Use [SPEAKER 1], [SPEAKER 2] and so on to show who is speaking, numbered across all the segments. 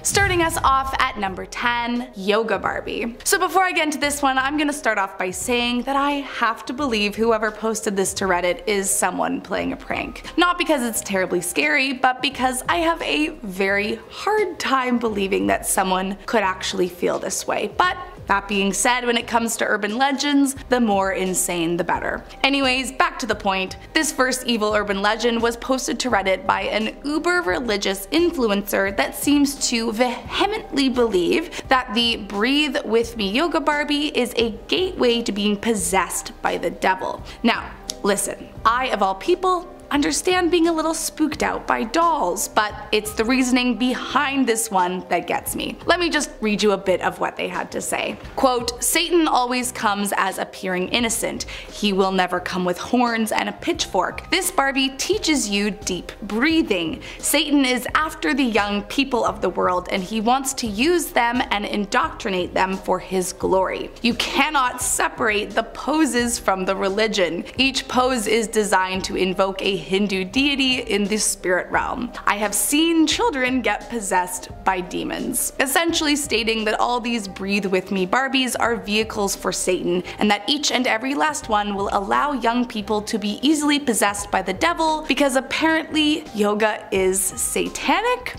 [SPEAKER 1] Starting us off at number 10, Yoga Barbie. So before I get into this one, I'm gonna start off by saying that I have to believe whoever posted this to Reddit is someone playing a prank. Not because it's terribly scary, but because I have a very hard time believing that someone could actually feel this way. But that being said, when it comes to urban legends, the more insane the better. Anyways, back to the point. This first evil urban legend was posted to Reddit by an uber religious influencer that seems to vehemently believe that the Breathe With Me Yoga Barbie is a gateway to being possessed by the devil. Now, listen, I of all people understand being a little spooked out by dolls, but it's the reasoning behind this one that gets me. Let me just read you a bit of what they had to say. Quote, "Satan always comes as appearing innocent. He will never come with horns and a pitchfork. This Barbie teaches you deep breathing. Satan is after the young people of the world and he wants to use them and indoctrinate them for his glory. You cannot separate the poses from the religion. Each pose is designed to invoke a Hindu deity in the spirit realm. I have seen children get possessed by demons," essentially stating that all these Breathe With Me Barbies are vehicles for Satan, and that each and every last one will allow young people to be easily possessed by the devil because apparently yoga is satanic?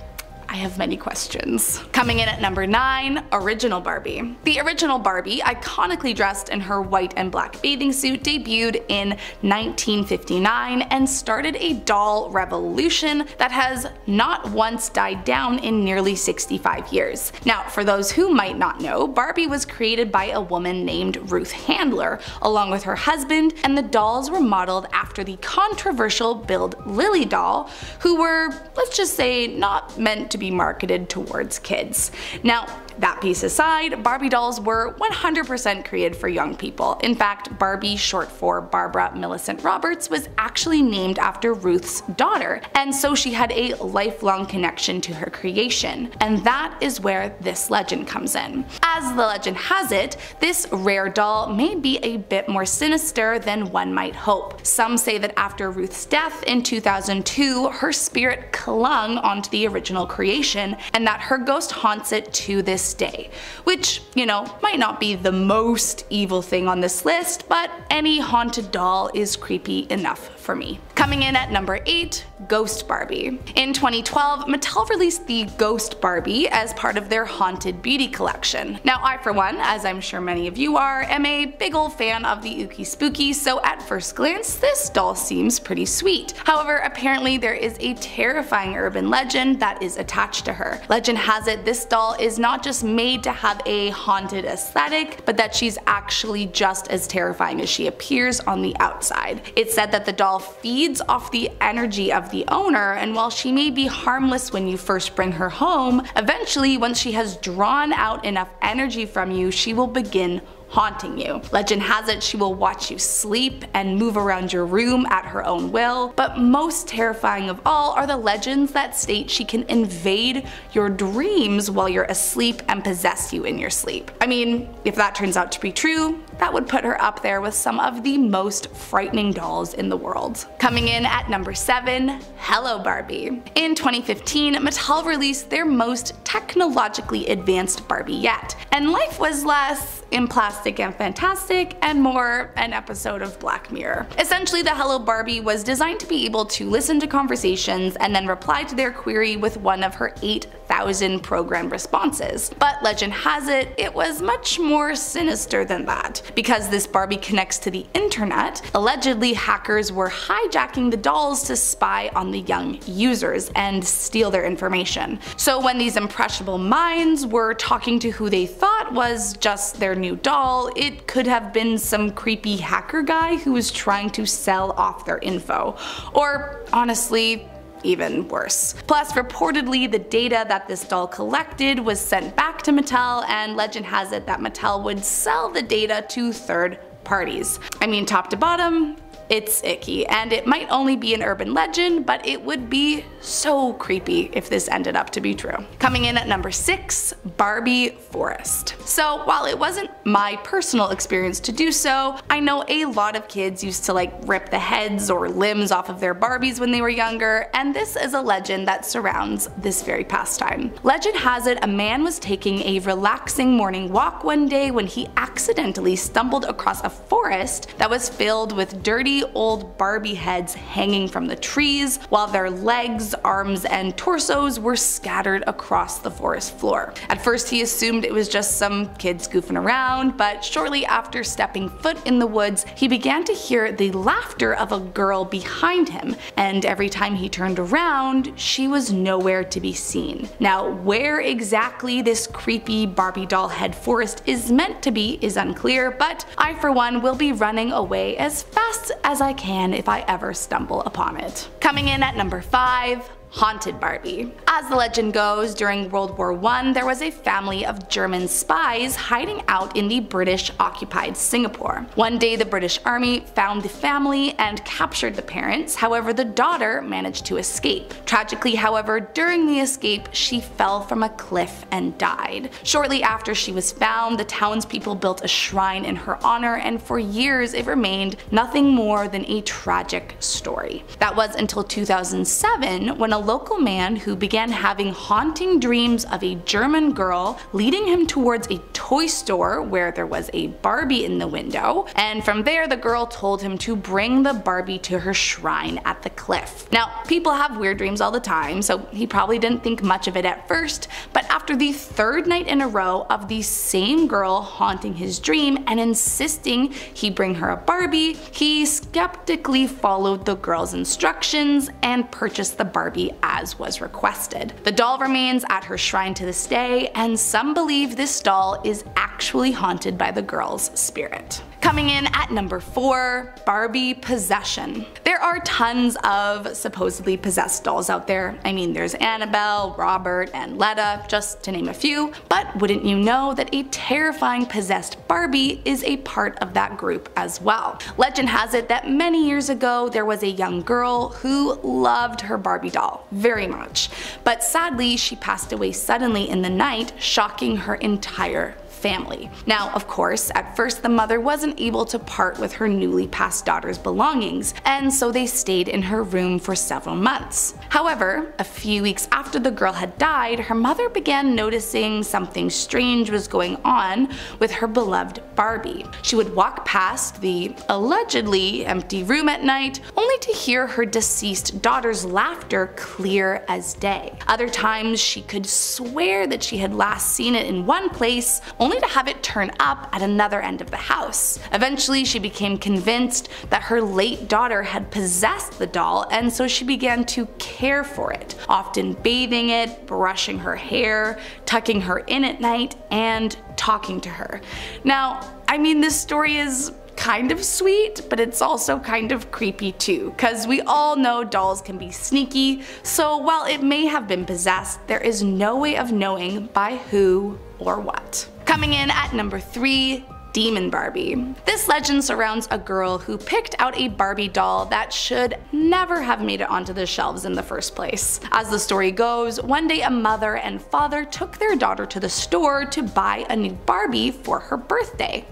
[SPEAKER 1] I have many questions. Coming in at number 9, Original Barbie. The original Barbie, iconically dressed in her white and black bathing suit, debuted in 1959 and started a doll revolution that has not once died down in nearly 65 years. Now, for those who might not know, Barbie was created by a woman named Ruth Handler, along with her husband, and the dolls were modeled after the controversial Build Lily doll, who were, let's just say, not meant to be marketed towards kids. Now, that piece aside, Barbie dolls were 100% created for young people. In fact, Barbie, short for Barbara Millicent Roberts, was actually named after Ruth's daughter, and so she had a lifelong connection to her creation. And that is where this legend comes in. As the legend has it, this rare doll may be a bit more sinister than one might hope. Some say that after Ruth's death in 2002, her spirit clung onto the original creation, and that her ghost haunts it to this day. Which, you know, might not be the most evil thing on this list, but any haunted doll is creepy enough for me. Coming in at number 8, Ghost Barbie. In 2012, Mattel released the Ghost Barbie as part of their Haunted Beauty collection. Now I for one, as I'm sure many of you are, am a big ol' fan of the Ookie Spooky, so at first glance this doll seems pretty sweet. However, apparently there is a terrifying urban legend that is attached to her. Legend has it this doll is not just made to have a haunted aesthetic, but that she's actually just as terrifying as she appears on the outside. It's said that the doll feeds off the energy of the owner, and while she may be harmless when you first bring her home, eventually once she has drawn out enough energy from you, she will begin haunting you. Legend has it she will watch you sleep and move around your room at her own will, but most terrifying of all are the legends that state she can invade your dreams while you're asleep and possess you in your sleep. I mean, if that turns out to be true, that would put her up there with some of the most frightening dolls in the world. Coming in at number 7, Hello Barbie. In 2015, Mattel released their most technologically advanced Barbie yet, and life was less in plastic and fantastic and more an episode of Black Mirror. Essentially, the Hello Barbie was designed to be able to listen to conversations and then reply to their query with one of her 8,000 programmed responses. But legend has it, it was much more sinister than that. Because this Barbie connects to the internet, allegedly hackers were hijacking the dolls to spy on the young users and steal their information. So when these impressionable minds were talking to who they thought was just their new doll, it could have been some creepy hacker guy who was trying to sell off their info. Or honestly, even worse. Plus, reportedly the data that this doll collected was sent back to Mattel, and legend has it that Mattel would sell the data to third parties. I mean, top to bottom, It's icky, and it might only be an urban legend, but it would be so creepy if this ended up to be true. Coming in at number 6, Barbie Forest. So while it wasn't my personal experience to do so, I know a lot of kids used to rip the heads or limbs off of their Barbies when they were younger, and this is a legend that surrounds this very pastime. Legend has it a man was taking a relaxing morning walk one day when he accidentally stumbled across a forest that was filled with dirty old Barbie heads hanging from the trees, while their legs, arms, and torsos were scattered across the forest floor. At first he assumed it was just some kids goofing around, but shortly after stepping foot in the woods, he began to hear the laughter of a girl behind him, and every time he turned around, she was nowhere to be seen. Now, where exactly this creepy Barbie doll head forest is meant to be is unclear, but I for one will be running away as fast as I can if I ever stumble upon it. Coming in at number 5, Haunted Barbie. As the legend goes, during World War I, there was a family of German spies hiding out in the British-occupied Singapore. One day the British Army found the family and captured the parents, however the daughter managed to escape. Tragically, however, during the escape she fell from a cliff and died. Shortly after she was found, the townspeople built a shrine in her honor, and for years it remained nothing more than a tragic story. That was until 2007 when a local man who began having haunting dreams of a German girl leading him towards a toy store where there was a Barbie in the window, and from there the girl told him to bring the Barbie to her shrine at the cliff. Now, people have weird dreams all the time, so he probably didn't think much of it at first, but after the 3rd night in a row of the same girl haunting his dream and insisting he bring her a Barbie, he skeptically followed the girl's instructions and purchased the Barbie as was requested. The doll remains at her shrine to this day, and some believe this doll is actually haunted by the girl's spirit. Coming in at number 4, Barbie Possession. There are tons of supposedly possessed dolls out there. I mean, there's Annabelle, Robert, and Letta, just to name a few, but wouldn't you know that a terrifying possessed Barbie is a part of that group as well. Legend has it that many years ago there was a young girl who loved her Barbie doll very much, but sadly she passed away suddenly in the night, shocking her entire family. Now, of course, at first the mother wasn't able to part with her newly passed daughter's belongings, and so they stayed in her room for several months. However, a few weeks after the girl had died, her mother began noticing something strange was going on with her beloved Barbie. She would walk past the allegedly empty room at night, only to hear her deceased daughter's laughter clear as day. Other times she could swear that she had last seen it in one place, only to have it turn up at another end of the house. Eventually she became convinced that her late daughter had possessed the doll, and so she began to care for it, often bathing it, brushing her hair, tucking her in at night, and talking to her. Now, I mean, this story is kind of sweet, but it's also kind of creepy too, cause we all know dolls can be sneaky, so while it may have been possessed, there is no way of knowing by who or what. Coming in at number 3, Demon Barbie. This legend surrounds a girl who picked out a Barbie doll that should never have made it onto the shelves in the first place. As the story goes, one day a mother and father took their daughter to the store to buy a new Barbie for her birthday.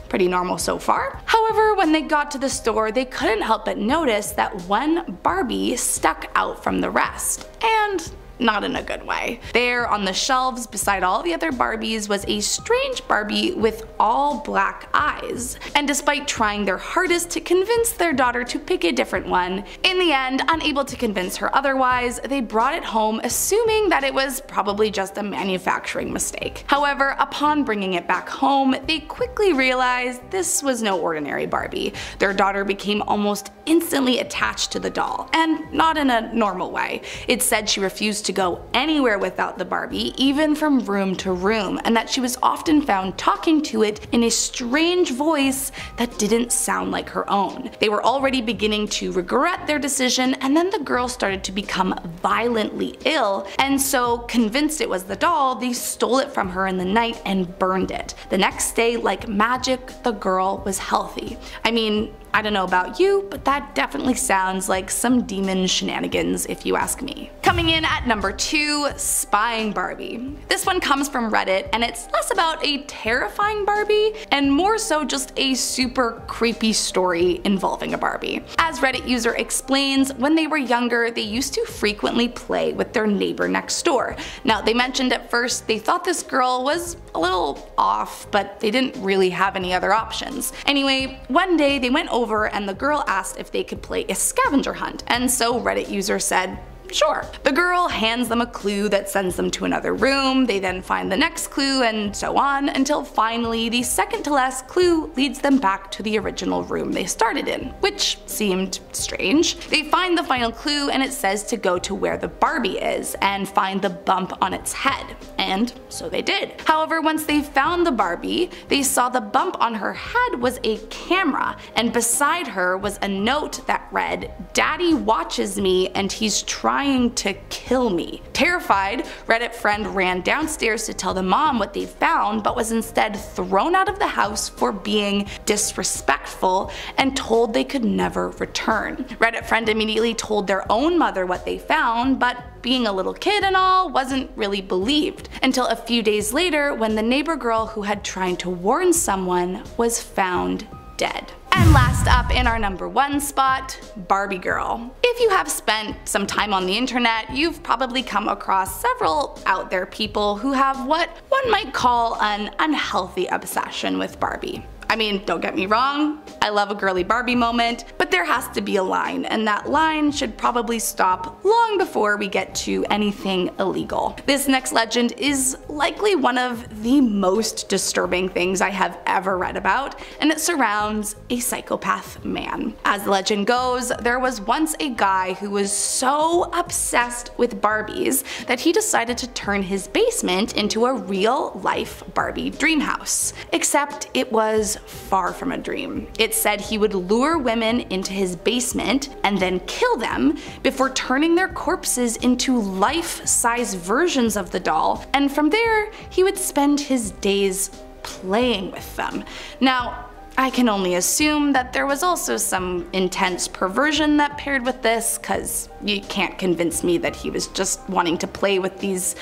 [SPEAKER 1] Pretty normal so far. However, when they got to the store, they couldn't help but notice that one Barbie stuck out from the rest, and not in a good way. There on the shelves beside all the other Barbies was a strange Barbie with all black eyes, and despite trying their hardest to convince their daughter to pick a different one, in the end, unable to convince her otherwise, they brought it home assuming that it was probably just a manufacturing mistake. However, upon bringing it back home, they quickly realized this was no ordinary Barbie. Their daughter became almost instantly attached to the doll, and not in a normal way. It said she refused to go anywhere without the Barbie, even from room to room, and that she was often found talking to it in a strange voice that didn't sound like her own. They were already beginning to regret their decision, and then the girl started to become violently ill, and so convinced it was the doll, they stole it from her in the night and burned it. The next day, like magic, the girl was healthy. I mean, I don't know about you, but that definitely sounds like some demon shenanigans if you ask me. Coming in at number 2, Spying Barbie. This one comes from Reddit, and it's less about a terrifying Barbie and more so just a super creepy story involving a Barbie. As Reddit user explains, when they were younger, they used to frequently play with their neighbor next door. Now, they mentioned at first they thought this girl was a little off, but they didn't really have any other options. Anyway, one day they went over and the girl asked if they could play a scavenger hunt, and so Reddit user said, sure. The girl hands them a clue that sends them to another room, they then find the next clue, and so on, until finally the second to last clue leads them back to the original room they started in, which seemed strange. They find the final clue and it says to go to where the Barbie is and find the bump on its head, and so they did. However, once they found the Barbie, they saw the bump on her head was a camera, and beside her was a note that read, "Daddy watches me and he's trying to kill me." Terrified, Reddit friend ran downstairs to tell the mom what they found, but was instead thrown out of the house for being disrespectful and told they could never return. Reddit friend immediately told their own mother what they found, but being a little kid and all, wasn't really believed, until a few days later when the neighbor girl who had tried to warn someone was found dead. And last up in our number 1 spot, Barbie Girl. If you have spent some time on the internet, you've probably come across several out there people who have what one might call an unhealthy obsession with Barbie. I mean, don't get me wrong, I love a girly Barbie moment, but there has to be a line, and that line should probably stop long before we get to anything illegal. This next legend is likely one of the most disturbing things I have ever read about, and it surrounds a psychopath man. As the legend goes, there was once a guy who was so obsessed with Barbies that he decided to turn his basement into a real-life Barbie dream house. Except it was far from a dream. It said he would lure women into his basement and then kill them before turning their corpses into life-size versions of the doll, and from there he would spend his days playing with them. Now, I can only assume that there was also some intense perversion that paired with this, cause you can't convince me that he was just wanting to play with these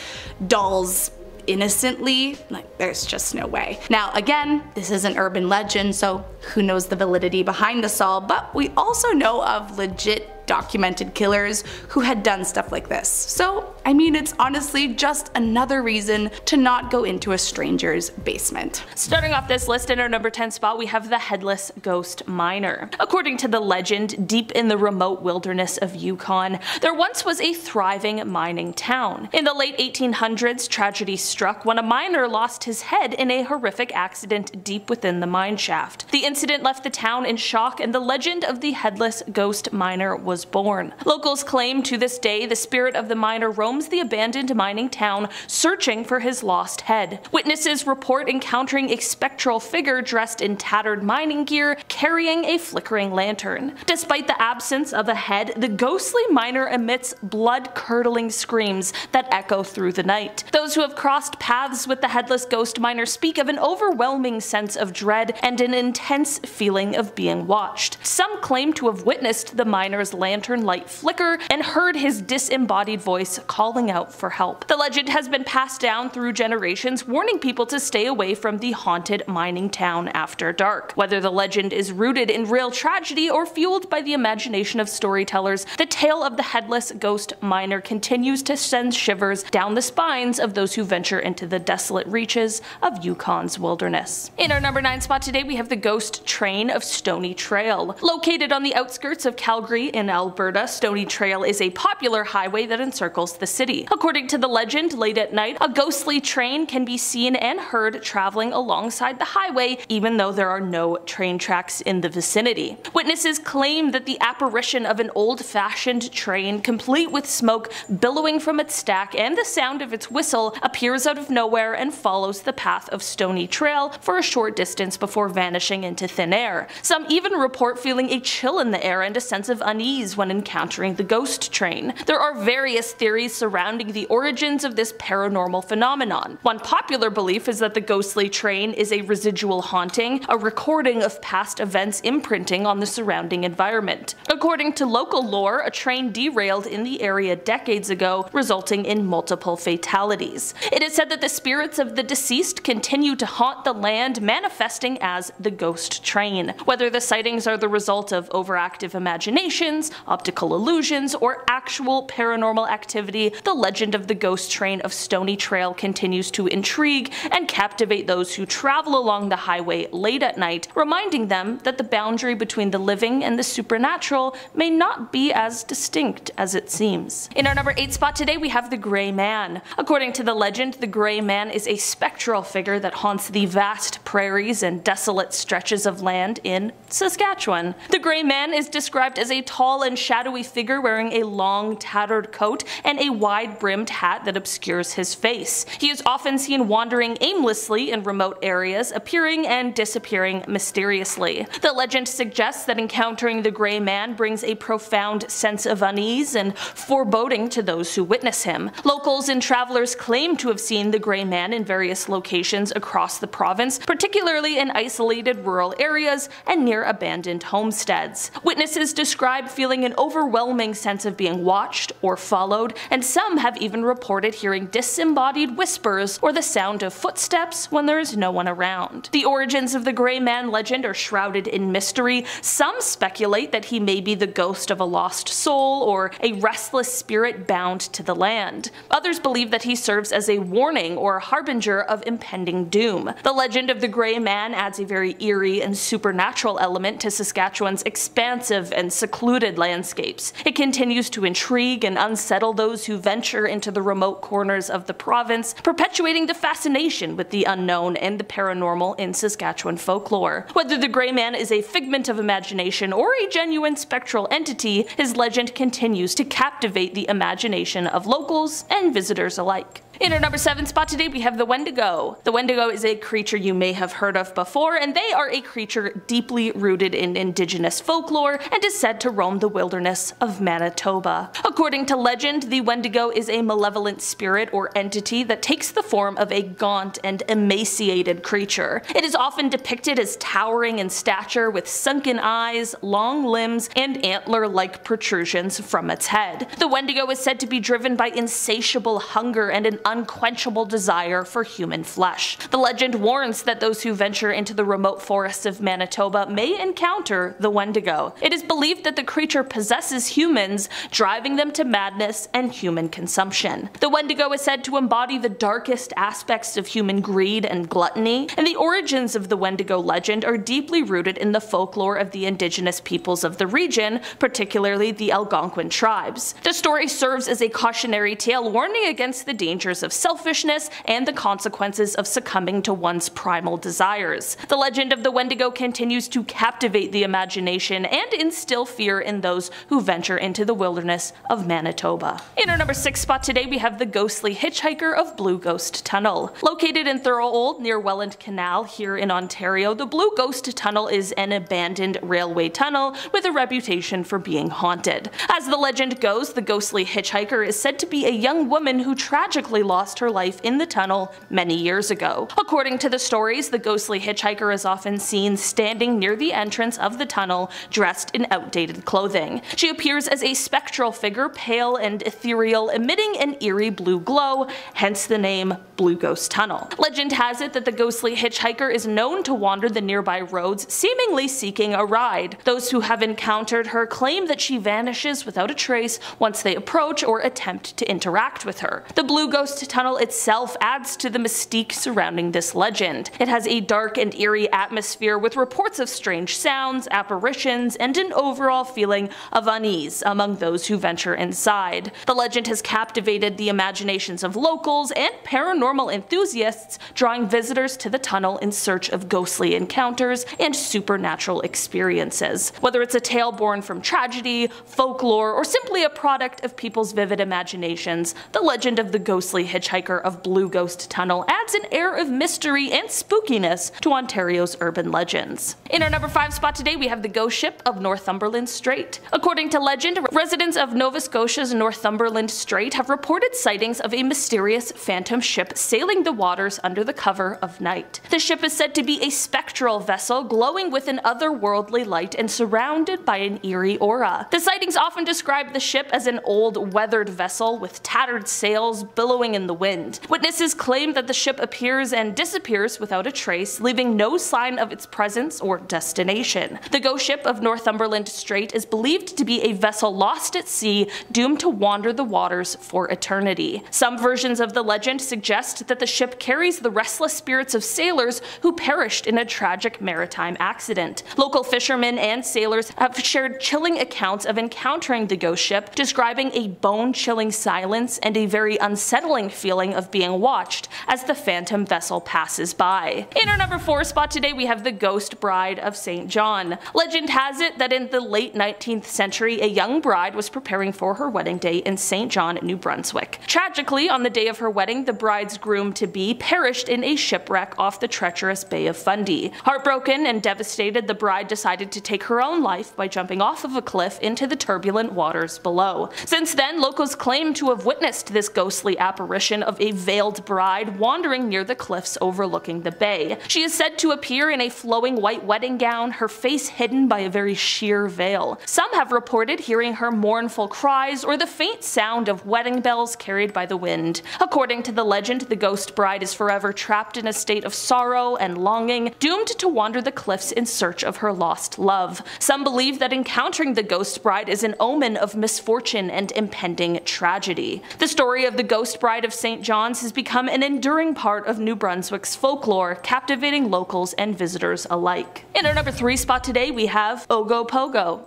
[SPEAKER 1] dolls innocently. Like, there's just no way. Now again, this is an urban legend, so who knows the validity behind this all, but we also know of legit documented killers who had done stuff like this. So, I mean, it's honestly just another reason to not go into a stranger's basement.
[SPEAKER 2] Starting off this list in our number 10 spot, we have the Headless Ghost Miner. According to the legend, deep in the remote wilderness of Yukon, there once was a thriving mining town. In the late 1800s, tragedy struck when a miner lost his head in a horrific accident deep within the mine shaft. The incident left the town in shock, and the legend of the Headless Ghost Miner was born. Locals claim to this day the spirit of the miner roams the abandoned mining town searching for his lost head. Witnesses report encountering a spectral figure dressed in tattered mining gear carrying a flickering lantern. Despite the absence of a head, the ghostly miner emits blood-curdling screams that echo through the night. Those who have crossed paths with the Headless Ghost Miner speak of an overwhelming sense of dread and an intense feeling of being watched. Some claim to have witnessed the miner's lantern light flicker and heard his disembodied voice calling out for help. The legend has been passed down through generations, warning people to stay away from the haunted mining town after dark. Whether the legend is rooted in real tragedy or fueled by the imagination of storytellers, the tale of the Headless Ghost Miner continues to send shivers down the spines of those who venture into the desolate reaches of Yukon's wilderness. In our number 9 spot today, we have the ghost train of Stony Trail. Located on the outskirts of Calgary in Alberta, Stony Trail is a popular highway that encircles the city. According to the legend, late at night, a ghostly train can be seen and heard traveling alongside the highway, even though there are no train tracks in the vicinity. Witnesses claim that the apparition of an old-fashioned train, complete with smoke billowing from its stack and the sound of its whistle, appears out of nowhere and follows the path of Stony Trail for a short distance before vanishing into thin air. Some even report feeling a chill in the air and a sense of unease unease when encountering the ghost train. There are various theories surrounding the origins of this paranormal phenomenon. One popular belief is that the ghostly train is a residual haunting, a recording of past events imprinting on the surrounding environment. According to local lore, a train derailed in the area decades ago, resulting in multiple fatalities. It is said that the spirits of the deceased continue to haunt the land, manifesting as the ghost train. Whether the sightings are the result of overactive imaginations, optical illusions, or actual paranormal activity, the legend of the ghost train of Stony Trail continues to intrigue and captivate those who travel along the highway late at night, reminding them that the boundary between the living and the supernatural may not be as distinct as it seems. In our number 8 spot today, we have the Gray Man. According to the legend, the Gray Man is a spectral figure that haunts the vast prairies and desolate stretches of land in Saskatchewan. The Gray Man is described as a tall and shadowy figure wearing a long, tattered coat and a wide-brimmed hat that obscures his face. He is often seen wandering aimlessly in remote areas, appearing and disappearing mysteriously. The legend suggests that encountering the Gray Man brings a profound sense of unease and foreboding to those who witness him. Locals and travelers claim to have seen the Gray Man in various locations across the province, particularly in isolated rural areas and near abandoned homesteads. Witnesses describe feeling an overwhelming sense of being watched or followed, and some have even reported hearing disembodied whispers or the sound of footsteps when there is no one around. The origins of the Gray Man legend are shrouded in mystery. Some speculate that he may be the ghost of a lost soul or a restless spirit bound to the land. Others believe that he serves as a warning or harbinger of impending doom. The legend of the Gray Man adds a very eerie and supernatural element to Saskatchewan's expansive and secluded landscapes. It continues to intrigue and unsettle those who venture into the remote corners of the province, perpetuating the fascination with the unknown and the paranormal in Saskatchewan folklore. Whether the Gray Man is a figment of imagination or a genuine spectral entity, his legend continues to captivate the imagination of locals and visitors alike. In our number 7 spot today, we have the Wendigo. The Wendigo is a creature you may have heard of before, and they are a creature deeply rooted in Indigenous folklore and is said to roam the wilderness of Manitoba. According to legend, the Wendigo is a malevolent spirit or entity that takes the form of a gaunt and emaciated creature. It is often depicted as towering in stature with sunken eyes, long limbs, and antler-like protrusions from its head. The Wendigo is said to be driven by insatiable hunger and an unquenchable desire for human flesh. The legend warns that those who venture into the remote forests of Manitoba may encounter the Wendigo. It is believed that the creature possesses humans, driving them to madness and human consumption. The Wendigo is said to embody the darkest aspects of human greed and gluttony, and the origins of the Wendigo legend are deeply rooted in the folklore of the Indigenous peoples of the region, particularly the Algonquin tribes. The story serves as a cautionary tale warning against the dangers of selfishness and the consequences of succumbing to one's primal desires. The legend of the Wendigo continues to captivate the imagination and instill fear in those who venture into the wilderness of Manitoba. In our number 6 spot today, we have the ghostly hitchhiker of Blue Ghost Tunnel. Located in Thorold near Welland Canal here in Ontario, the Blue Ghost Tunnel is an abandoned railway tunnel with a reputation for being haunted. As the legend goes, the ghostly hitchhiker is said to be a young woman who tragically lost her life in the tunnel many years ago. According to the stories, the ghostly hitchhiker is often seen standing near the entrance of the tunnel, dressed in outdated clothing. She appears as a spectral figure, pale and ethereal, emitting an eerie blue glow, hence the name Blue Ghost Tunnel. Legend has it that the ghostly hitchhiker is known to wander the nearby roads, seemingly seeking a ride. Those who have encountered her claim that she vanishes without a trace once they approach or attempt to interact with her. The Blue Ghost Tunnel itself adds to the mystique surrounding this legend. It has a dark and eerie atmosphere with reports of strange sounds, apparitions, and an overall feeling of unease among those who venture inside. The legend has captivated the imaginations of locals and paranormal paranormal enthusiasts, drawing visitors to the tunnel in search of ghostly encounters and supernatural experiences. Whether it's a tale born from tragedy, folklore, or simply a product of people's vivid imaginations, the legend of the ghostly hitchhiker of Blue Ghost Tunnel adds an air of mystery and spookiness to Ontario's urban legends. In our number 5 spot today, we have the ghost ship of Northumberland Strait. According to legend, residents of Nova Scotia's Northumberland Strait have reported sightings of a mysterious phantom ship sailing the waters under the cover of night. The ship is said to be a spectral vessel glowing with an otherworldly light and surrounded by an eerie aura. The sightings often describe the ship as an old, weathered vessel with tattered sails billowing in the wind. Witnesses claim that the ship appears and disappears without a trace, leaving no sign of its presence or destination. The ghost ship of Northumberland Strait is believed to be a vessel lost at sea, doomed to wander the waters for eternity. Some versions of the legend suggest that the ship carries the restless spirits of sailors who perished in a tragic maritime accident. Local fishermen and sailors have shared chilling accounts of encountering the ghost ship, describing a bone-chilling silence and a very unsettling feeling of being watched as the phantom vessel passes by. In our number 4 spot today, we have the Ghost Bride of St. John. Legend has it that in the late 19th century, a young bride was preparing for her wedding day in St. John, New Brunswick. Tragically, on the day of her wedding, the bride's groom-to-be perished in a shipwreck off the treacherous Bay of Fundy. Heartbroken and devastated, the bride decided to take her own life by jumping off of a cliff into the turbulent waters below. Since then, locals claim to have witnessed this ghostly apparition of a veiled bride wandering near the cliffs overlooking the bay. She is said to appear in a flowing white wedding gown, her face hidden by a very sheer veil. Some have reported hearing her mournful cries or the faint sound of wedding bells carried by the wind. According to the legend, the ghost bride is forever trapped in a state of sorrow and longing, doomed to wander the cliffs in search of her lost love. Some believe that encountering the ghost bride is an omen of misfortune and impending tragedy. The story of the Ghost Bride of St. John's has become an enduring part of New Brunswick's folklore, captivating locals and visitors alike. In our number 3 spot today, we have Ogopogo.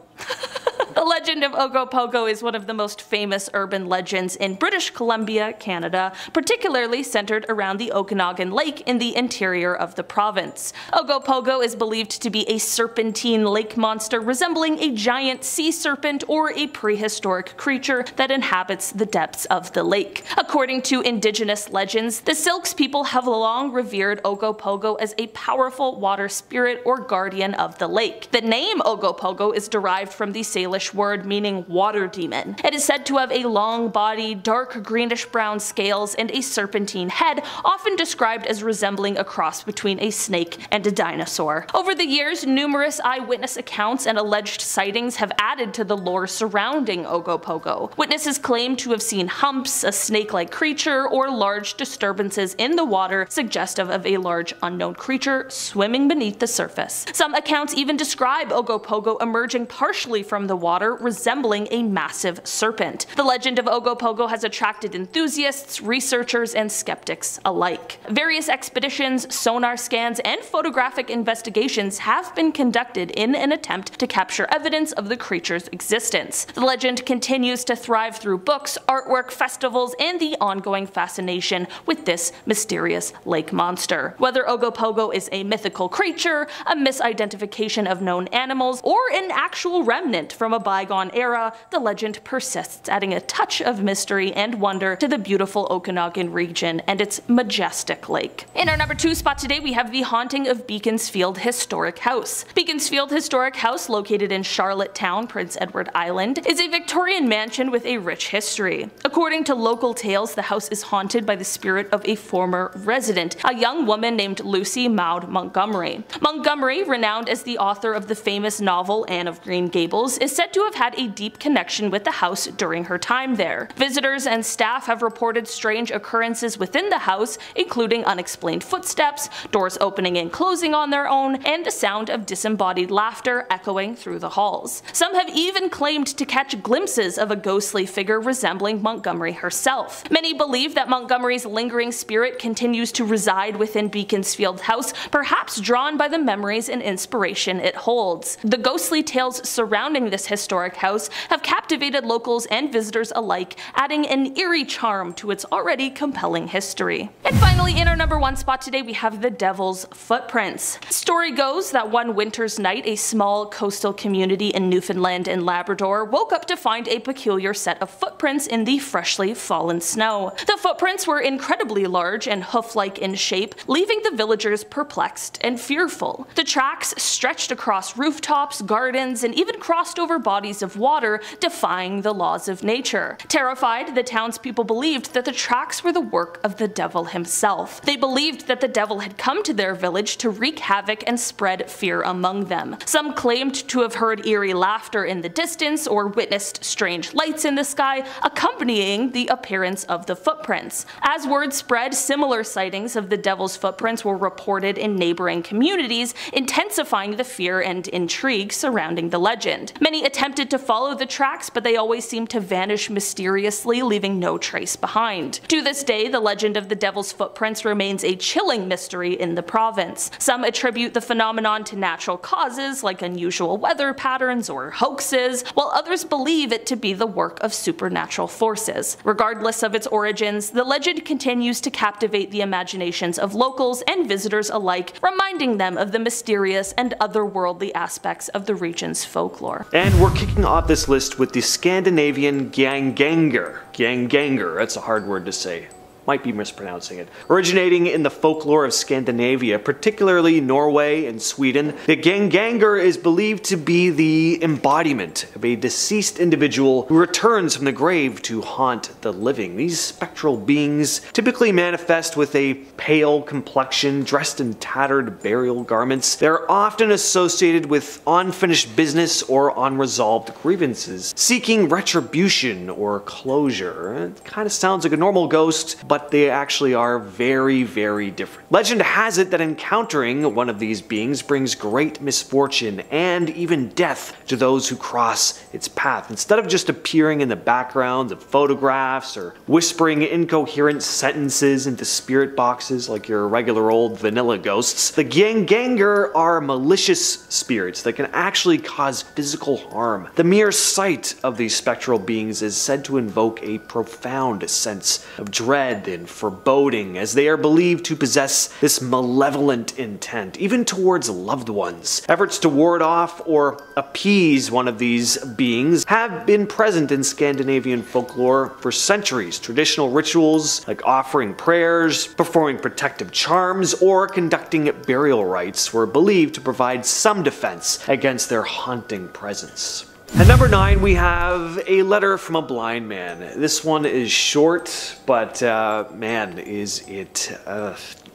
[SPEAKER 2] The legend of Ogopogo is one of the most famous urban legends in British Columbia, Canada, particularly centered around the Okanagan Lake in the interior of the province. Ogopogo is believed to be a serpentine lake monster resembling a giant sea serpent or a prehistoric creature that inhabits the depths of the lake. According to indigenous legends, the Silks people have long revered Ogopogo as a powerful water spirit or guardian of the lake. The name Ogopogo is derived from the Salish word meaning water demon. It is said to have a long body, dark greenish-brown scales, and a serpentine head, often described as resembling a cross between a snake and a dinosaur. Over the years, numerous eyewitness accounts and alleged sightings have added to the lore surrounding Ogopogo. Witnesses claim to have seen humps, a snake-like creature, or large disturbances in the water suggestive of a large unknown creature swimming beneath the surface. Some accounts even describe Ogopogo emerging partially from the water, resembling a massive serpent. The legend of Ogopogo has attracted enthusiasts, researchers, and skeptics alike. Various expeditions, sonar scans, and photographic investigations have been conducted in an attempt to capture evidence of the creature's existence. The legend continues to thrive through books, artwork, festivals, and the ongoing fascination with this mysterious lake monster. Whether Ogopogo is a mythical creature, a misidentification of known animals, or an actual remnant from a bygone era, the legend persists, adding a touch of mystery and wonder to the beautiful Okanagan region and its majestic lake. In our number 2 spot today, we have the haunting of Beaconsfield Historic House. Beaconsfield Historic House, located in Charlottetown, Prince Edward Island, is a Victorian mansion with a rich history. According to local tales, the house is haunted by the spirit of a former resident, a young woman named Lucy Maud Montgomery. Montgomery, renowned as the author of the famous novel Anne of Green Gables, is said to have had a deep connection with the house during her time there. Visitors and staff have reported strange occurrences within the house, including unexplained footsteps, doors opening and closing on their own, and the sound of disembodied laughter echoing through the halls. Some have even claimed to catch glimpses of a ghostly figure resembling Montgomery herself. Many believe that Montgomery's lingering spirit continues to reside within Beaconsfield House, perhaps drawn by the memories and inspiration it holds. The ghostly tales surrounding this historic house have captivated locals and visitors alike, adding an eerie charm to its already compelling history. And finally, in our number 1 spot today, we have the Devil's Footprints. Story goes that one winter's night, a small coastal community in Newfoundland and Labrador woke up to find a peculiar set of footprints in the freshly fallen snow. The footprints were incredibly large and hoof-like in shape, leaving the villagers perplexed and fearful. The tracks stretched across rooftops, gardens, and even crossed over bodies of water, defying the laws of nature. Terrified, the townspeople believed that the tracks were the work of the devil himself. They believed that the devil had come to their village to wreak havoc and spread fear among them. Some claimed to have heard eerie laughter in the distance or witnessed strange lights in the sky, accompanying the appearance of the footprints. As word spread, similar sightings of the devil's footprints were reported in neighboring communities, intensifying the fear and intrigue surrounding the legend. Many attempted to follow the tracks, but they always seemed to vanish mysteriously, leaving no trace behind. To this day, the legend of the devil's footprints remains a chilling mystery in the province. Some attribute the phenomenon to natural causes like unusual weather patterns or hoaxes, while others believe it to be the work of supernatural forces. Regardless of its origins, the legend continues to captivate the imaginations of locals and visitors alike, reminding them of the mysterious and otherworldly aspects of the region's folklore.
[SPEAKER 3] And we're kicking off this list with the Scandinavian Ganganger. Ganganger, that's a hard word to say. Might be mispronouncing it. Originating in the folklore of Scandinavia, particularly Norway and Sweden, the Ganganger is believed to be the embodiment of a deceased individual who returns from the grave to haunt the living. These spectral beings typically manifest with a pale complexion, dressed in tattered burial garments. They're often associated with unfinished business or unresolved grievances, seeking retribution or closure. It kind of sounds like a normal ghost, but they actually are very, very different. Legend has it that encountering one of these beings brings great misfortune and even death to those who cross its path. Instead of just appearing in the background of photographs or whispering incoherent sentences into spirit boxes like your regular old vanilla ghosts, the Ganganger are malicious spirits that can actually cause physical harm. The mere sight of these spectral beings is said to invoke a profound sense of dread and foreboding, as they are believed to possess this malevolent intent, even towards loved ones. Efforts to ward off or appease one of these beings have been present in Scandinavian folklore for centuries. Traditional rituals like offering prayers, performing protective charms, or conducting burial rites were believed to provide some defense against their haunting presence. At number 9, we have A Letter from a Blind Man. This one is short, but man, is it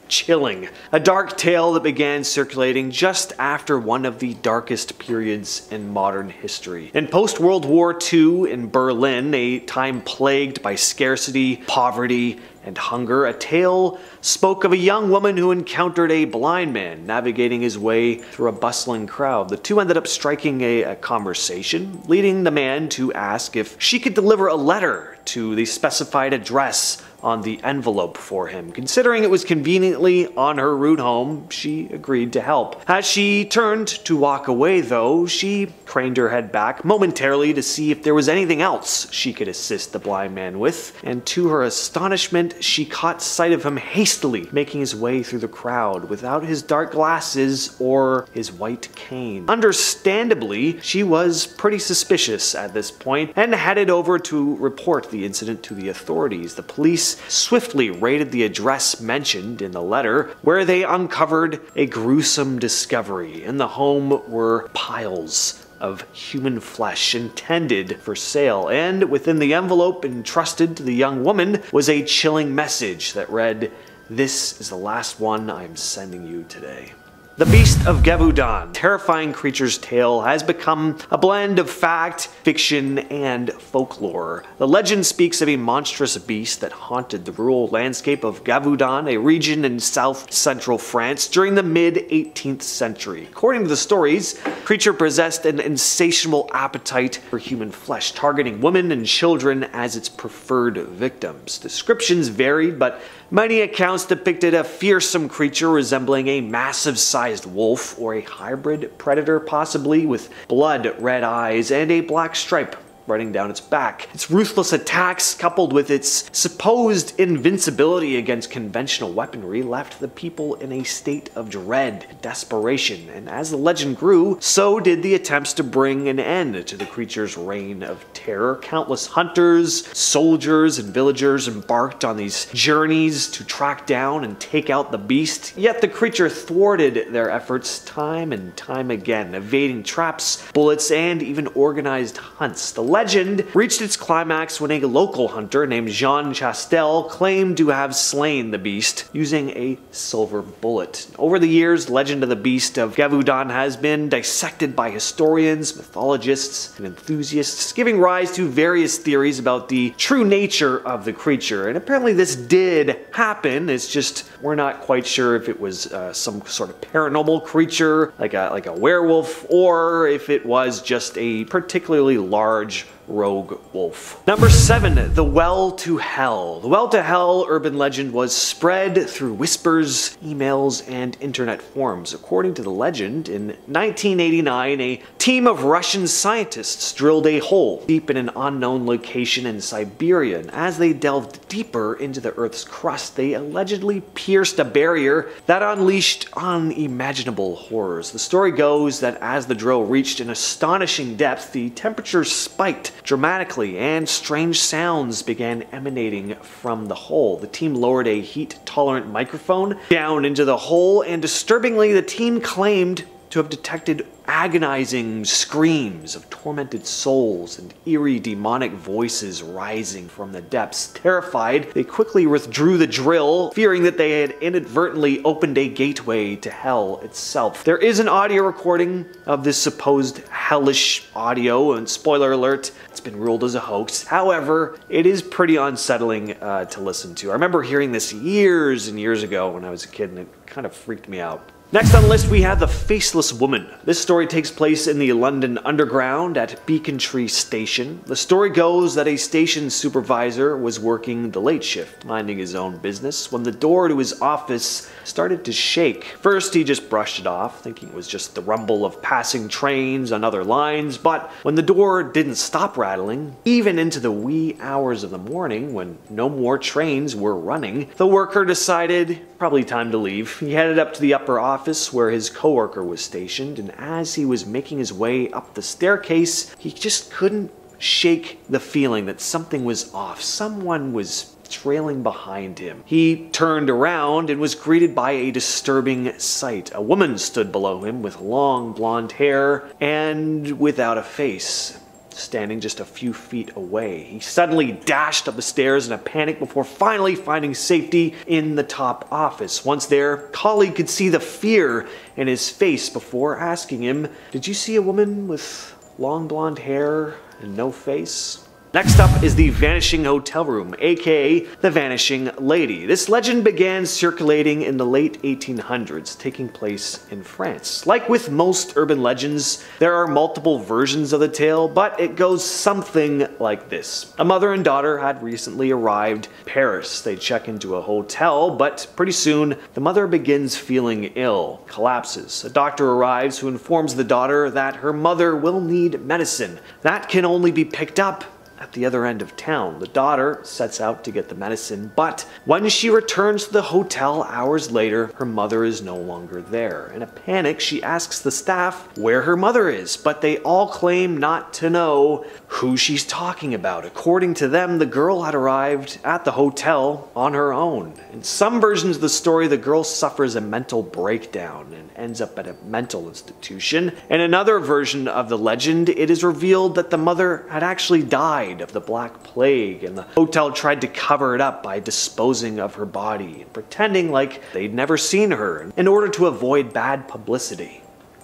[SPEAKER 3] chilling. A dark tale that began circulating just after one of the darkest periods in modern history. In post-World War II in Berlin, a time plagued by scarcity, poverty, and hunger, a tale spoke of a young woman who encountered a blind man navigating his way through a bustling crowd. The two ended up striking a conversation, leading the man to ask if she could deliver a letter to the specified address on the envelope for him. Considering it was conveniently on her route home, she agreed to help. As she turned to walk away though, she craned her head back momentarily to see if there was anything else she could assist the blind man with, and to her astonishment, she caught sight of him hastily making his way through the crowd without his dark glasses or his white cane. Understandably, she was pretty suspicious at this point and headed over to report the incident to the authorities. The police swiftly raided the address mentioned in the letter, where they uncovered a gruesome discovery. In the home were piles of human flesh intended for sale, and within the envelope entrusted to the young woman was a chilling message that read, "This is the last one I'm sending you today." The Beast of Gavaudan, terrifying creature's tale, has become a blend of fact, fiction, and folklore. The legend speaks of a monstrous beast that haunted the rural landscape of Gavaudan, a region in south-central France, during the mid-18th century. According to the stories, the creature possessed an insatiable appetite for human flesh, targeting women and children as its preferred victims. Descriptions varied, but Many accounts depicted a fearsome creature resembling a massive-sized wolf or a hybrid predator, possibly with blood-red eyes and a black stripe running down its back. Its ruthless attacks, coupled with its supposed invincibility against conventional weaponry, left the people in a state of dread, desperation, and as the legend grew, so did the attempts to bring an end to the creature's reign of terror. Countless hunters, soldiers, and villagers embarked on these journeys to track down and take out the beast, yet the creature thwarted their efforts time and time again, evading traps, bullets, and even organized hunts. The legend reached its climax when a local hunter named Jean Chastel claimed to have slain the beast using a silver bullet. Over the years, legend of the beast of Gévaudan has been dissected by historians, mythologists, and enthusiasts, giving rise to various theories about the true nature of the creature. And apparently this did happen, it's just we're not quite sure if it was some sort of paranormal creature, like a werewolf, or if it was just a particularly large rogue wolf. Number 7. The Well to Hell. The Well to Hell urban legend was spread through whispers, emails, and internet forums. According to the legend, in 1989, a team of Russian scientists drilled a hole deep in an unknown location in Siberia, and as they delved deeper into the Earth's crust, they allegedly pierced a barrier that unleashed unimaginable horrors. The story goes that as the drill reached an astonishing depth, the temperature spiked dramatically and strange sounds began emanating from the hole. The team lowered a heat-tolerant microphone down into the hole, and disturbingly, the team claimed to have detected agonizing screams of tormented souls and eerie demonic voices rising from the depths. Terrified, they quickly withdrew the drill, fearing that they had inadvertently opened a gateway to hell itself. There is an audio recording of this supposed hellish audio, and spoiler alert, it's been ruled as a hoax. However, it is pretty unsettling to listen to. I remember hearing this years and years ago when I was a kid, and it kind of freaked me out. Next on the list we have The Faceless Woman. This story takes place in the London Underground at Beacon Tree Station. The story goes that a station supervisor was working the late shift, minding his own business, when the door to his office started to shake. First he just brushed it off, thinking it was just the rumble of passing trains on other lines, but when the door didn't stop rattling, even into the wee hours of the morning when no more trains were running, the worker decided probably time to leave. He headed up to the upper office where his coworker was stationed, and as he was making his way up the staircase, he just couldn't shake the feeling that something was off. Someone was trailing behind him. He turned around and was greeted by a disturbing sight. A woman stood below him with long blonde hair and without a face, standing just a few feet away. He suddenly dashed up the stairs in a panic before finally finding safety in the top office. Once there, a colleague could see the fear in his face before asking him, "Did you see a woman with long blonde hair and no face?" Next up is the Vanishing Hotel Room, aka the Vanishing Lady. This legend began circulating in the late 1800s, taking place in France. Like with most urban legends, there are multiple versions of the tale, but it goes something like this. A mother and daughter had recently arrived in Paris. They check into a hotel, but pretty soon the mother begins feeling ill, collapses. A doctor arrives who informs the daughter that her mother will need medicine. That can only be picked up at the other end of town. The daughter sets out to get the medicine, but when she returns to the hotel hours later, her mother is no longer there. In a panic, she asks the staff where her mother is, but they all claim not to know who she's talking about. According to them, the girl had arrived at the hotel on her own. In some versions of the story, the girl suffers a mental breakdown and ends up at a mental institution. In another version of the legend, it is revealed that the mother had actually died of the Black Plague, and the hotel tried to cover it up by disposing of her body and pretending like they'd never seen her in order to avoid bad publicity.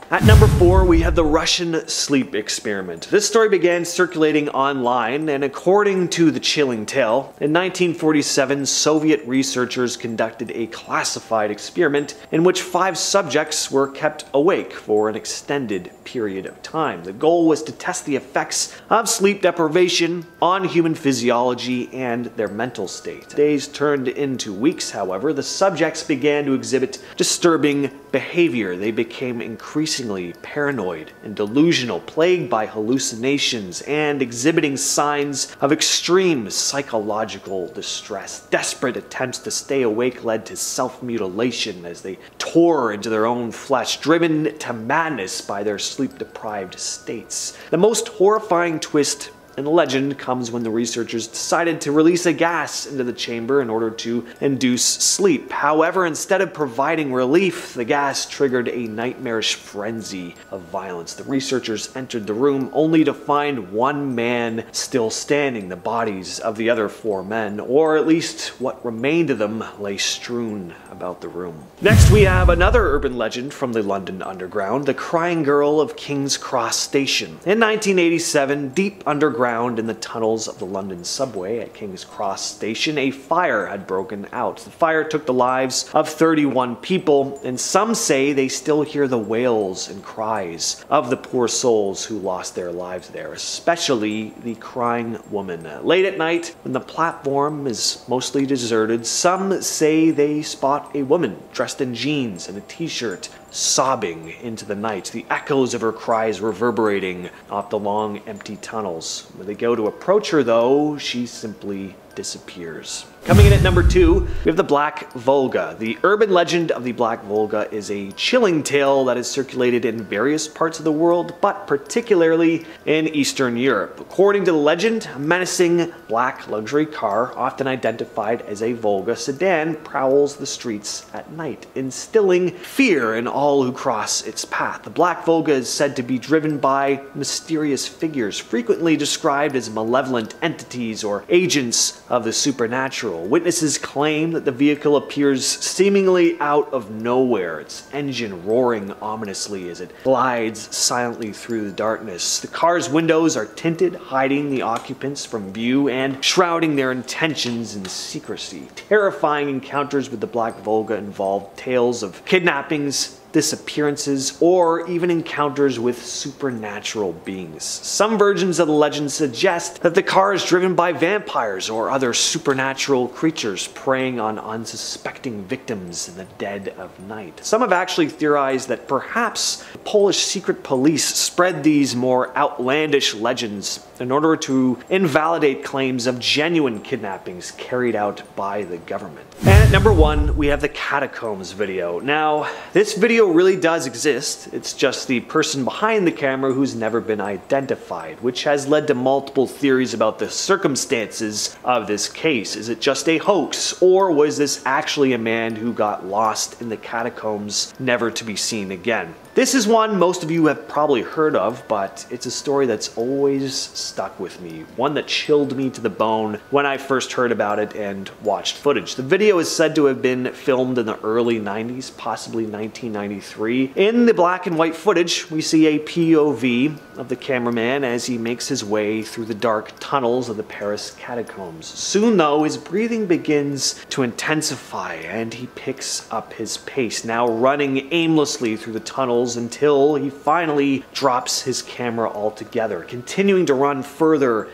[SPEAKER 3] At number 4, we have the Russian sleep experiment. This story began circulating online, and according to the chilling tale, in 1947, Soviet researchers conducted a classified experiment in which 5 subjects were kept awake for an extended period of time. The goal was to test the effects of sleep deprivation on human physiology and their mental state. Days turned into weeks, however. The subjects began to exhibit disturbing behavior. They became increasingly paranoid and delusional, plagued by hallucinations and exhibiting signs of extreme psychological distress. Desperate attempts to stay awake led to self-mutilation as they tore into their own flesh, driven to madness by their sleep-deprived states. The most horrifying twist in the legend comes when the researchers decided to release a gas into the chamber in order to induce sleep. However, instead of providing relief, the gas triggered a nightmarish frenzy of violence. The researchers entered the room only to find one man still standing. The bodies of the other 4 men, or at least what remained of them, lay strewn about the room. Next, we have another urban legend from the London Underground, the Crying Girl of King's Cross Station. In 1987, deep underground in the tunnels of the London subway at King's Cross Station, a fire had broken out. The fire took the lives of 31 people, and some say they still hear the wails and cries of the poor souls who lost their lives there, especially the crying woman. Late at night, when the platform is mostly deserted, some say they spot a woman dressed in jeans and a t-shirt, sobbing into the night, the echoes of her cries reverberating off the long, empty tunnels. When they go to approach her, though, she simply disappears. Coming in at number 2, we have the Black Volga. The urban legend of the Black Volga is a chilling tale that is circulated in various parts of the world, but particularly in Eastern Europe. According to the legend, a menacing black luxury car, often identified as a Volga sedan, prowls the streets at night, instilling fear in all who cross its path. The Black Volga is said to be driven by mysterious figures, frequently described as malevolent entities or agents of the supernatural. Witnesses claim that the vehicle appears seemingly out of nowhere, its engine roaring ominously as it glides silently through the darkness. The car's windows are tinted, hiding the occupants from view and shrouding their intentions in secrecy. Terrifying encounters with the Black Volga involve tales of kidnappings, disappearances, or even encounters with supernatural beings. Some versions of the legend suggest that the car is driven by vampires or other supernatural creatures preying on unsuspecting victims in the dead of night. Some have actually theorized that perhaps the Polish secret police spread these more outlandish legends in order to invalidate claims of genuine kidnappings carried out by the government. And at number 1, we have the Catacombs video. Now, this video really does exist. It's just the person behind the camera who's never been identified, which has led to multiple theories about the circumstances of this case. Is it just a hoax, or was this actually a man who got lost in the catacombs, never to be seen again? This is one most of you have probably heard of, but it's a story that's always stuck with me. One that chilled me to the bone when I first heard about it and watched footage. The video is said to have been filmed in the early 90s, possibly 1993. In the black and white footage, we see a POV of the cameraman as he makes his way through the dark tunnels of the Paris catacombs. Soon, though, his breathing begins to intensify and he picks up his pace, now running aimlessly through the tunnels until he finally drops his camera altogether. Continuing to run further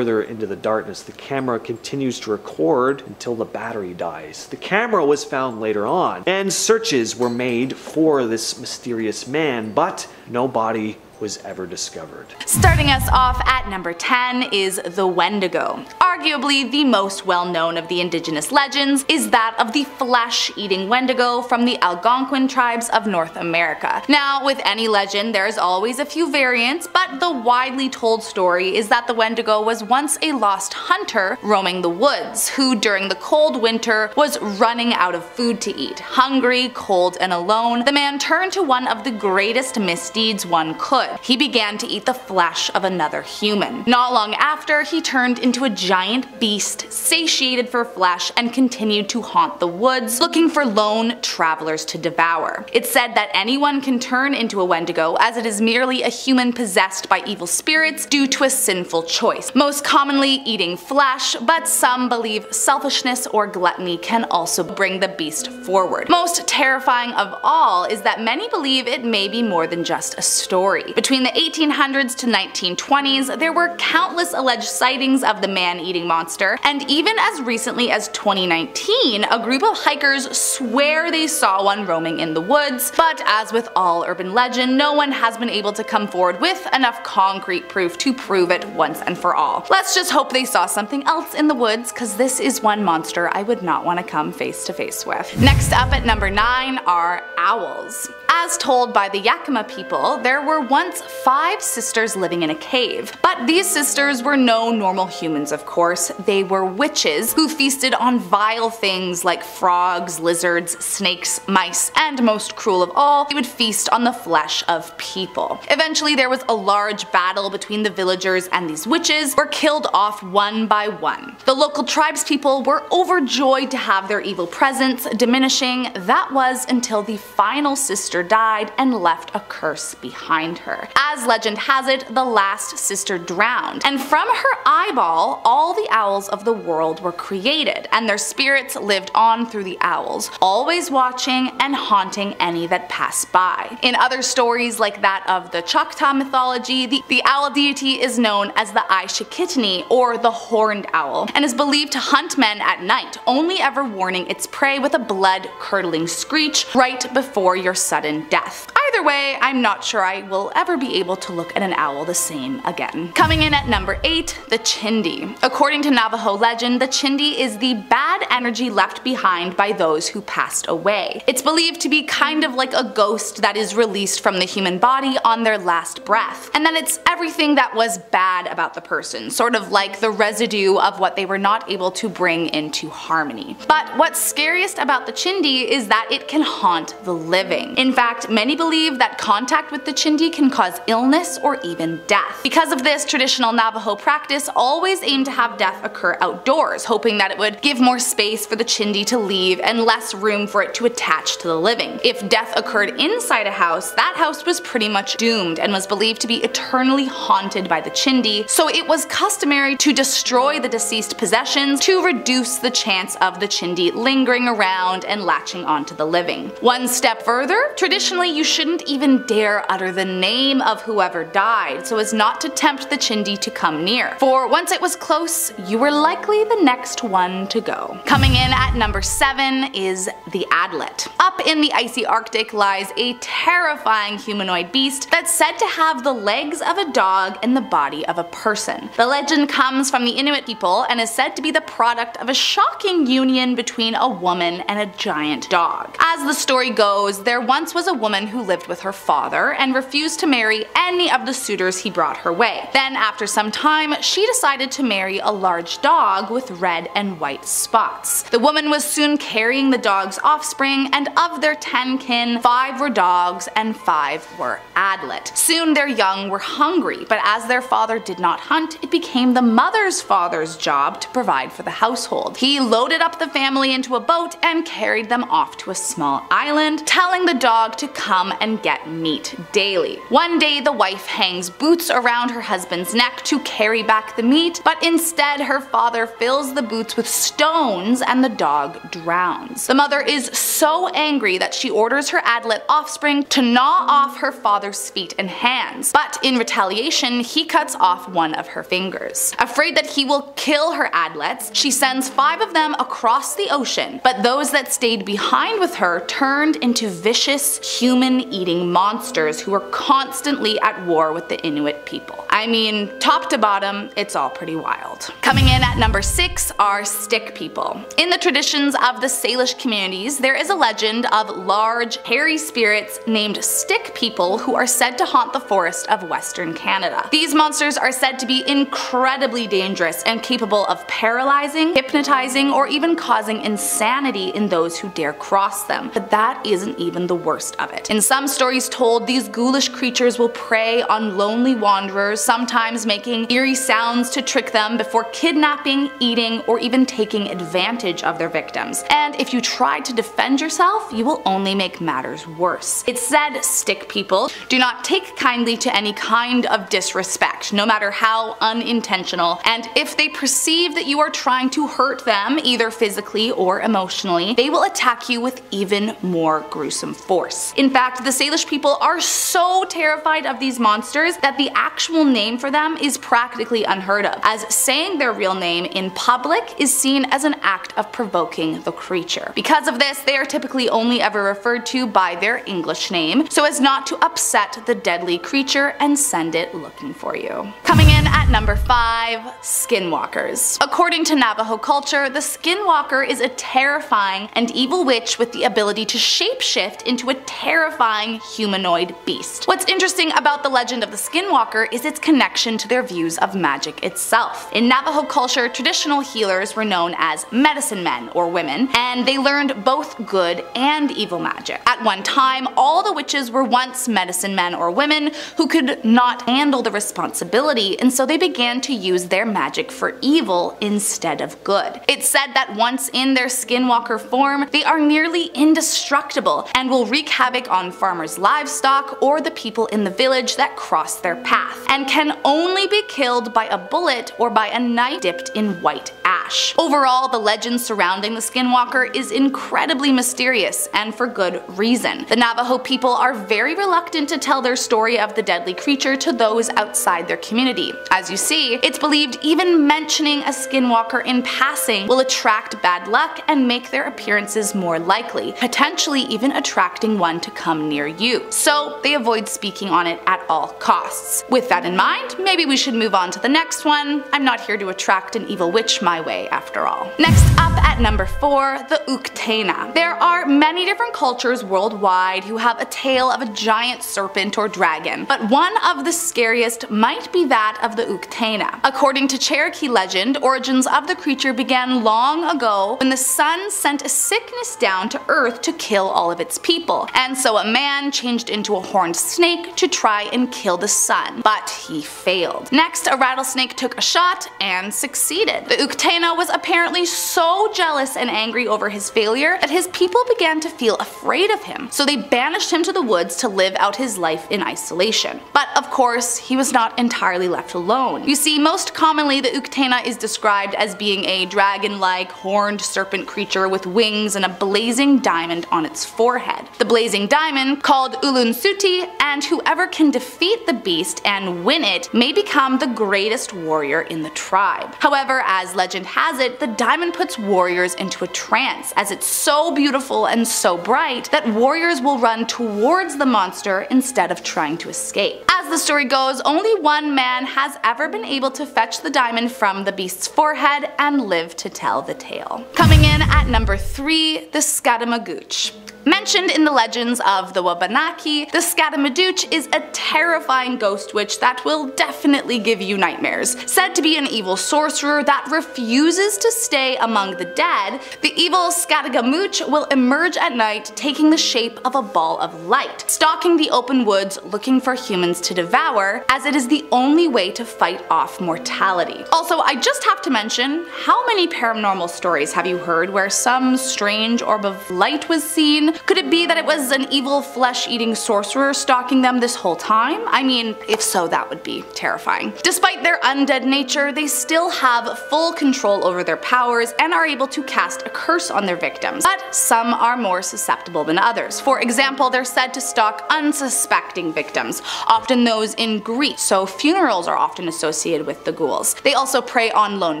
[SPEAKER 3] into the darkness, the camera continues to record until the battery dies. The camera was found later on, and searches were made for this mysterious man, but no body was ever discovered.
[SPEAKER 1] Starting us off at number 10 is the Wendigo. Arguably the most well-known of the indigenous legends is that of the flesh-eating Wendigo from the Algonquin tribes of North America. Now, with any legend, there's always a few variants, but the widely told story is that the Wendigo was once a lost hunter roaming the woods, who during the cold winter was running out of food to eat. Hungry, cold, and alone, the man turned to one of the greatest misdeeds one could: wood. He began to eat the flesh of another human. Not long after, he turned into a giant beast, satiated for flesh, and continued to haunt the woods, looking for lone travelers to devour. It's said that anyone can turn into a Wendigo, as it is merely a human possessed by evil spirits due to a sinful choice, most commonly eating flesh, but some believe selfishness or gluttony can also bring the beast forward. Most terrifying of all is that many believe it may be more than just a story. Between the 1800s to 1920s, there were countless alleged sightings of the man-eating monster, and even as recently as 2019, a group of hikers swear they saw one roaming in the woods, but as with all urban legend, no one has been able to come forward with enough concrete proof to prove it once and for all. Let's just hope they saw something else in the woods, cause this is one monster I would not want to come face to face with. Next up at number 9 are owls. As told by the Yakima people, there were once 5 sisters living in a cave. But these sisters were no normal humans, of course. They were witches who feasted on vile things like frogs, lizards, snakes, mice, and most cruel of all, they would feast on the flesh of people. Eventually there was a large battle between the villagers, and these witches were killed off one by one. The local tribespeople were overjoyed to have their evil presence diminishing. That was until the final sister died and left a curse behind her. As legend has it, the last sister drowned, and from her eyeball, all the owls of the world were created, and their spirits lived on through the owls, always watching and haunting any that passed by. In other stories like that of the Choctaw mythology, the owl deity is known as the Aishikitni, or the horned owl, and is believed to hunt men at night, only ever warning its prey with a blood-curdling screech right before your sudden death. Either way, I'm not sure I will ever be able to look at an owl the same again. Coming in at number 8, the Chindi. According to Navajo legend, the Chindi is the bad energy left behind by those who passed away. It's believed to be kind of like a ghost that is released from the human body on their last breath, and then it's everything that was bad about the person, sort of like the residue of what they were not able to bring into harmony. But what's scariest about the Chindi is that it can haunt the living. In fact, many believe that contact with the Chindi can cause illness or even death. Because of this, traditional Navajo practice always aimed to have death occur outdoors, hoping that it would give more space for the Chindi to leave and less room for it to attach to the living. If death occurred inside a house, that house was pretty much doomed and was believed to be eternally haunted by the Chindi, so it was customary to destroy the deceased possessions to reduce the chance of the Chindi lingering around and latching onto the living. One step further, traditionally you shouldn't even dare utter the name of whoever died so as not to tempt the Chindi to come near, for once it was close, you were likely the next one to go. Coming in at number 7 is the Adlet. Up in the icy Arctic lies a terrifying humanoid beast that's said to have the legs of a dog and the body of a person. The legend comes from the Inuit people and is said to be the product of a shocking union between a woman and a giant dog. As the story goes, there once was a woman who lived with her father and refused to marry any of the suitors he brought her way. Then after some time, she decided to marry a large dog with red and white spots. The woman was soon carrying the dog's offspring, and of their 10 kin, 5 were dogs and 5 were Adlet. Soon their young were hungry, but as their father did not hunt, it became the mother's father's job to provide for the household. He loaded up the family into a boat and carried them off to a small island, telling the dog to come and get meat daily. One day the wife hangs boots around her husband's neck to carry back the meat, but instead her father fills the boots with stones and the dog drowns. The mother is so angry that she orders her Adlet offspring to gnaw off her father's feet and hands, but in retaliation he cuts off one of her fingers. Afraid that he will kill her Adlets, she sends 5 of them across the ocean, but those that stayed behind with her turned into vicious human-eating monsters who were constantly at war with the Inuit people. I mean, top to bottom, it's all pretty wild. Coming in at number 6 are stick people. In the traditions of the Salish communities, there is a legend of large, hairy spirits named stick people who are said to haunt the forest of Western Canada. These monsters are said to be incredibly dangerous and capable of paralyzing, hypnotizing, or even causing insanity in those who dare cross them. But that isn't even the worst of it. In some stories told, these ghoulish creatures will prey on lonely wanderers, sometimes making eerie sounds to trick them before kidnapping, eating, or even taking advantage of their victims. And if you try to defend yourself, you will only make matters worse. It's said stick people do not take kindly to any kind of disrespect, no matter how unintentional, and if they perceive that you are trying to hurt them, either physically or emotionally, they will attack you with even more gruesome force. In fact, the Salish people are so terrified of these monsters that the actual name for them is practically unheard of, as saying their real name in public is seen as an act of provoking the creature. Because of this, they are typically only ever referred to by their English name, so as not to upset the deadly creature and send it looking for you. Coming in at number 5, skinwalkers. According to Navajo culture, the skinwalker is a terrifying and evil witch with the ability to shapeshift into a terrifying humanoid beast. What's interesting about the legend of the skinwalker is its connection to their views of magic itself. In Navajo culture, traditional healers were known as medicine men or women, and they learned both good and evil magic. At one time, all the witches were once medicine men or women who could not handle the responsibility, and so they began to use their magic for evil instead of good. It's said that once in their skinwalker form, they are nearly indestructible and will wreak havoc on farmers' livestock or the people in the village that cross their path, and can only be killed by a bullet or by a knife dipped in white ash. Overall, the legend surrounding the skinwalker is incredibly mysterious, and for good reason. The Navajo people are very reluctant to tell their story of the deadly creature to those outside their community. As you see, it's believed even mentioning a skinwalker in passing will attract bad luck and make their appearances more likely, potentially even attracting one to come near you. So they avoid speaking on it at all costs. With that in mind, maybe we should move on to the next one. I'm not here to attract an evil witch my way after all. Next up at number 4, the Uktena. There are many different cultures worldwide who have a tale of a giant serpent or dragon, but one of the scariest might be that of the Uktena. According to Cherokee legend, origins of the creature began long ago when the sun sent a sickness down to earth to kill all of its people, and so a man changed into a horned snake to try and kill the sun, but he failed. Next, a rattlesnake took a shot and succeeded. The Uktena was apparently so jealous and angry over his failure that his people began to feel afraid of him, so they banished him to the woods to live out his life in isolation. But of course, he was not entirely left alone. You see, most commonly the Uktena is described as being a dragon-like horned serpent creature with wings and a blazing diamond on its forehead. The blazing diamond, called Ulunsuti, and whoever can defeat the beast and win it may become the greatest warrior in the tribe. However, as legend has it, the diamond puts warriors into a trance, as it's so beautiful and so bright that warriors will run towards the monster instead of trying to escape. As the story goes, only one man has ever been able to fetch the diamond from the beast's forehead and live to tell the tale. Coming in at number 3, the Scaramouche. Mentioned in the legends of the Wabanaki, the Scaramouche is a terrifying ghost witch that will definitely give you nightmares. Said to be an evil sorcerer that refuses to stay among the dead, the evil Scaramouche will emerge at night taking the shape of a ball of light, stalking the open woods looking for humans to devour, as it is the only way to fight off mortality. Also, I just have to mention, how many paranormal stories have you heard where some strange orb of light was seen? Could it be that it was an evil flesh-eating sorcerer stalking them this whole time? I mean, if so, that would be terrifying. Despite their undead nature, they still have full control over their powers and are able to cast a curse on their victims, but some are more susceptible than others. For example, they're said to stalk unsuspecting victims, often those in grief, so funerals are often associated with the ghouls. They also prey on lone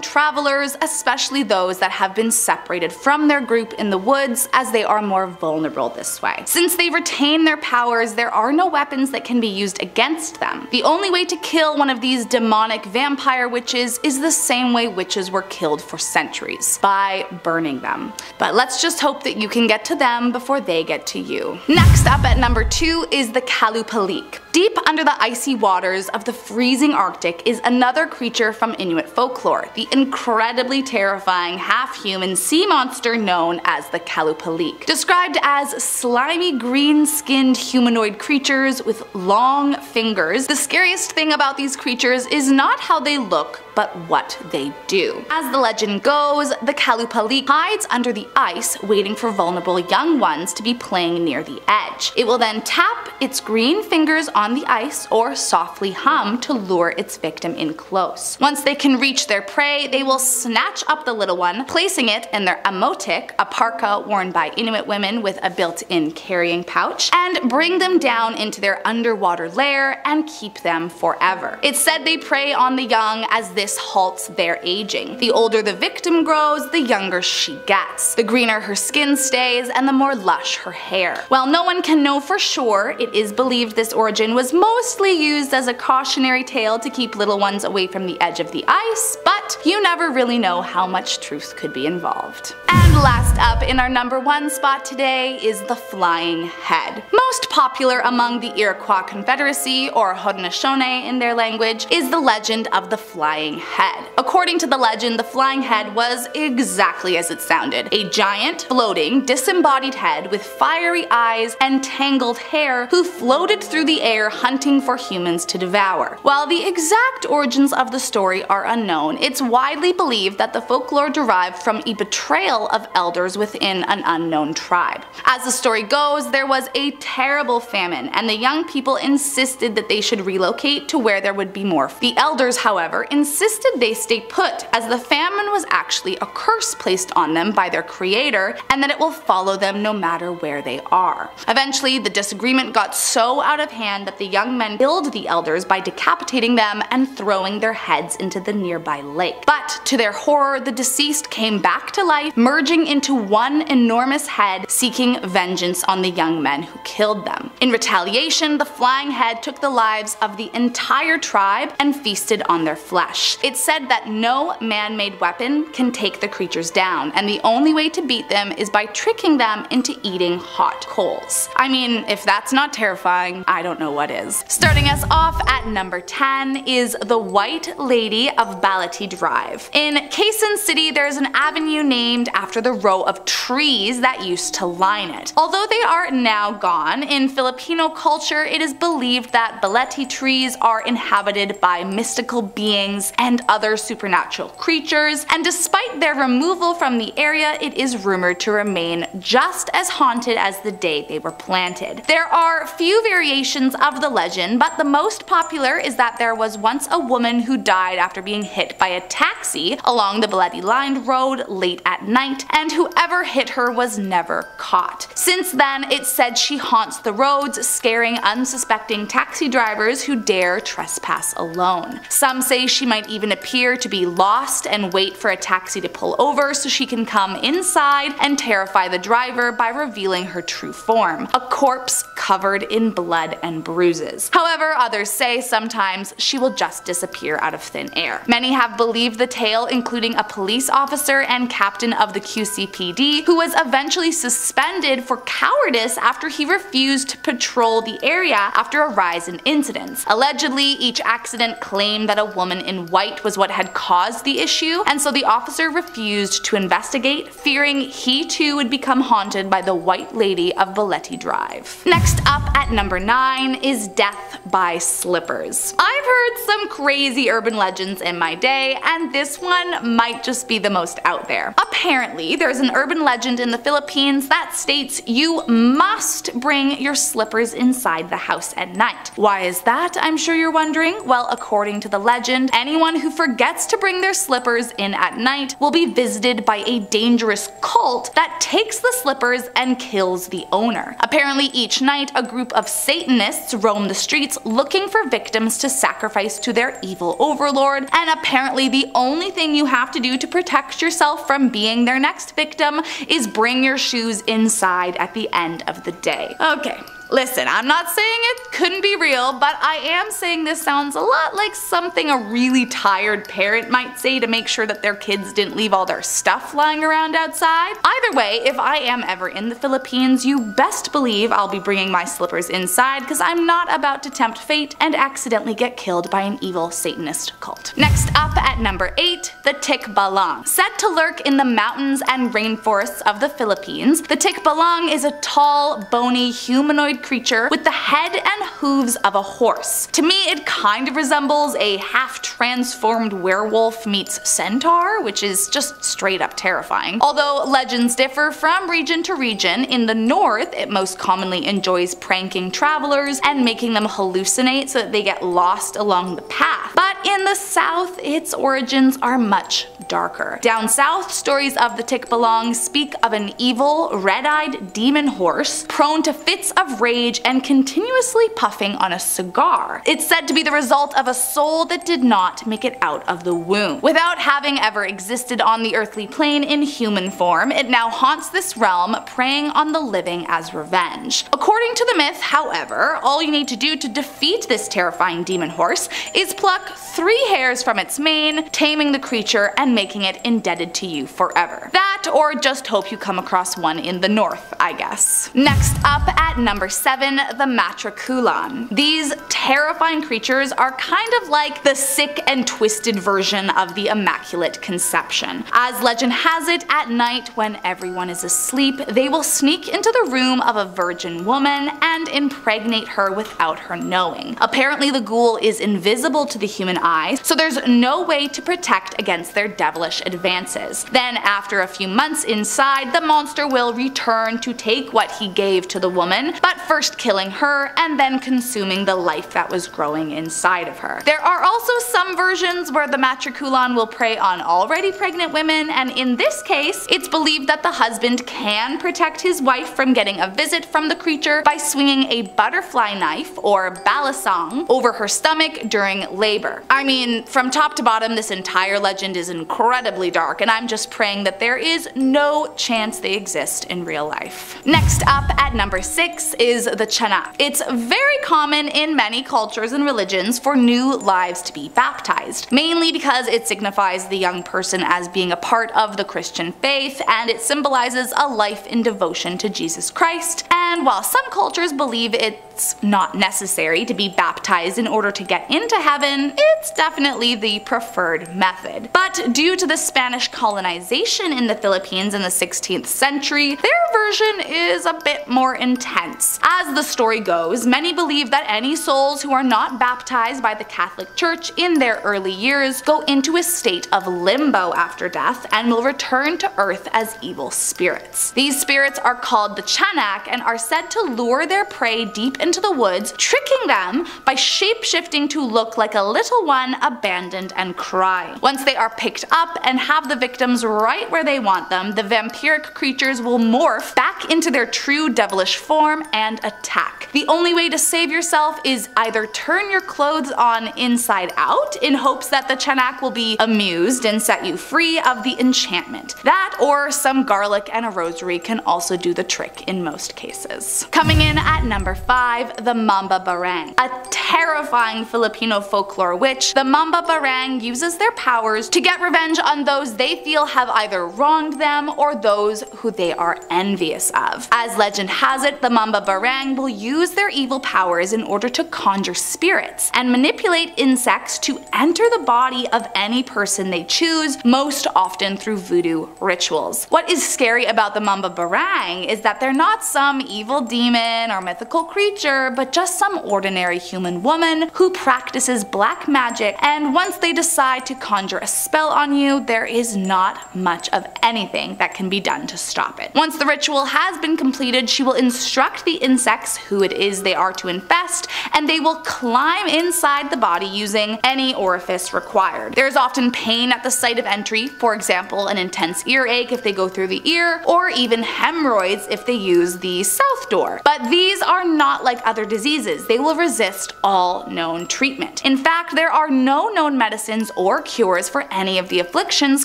[SPEAKER 1] travelers, especially those that have been separated from their group in the woods, as they are more vulnerable vulnerable this way. Since they retain their powers, there are no weapons that can be used against them. The only way to kill one of these demonic vampire witches is the same way witches were killed for centuries, by burning them. But let's just hope that you can get to them before they get to you. Next up at number 2 is the Kalupalik. Deep under the icy waters of the freezing Arctic is another creature from Inuit folklore, the incredibly terrifying half-human sea monster known as the Kalupalik. Described as slimy green-skinned humanoid creatures with long fingers, the scariest thing about these creatures is not how they look, but what they do. As the legend goes, the Kalupalik hides under the ice waiting for vulnerable young ones to be playing near the edge. It will then tap its green fingers on the ice or softly hum to lure its victim in close. Once they can reach their prey, they will snatch up the little one, placing it in their amotik, a parka worn by Inuit women with a built-in carrying pouch, and bring them down into their underwater lair and keep them forever. It's said they prey on the young as this halts their aging. The older the victim grows, the younger she gets. The greener her skin stays, and the more lush her hair. While no one can know for sure, it is believed this origin was mostly used as a cautionary tale to keep little ones away from the edge of the ice, but you never really know how much truth could be involved. And last up in our number 1 spot today is the flying head. Most popular among the Iroquois Confederacy, or Haudenosaunee in their language, is the legend of the flying head. According to the legend, the flying head was exactly as it sounded, a giant, floating, disembodied head with fiery eyes and tangled hair who floated through the air hunting for humans to devour. While the exact origins of the story are unknown, it's widely believed that the folklore derived from a betrayal of elders within an unknown tribe. As the story goes, there was a terrible famine, and the young people insisted that they should relocate to where there would be more. The elders, however, insisted they stay put, as the famine was actually a curse placed on them by their creator, and that it will follow them no matter where they are. Eventually, the disagreement got so out of hand that the young men killed the elders by decapitating them and throwing their heads into the nearby lake. But to their horror, the deceased came back to life, merging into one enormous head, seeking vengeance on the young men who killed them. In retaliation, the flying head took the lives of the entire tribe and feasted on their flesh. It's said that no man-made weapon can take the creatures down, and the only way to beat them is by tricking them into eating hot coals. I mean, if that's not terrifying, I don't know what is. Starting us off at number 10 is the White Lady of Balati Drive. In Quezon City, there's an avenue named after the row of trees that used to line it. Although they are now gone, in Filipino culture it is believed that Balati trees are inhabited by mystical beings and other supernatural creatures, and despite their removal from the area, it is rumored to remain just as haunted as the day they were planted. There are few variations of the legend, but the most popular is that there was once a woman who died after being hit by a taxi along the Balati lined road late at night, and whoever hit her was never caught. Since then, it's said she haunts the roads, scaring unsuspecting taxi drivers who dare trespass alone. Some say she might even appear to be lost and wait for a taxi to pull over so she can come inside and terrify the driver by revealing her true form, a corpse covered in blood and bruises. However, others say sometimes she will just disappear out of thin air. Many have believed the tale, including a police officer and captain of the QCPD who was eventually suspended for cowardice after he refused to patrol the area after a rise in incidents. Allegedly, each accident claimed that a woman in white was what had caused the issue, and so the officer refused to investigate, fearing he too would become haunted by the White Lady of Balati Drive. Next up at number 9 is Death by Slippers. I've heard some crazy urban legends in my day, and this one might just be the most out there. Apparently, there's an urban legend in the Philippines that states you must bring your slippers inside the house at night. Why is that, I'm sure you're wondering? Well, according to the legend, anyone who forgets to bring their slippers in at night will be visited by a dangerous cult that takes the slippers and kills the owner. Apparently, each night night, a group of Satanists roam the streets looking for victims to sacrifice to their evil overlord, and apparently the only thing you have to do to protect yourself from being their next victim is bring your shoes inside at the end of the day. Okay. Listen, I'm not saying it couldn't be real, but I am saying this sounds a lot like something a really tired parent might say to make sure that their kids didn't leave all their stuff lying around outside. Either way, if I am ever in the Philippines, you best believe I'll be bringing my slippers inside because I'm not about to tempt fate and accidentally get killed by an evil Satanist cult. Next up at number 8, the tikbalang. Said to lurk in the mountains and rainforests of the Philippines, the tikbalang is a tall, bony, humanoid creature with the head and hooves of a horse. To me, it kind of resembles a half-transformed werewolf meets centaur, which is just straight up terrifying. Although legends differ from region to region, in the north it most commonly enjoys pranking travelers and making them hallucinate so that they get lost along the path. But in the south, its origins are much darker. Down south, stories of the tikbalang speak of an evil, red-eyed demon horse prone to fits of rage and continuously puffing on a cigar. It's said to be the result of a soul that did not make it out of the womb. Without having ever existed on the earthly plane in human form, it now haunts this realm, preying on the living as revenge. According to the myth, however, all you need to do to defeat this terrifying demon horse is pluck 3 hairs from its mane, taming the creature and making it indebted to you forever. That, or just hope you come across one in the north, I guess. Next up at number 7, the matrikulan. These terrifying creatures are kind of like the sick and twisted version of the Immaculate Conception. As legend has it, at night when everyone is asleep, they will sneak into the room of a virgin woman and impregnate her without her knowing. Apparently the ghoul is invisible to the human eye, so there's no way to protect against their devilish advances. Then after a few months inside, the monster will return to take what he gave to the woman, but first killing her and then consuming the life that was growing inside of her. There are also some versions where the matrikulan will prey on already pregnant women, and in this case, it's believed that the husband can protect his wife from getting a visit from the creature by swinging a butterfly knife, or balisong, over her stomach during labor. I mean, from top to bottom, this entire legend is incredibly dark, and I'm just praying that there is no chance they exist in real life. Next up at number 6 is the chanak. It's very common in many cultures and religions for new lives to be baptized, mainly because it signifies the young person as being a part of the Christian faith, and it symbolizes a life in devotion to Jesus Christ. And while some cultures believe it's not necessary to be baptized in order to get into heaven, it's definitely the preferred method. But due to the Spanish colonization in the Philippines in the 16th century, their version is a bit more intense. As the story goes, many believe that any souls who are not baptized by the Catholic Church in their early years go into a state of limbo after death and will return to earth as evil spirits. These spirits are called the chanak and are said to lure their prey deep into the woods, tricking them by shape-shifting to look like a little one abandoned and crying. Once they are picked up and have the victims right where they want them, the vampiric creatures will morph back into their true devilish form and attack. The only way to save yourself is either turn your clothes on inside out in hopes that the chanak will be amused and set you free of the enchantment. That, or some garlic and a rosary, can also do the trick in most cases. Coming in at number 5, the Mamba Barang. A terrifying Filipino folklore witch, the Mamba Barang uses their powers to get revenge on those they feel have either wronged them or those who they are envious of. As legend has it, the Mamba Barang will use their evil powers in order to conjure spirits and manipulate insects to enter the body of any person they choose, most often through voodoo rituals. What is scary about the Mamba Barang is that they're not some evil demon or mythical creature. creature, but just some ordinary human woman who practices black magic, and once they decide to conjure a spell on you, there is not much of anything that can be done to stop it. Once the ritual has been completed, she will instruct the insects who it is they are to infest, and they will climb inside the body using any orifice required. There is often pain at the site of entry, for example an intense earache if they go through the ear, or even hemorrhoids if they use the south door. But these are not like other diseases. They will resist all known treatment. In fact, there are no known medicines or cures for any of the afflictions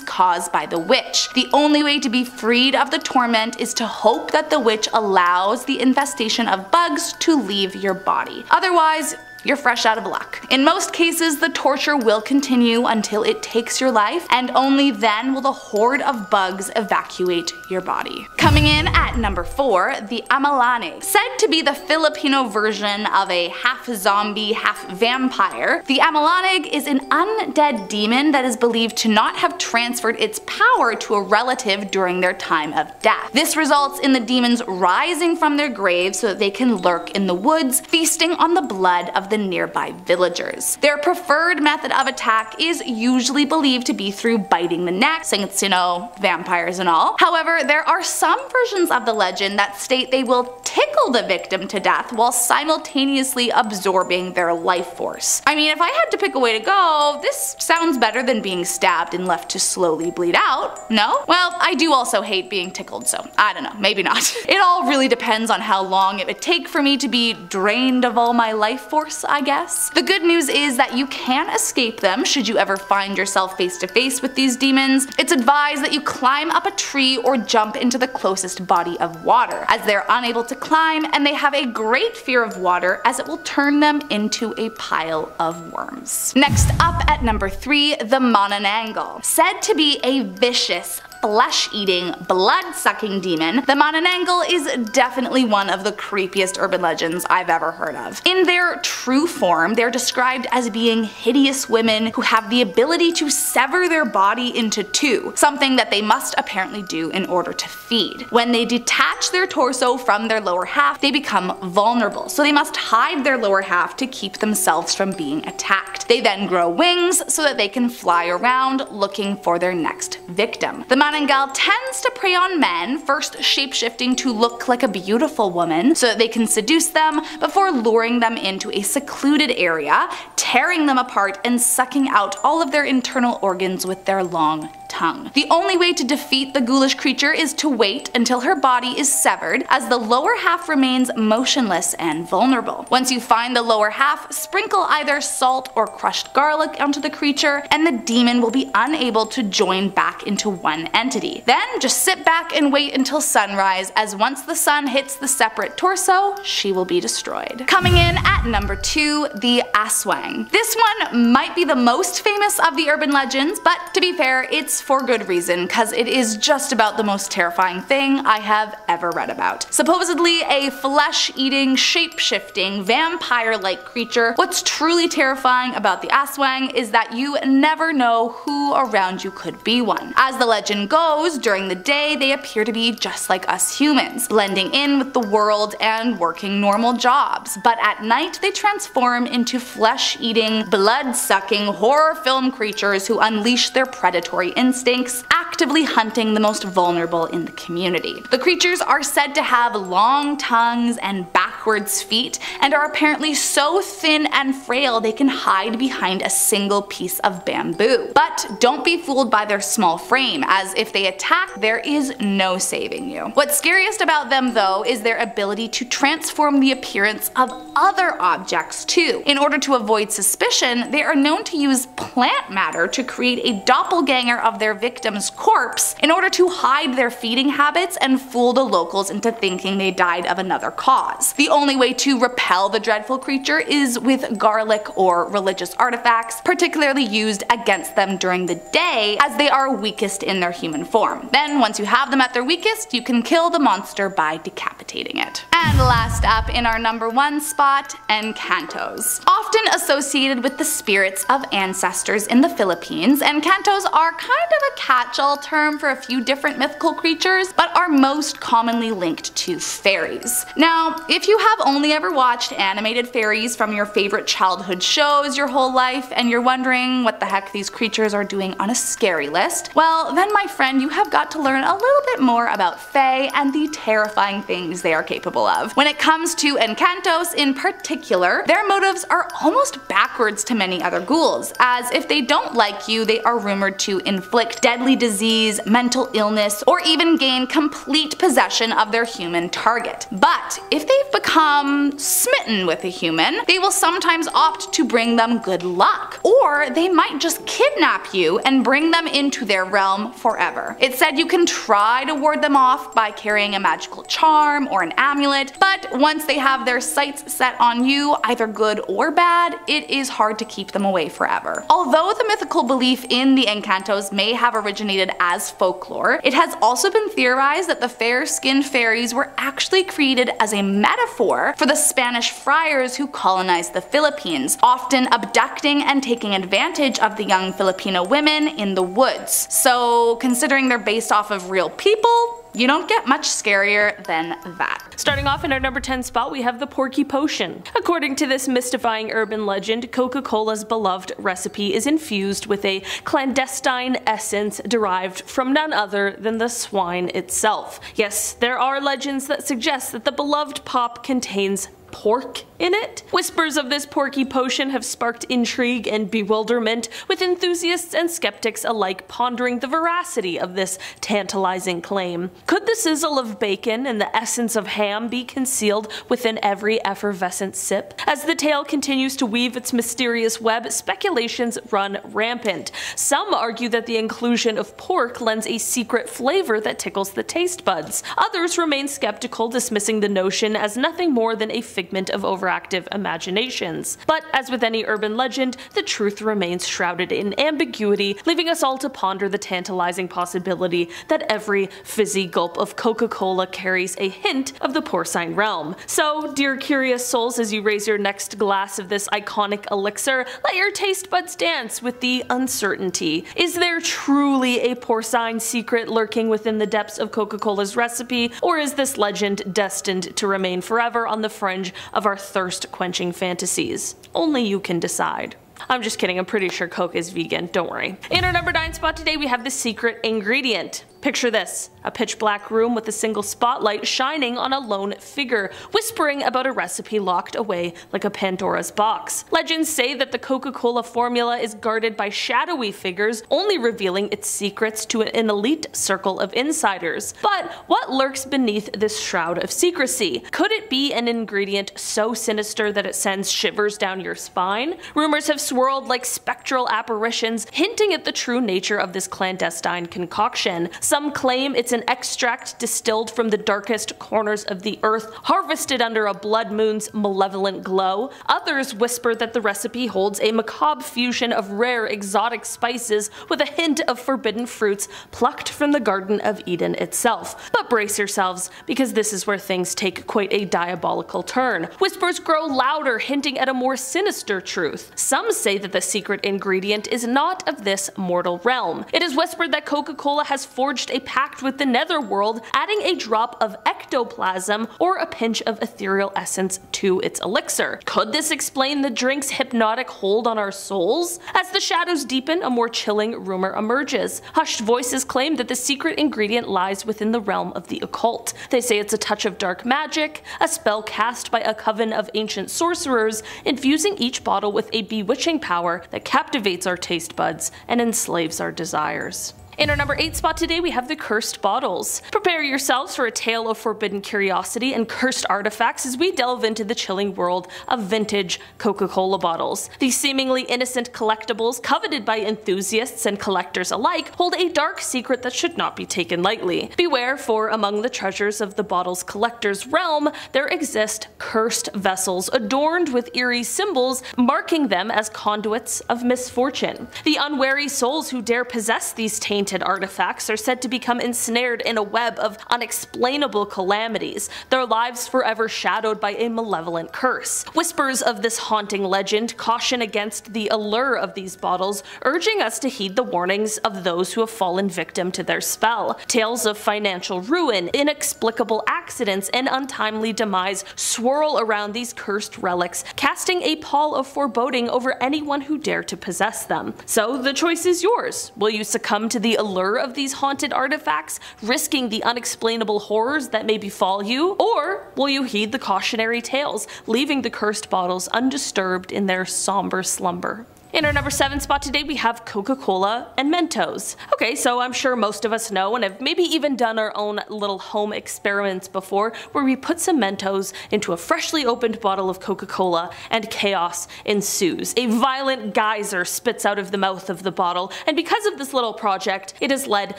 [SPEAKER 1] caused by the witch. The only way to be freed of the torment is to hope that the witch allows the infestation of bugs to leave your body. Otherwise, you're fresh out of luck. In most cases, the torture will continue until it takes your life, and only then will the horde of bugs evacuate your body. Coming in at number 4, the Amalaneg. Said to be the Filipino version of a half-zombie, half-vampire, the Amalaneg is an undead demon that is believed to not have transferred its power to a relative during their time of death. This results in the demons rising from their graves so that they can lurk in the woods, feasting on the blood of the nearby villagers. Their preferred method of attack is usually believed to be through biting the neck, since you know, vampires and all. However, there are some versions of the legend that state they will tickle the victim to death while simultaneously absorbing their life force. I mean, if I had to pick a way to go, this sounds better than being stabbed and left to slowly bleed out, no? Well, I do also hate being tickled, so I don't know, maybe not. It all really depends on how long it would take for me to be drained of all my life force, I guess. The good news is that you can escape them should you ever find yourself face to face with these demons. It's advised that you climb up a tree or jump into the closest body of water, as they're unable to climb and they have a great fear of water as it will turn them into a pile of worms. Next up at number 3, the Manananggal. Said to be a vicious, flesh-eating, blood-sucking demon, the Manananggal is definitely one of the creepiest urban legends I've ever heard of. In their true form, they're described as being hideous women who have the ability to sever their body into two, something that they must apparently do in order to feed. When they detach their torso from their lower half, they become vulnerable, so they must hide their lower half to keep themselves from being attacked. They then grow wings so that they can fly around looking for their next victim. The Manananggal tends to prey on men, first shapeshifting to look like a beautiful woman so that they can seduce them before luring them into a secluded area, tearing them apart and sucking out all of their internal organs with their long tongue. The only way to defeat the ghoulish creature is to wait until her body is severed, as the lower half remains motionless and vulnerable. Once you find the lower half, sprinkle either salt or crushed garlic onto the creature, and the demon will be unable to join back into one entity. Then just sit back and wait until sunrise, as once the sun hits the separate torso, she will be destroyed. Coming in at number 2, the Aswang. This one might be the most famous of the urban legends, but to be fair, it's for good reason, cause it is just about the most terrifying thing I have ever read about. Supposedly a flesh-eating, shape-shifting, vampire-like creature, what's truly terrifying about the Aswang is that you never know who around you could be one. As the legend goes, during the day they appear to be just like us humans, blending in with the world and working normal jobs, but at night they transform into flesh-eating, blood-sucking, horror film creatures who unleash their predatory instincts, actively hunting the most vulnerable in the community. The creatures are said to have long tongues and backwards feet, and are apparently so thin and frail they can hide behind a single piece of bamboo. But don't be fooled by their small frame, as if they attack, there is no saving you. What's scariest about them though is their ability to transform the appearance of other objects too. In order to avoid suspicion, they are known to use plant matter to create a doppelganger of their victim's corpse in order to hide their feeding habits and fool the locals into thinking they died of another cause. The only way to repel the dreadful creature is with garlic or religious artifacts, particularly used against them during the day as they are weakest in their human form. Then once you have them at their weakest, you can kill the monster by decapitating it. And last up in our number 1 spot, Encantos. Often often associated with the spirits of ancestors in the Philippines. Encantos are kind of a catch-all term for a few different mythical creatures, but are most commonly linked to fairies. Now, if you have only ever watched animated fairies from your favorite childhood shows your whole life, and you're wondering what the heck these creatures are doing on a scary list, well then my friend, you have got to learn a little bit more about fae and the terrifying things they are capable of. When it comes to Encantos in particular, their motives are almost backwards to many other ghouls, as if they don't like you, they are rumored to inflict deadly disease, mental illness, or even gain complete possession of their human target. But if they've become smitten with a human, they will sometimes opt to bring them good luck, or they might just kidnap you and bring them into their realm forever. It's said you can try to ward them off by carrying a magical charm or an amulet, but once they have their sights set on you, either good or bad, it is hard to keep them away forever. Although the mythical belief in the Encantos may have originated as folklore, it has also been theorized that the fair-skinned fairies were actually created as a metaphor for the Spanish friars who colonized the Philippines, often abducting and taking advantage of the young Filipino women in the woods. So considering they're based off of real people, you don't get much scarier than that.
[SPEAKER 2] Starting off in our number 10 spot, we have the Porky Potion. According to this mystifying urban legend, Coca-Cola's beloved recipe is infused with a clandestine essence derived from none other than the swine itself. Yes, there are legends that suggest that the beloved pop contains pork in it. Whispers of this Porky Potion have sparked intrigue and bewilderment, with enthusiasts and skeptics alike pondering the veracity of this tantalizing claim. Could the sizzle of bacon and the essence of ham be concealed within every effervescent sip? As the tale continues to weave its mysterious web, speculations run rampant. Some argue that the inclusion of pork lends a secret flavor that tickles the taste buds. Others remain skeptical, dismissing the notion as nothing more than a figment of overactive imaginations. But as with any urban legend, the truth remains shrouded in ambiguity, leaving us all to ponder the tantalizing possibility that every fizzy gulp of Coca-Cola carries a hint of the porcine realm. So, dear curious souls, as you raise your next glass of this iconic elixir, let your taste buds dance with the uncertainty. Is there truly a porcine secret lurking within the depths of Coca-Cola's recipe, or is this legend destined to remain forever on the fringe of our thirst-quenching fantasies? Only you can decide. I'm just kidding, I'm pretty sure Coke is vegan, don't worry. In our number 9 spot today, we have the secret ingredient. Picture this, a pitch black room with a single spotlight shining on a lone figure, whispering about a recipe locked away like a Pandora's box. Legends say that the Coca-Cola formula is guarded by shadowy figures, only revealing its secrets to an elite circle of insiders. But what lurks beneath this shroud of secrecy? Could it be an ingredient so sinister that it sends shivers down your spine? Rumors have swirled like spectral apparitions, hinting at the true nature of this clandestine concoction. Some claim it's an extract distilled from the darkest corners of the earth, harvested under a blood moon's malevolent glow. Others whisper that the recipe holds a macabre fusion of rare exotic spices with a hint of forbidden fruits plucked from the Garden of Eden itself. But brace yourselves, because this is where things take quite a diabolical turn. Whispers grow louder, hinting at a more sinister truth. Some say that the secret ingredient is not of this mortal realm. It is whispered that Coca-Cola has forged a pact with the netherworld, adding a drop of ectoplasm or a pinch of ethereal essence to its elixir. Could this explain the drink's hypnotic hold on our souls? As the shadows deepen, a more chilling rumor emerges. Hushed voices claim that the secret ingredient lies within the realm of the occult. They say it's a touch of dark magic, a spell cast by a coven of ancient sorcerers, infusing each bottle with a bewitching power that captivates our taste buds and enslaves our desires. In our number 8 spot today, we have the cursed bottles. Prepare yourselves for a tale of forbidden curiosity and cursed artifacts as we delve into the chilling world of vintage Coca-Cola bottles. These seemingly innocent collectibles, coveted by enthusiasts and collectors alike, hold a dark secret that should not be taken lightly. Beware, for among the treasures of the bottle's collector's realm, there exist cursed vessels adorned with eerie symbols, marking them as conduits of misfortune. The unwary souls who dare possess these tainted tainted artifacts are said to become ensnared in a web of unexplainable calamities, their lives forever shadowed by a malevolent curse. Whispers of this haunting legend caution against the allure of these bottles, urging us to heed the warnings of those who have fallen victim to their spell. Tales of financial ruin, inexplicable accidents, and untimely demise swirl around these cursed relics, casting a pall of foreboding over anyone who dare to possess them. So the choice is yours. Will you succumb to the allure of these haunted artifacts, risking the unexplainable horrors that may befall you? Or will you heed the cautionary tales, leaving the cursed bottles undisturbed in their somber slumber? In our number 7 spot today, we have Coca-Cola and Mentos. Okay, so I'm sure most of us know and have maybe even done our own little home experiments before, where we put some Mentos into a freshly opened bottle of Coca-Cola and chaos ensues. A violent geyser spits out of the mouth of the bottle, and because of this little project, it has led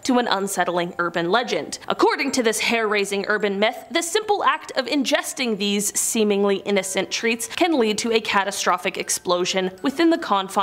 [SPEAKER 2] to an unsettling urban legend. According to this hair-raising urban myth, the simple act of ingesting these seemingly innocent treats can lead to a catastrophic explosion within the confines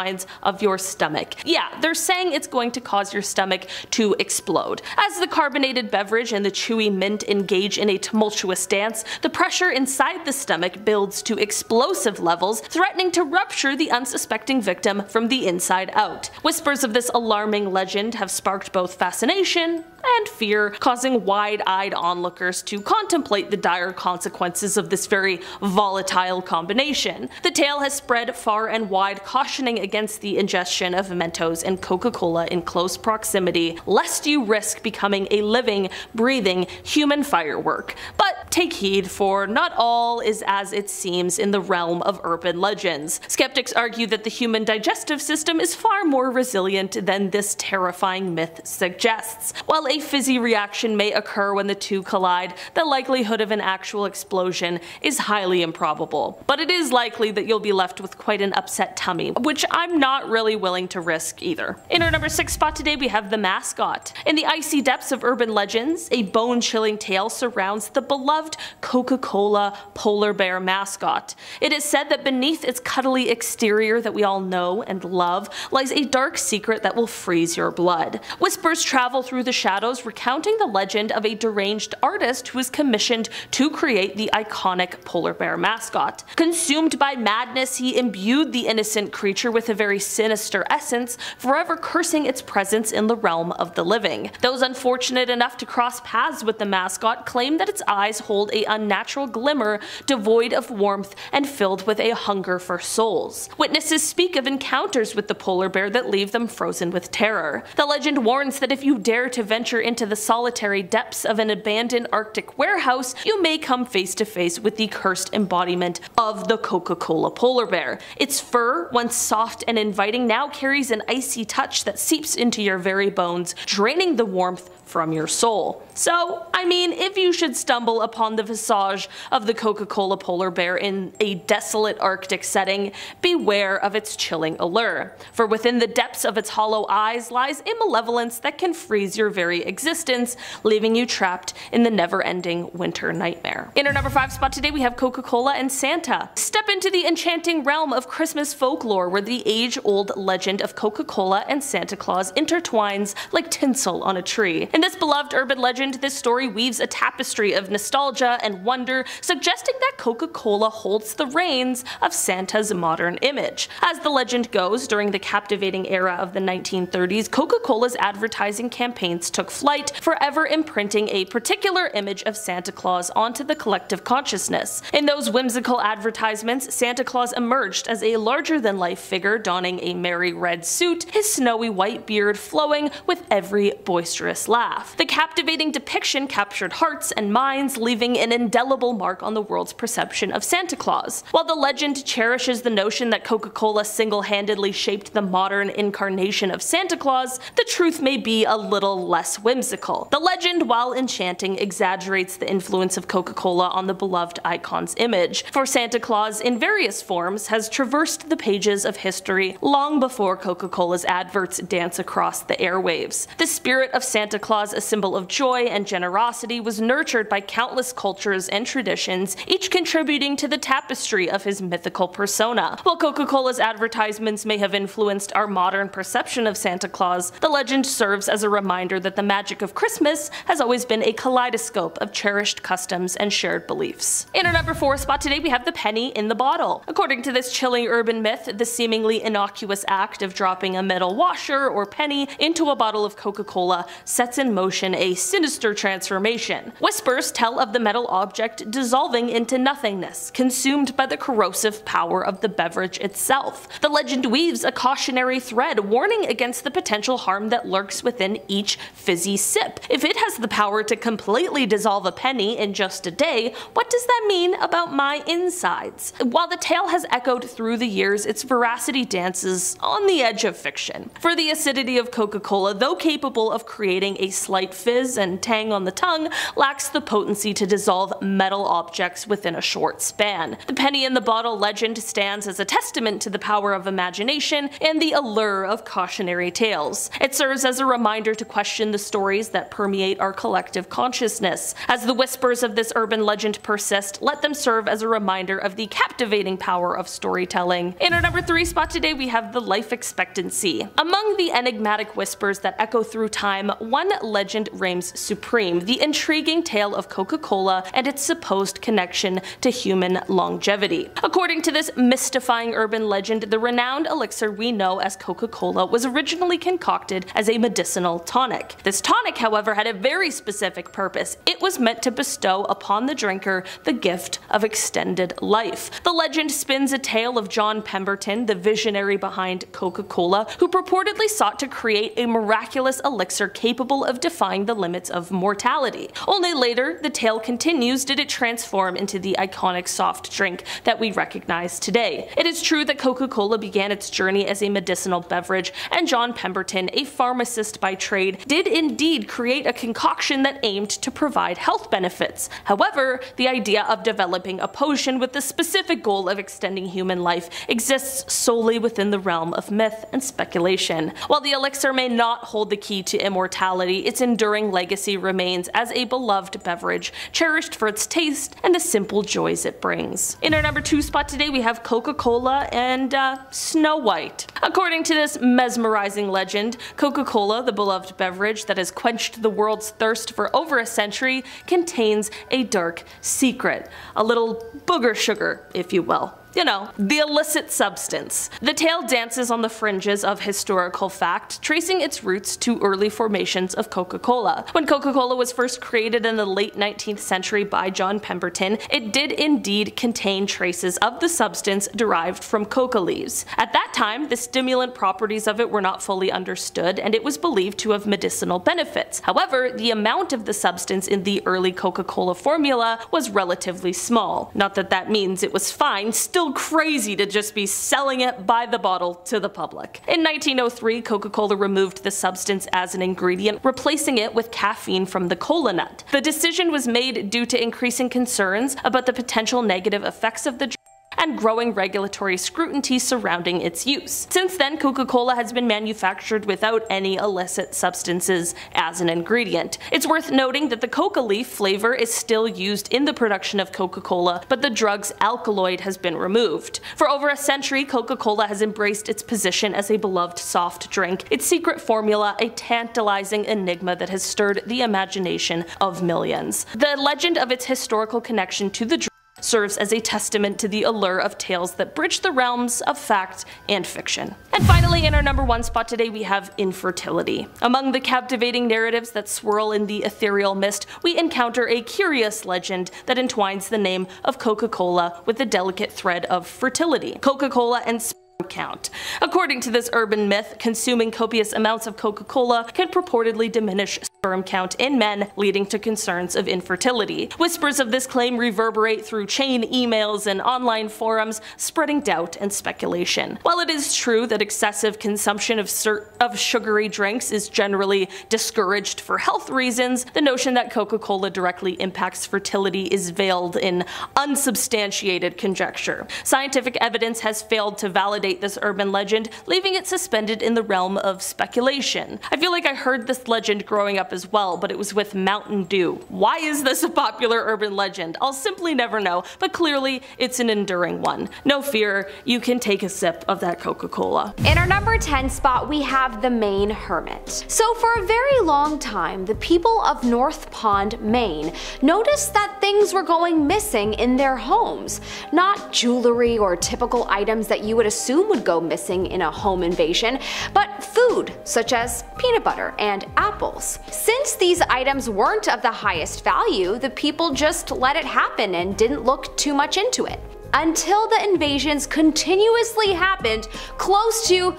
[SPEAKER 2] of your stomach. Yeah, they're saying it's going to cause your stomach to explode. As the carbonated beverage and the chewy mint engage in a tumultuous dance, the pressure inside the stomach builds to explosive levels, threatening to rupture the unsuspecting victim from the inside out. Whispers of this alarming legend have sparked both fascination and fear, causing wide-eyed onlookers to contemplate the dire consequences of this very volatile combination. The tale has spread far and wide, cautioning against the ingestion of Mentos and Coca-Cola in close proximity, lest you risk becoming a living, breathing human firework. But take heed, for not all is as it seems in the realm of urban legends. Skeptics argue that the human digestive system is far more resilient than this terrifying myth suggests. While a fizzy reaction may occur when the two collide, the likelihood of an actual explosion is highly improbable. But it is likely that you'll be left with quite an upset tummy, which I'm not really willing to risk either. In our number 6 spot today, we have the mascot. In the icy depths of urban legends, a bone-chilling tale surrounds the beloved Coca-Cola polar bear mascot. It is said that beneath its cuddly exterior that we all know and love lies a dark secret that will freeze your blood. Whispers travel through the shadows, recounting the legend of a deranged artist who was commissioned to create the iconic polar bear mascot. Consumed by madness, he imbued the innocent creature with a very sinister essence, forever cursing its presence in the realm of the living. Those unfortunate enough to cross paths with the mascot claim that its eyes hold an unnatural glimmer, devoid of warmth and filled with a hunger for souls. Witnesses speak of encounters with the polar bear that leave them frozen with terror. The legend warns that if you dare to venture into the solitary depths of an abandoned Arctic warehouse, you may come face to face with the cursed embodiment of the Coca-Cola polar bear. Its fur, once soft and inviting, now carries an icy touch that seeps into your very bones, draining the warmth from your soul. So, I mean, if you should stumble upon the visage of the Coca-Cola polar bear in a desolate Arctic setting, beware of its chilling allure. For within the depths of its hollow eyes lies a malevolence that can freeze your very existence, leaving you trapped in the never-ending winter nightmare. In our number 5 spot today, we have Coca-Cola and Santa. Step into the enchanting realm of Christmas folklore, where the age-old legend of Coca-Cola and Santa Claus intertwines like tinsel on a tree. In this beloved urban legend, this story weaves a tapestry of nostalgia and wonder, suggesting that Coca-Cola holds the reins of Santa's modern image. As the legend goes, during the captivating era of the 1930s, Coca-Cola's advertising campaigns took flight, forever imprinting a particular image of Santa Claus onto the collective consciousness. In those whimsical advertisements, Santa Claus emerged as a larger-than-life figure donning a merry red suit, his snowy white beard flowing with every boisterous laugh. The captivating depiction captured hearts and minds, leaving an indelible mark on the world's perception of Santa Claus. While the legend cherishes the notion that Coca-Cola single-handedly shaped the modern incarnation of Santa Claus, the truth may be a little less whimsical. The legend, while enchanting, exaggerates the influence of Coca-Cola on the beloved icon's image, for Santa Claus, in various forms, has traversed the pages of history history long before Coca-Cola's adverts dance across the airwaves. The spirit of Santa Claus, a symbol of joy and generosity, was nurtured by countless cultures and traditions, each contributing to the tapestry of his mythical persona. While Coca-Cola's advertisements may have influenced our modern perception of Santa Claus, the legend serves as a reminder that the magic of Christmas has always been a kaleidoscope of cherished customs and shared beliefs. In our number 4 spot today, we have the penny in the bottle. According to this chilling urban myth, the seemingly innocuous act of dropping a metal washer or penny into a bottle of Coca-Cola sets in motion a sinister transformation. Whispers tell of the metal object dissolving into nothingness, consumed by the corrosive power of the beverage itself. The legend weaves a cautionary thread warning against the potential harm that lurks within each fizzy sip. If it has the power to completely dissolve a penny in just a day, what does that mean about my insides? While the tale has echoed through the years, its veracity dances on the edge of fiction. For the acidity of Coca-Cola, though capable of creating a slight fizz and tang on the tongue, lacks the potency to dissolve metal objects within a short span. The penny in the bottle legend stands as a testament to the power of imagination and the allure of cautionary tales. It serves as a reminder to question the stories that permeate our collective consciousness. As the whispers of this urban legend persist, let them serve as a reminder of the captivating power of storytelling. In our number 3 spot today, we have the life expectancy. Among the enigmatic whispers that echo through time, one legend reigns supreme: the intriguing tale of Coca-Cola and its supposed connection to human longevity. According to this mystifying urban legend, the renowned elixir we know as Coca-Cola was originally concocted as a medicinal tonic. This tonic, however, had a very specific purpose. It was meant to bestow upon the drinker the gift of extended life. The legend spins a tale of John Pemberton, the visionary behind Coca-Cola, who purportedly sought to create a miraculous elixir capable of defying the limits of mortality. Only later, the tale continues, did it transform into the iconic soft drink that we recognize today. It is true that Coca-Cola began its journey as a medicinal beverage, and John Pemberton, a pharmacist by trade, did indeed create a concoction that aimed to provide health benefits. However, the idea of developing a potion with the specific goal of extending human life exists solely within the realm of myth and speculation. While the elixir may not hold the key to immortality, its enduring legacy remains as a beloved beverage, cherished for its taste and the simple joys it brings. In our number 2 spot today, we have Coca-Cola and Snow White. According to this mesmerizing legend, Coca-Cola, the beloved beverage that has quenched the world's thirst for over a century, contains a dark secret. A little booger sugar, if you will. You know, the illicit substance. The tale dances on the fringes of historical fact, tracing its roots to early formations of Coca-Cola. When Coca-Cola was first created in the late 19th century by John Pemberton, it did indeed contain traces of the substance derived from coca leaves. At that time, the stimulant properties of it were not fully understood, and it was believed to have medicinal benefits. However, the amount of the substance in the early Coca-Cola formula was relatively small. Not that that means it was fine, still crazy to just be selling it by the bottle to the public. In 1903, Coca-Cola removed the substance as an ingredient, replacing it with caffeine from the cola nut. The decision was made due to increasing concerns about the potential negative effects of the drug and growing regulatory scrutiny surrounding its use. Since then, Coca-Cola has been manufactured without any illicit substances as an ingredient. It's worth noting that the coca leaf flavor is still used in the production of Coca-Cola, but the drug's alkaloid has been removed. For over a century, Coca-Cola has embraced its position as a beloved soft drink, its secret formula a tantalizing enigma that has stirred the imagination of millions. The legend of its historical connection to the drug serves as a testament to the allure of tales that bridge the realms of fact and fiction. And finally, in our number 1 spot today, we have infertility. Among the captivating narratives that swirl in the ethereal mist, we encounter a curious legend that entwines the name of Coca-Cola with the delicate thread of fertility. Coca-Cola and sperm count. According to this urban myth, consuming copious amounts of Coca-Cola can purportedly diminish sperm count in men, leading to concerns of infertility. Whispers of this claim reverberate through chain emails and online forums, spreading doubt and speculation. While it is true that excessive consumption of sugary drinks is generally discouraged for health reasons, the notion that Coca-Cola directly impacts fertility is veiled in unsubstantiated conjecture. Scientific evidence has failed to validate this urban legend, leaving it suspended in the realm of speculation. I feel like I heard this legend growing up as well, but it was with Mountain Dew. Why is this a popular urban legend? I'll simply never know, but clearly it's an enduring one. No fear, you can take a sip of that Coca-Cola.
[SPEAKER 4] In our number 10 spot, we have the Maine Hermit. So for a very long time, the people of North Pond, Maine noticed that things were going missing in their homes. Not jewelry or typical items that you would assume would go missing in a home invasion, but food, such as peanut butter and apples. Since these items weren't of the highest value, the people just let it happen and didn't look too much into it. Until the invasions continuously happened close to,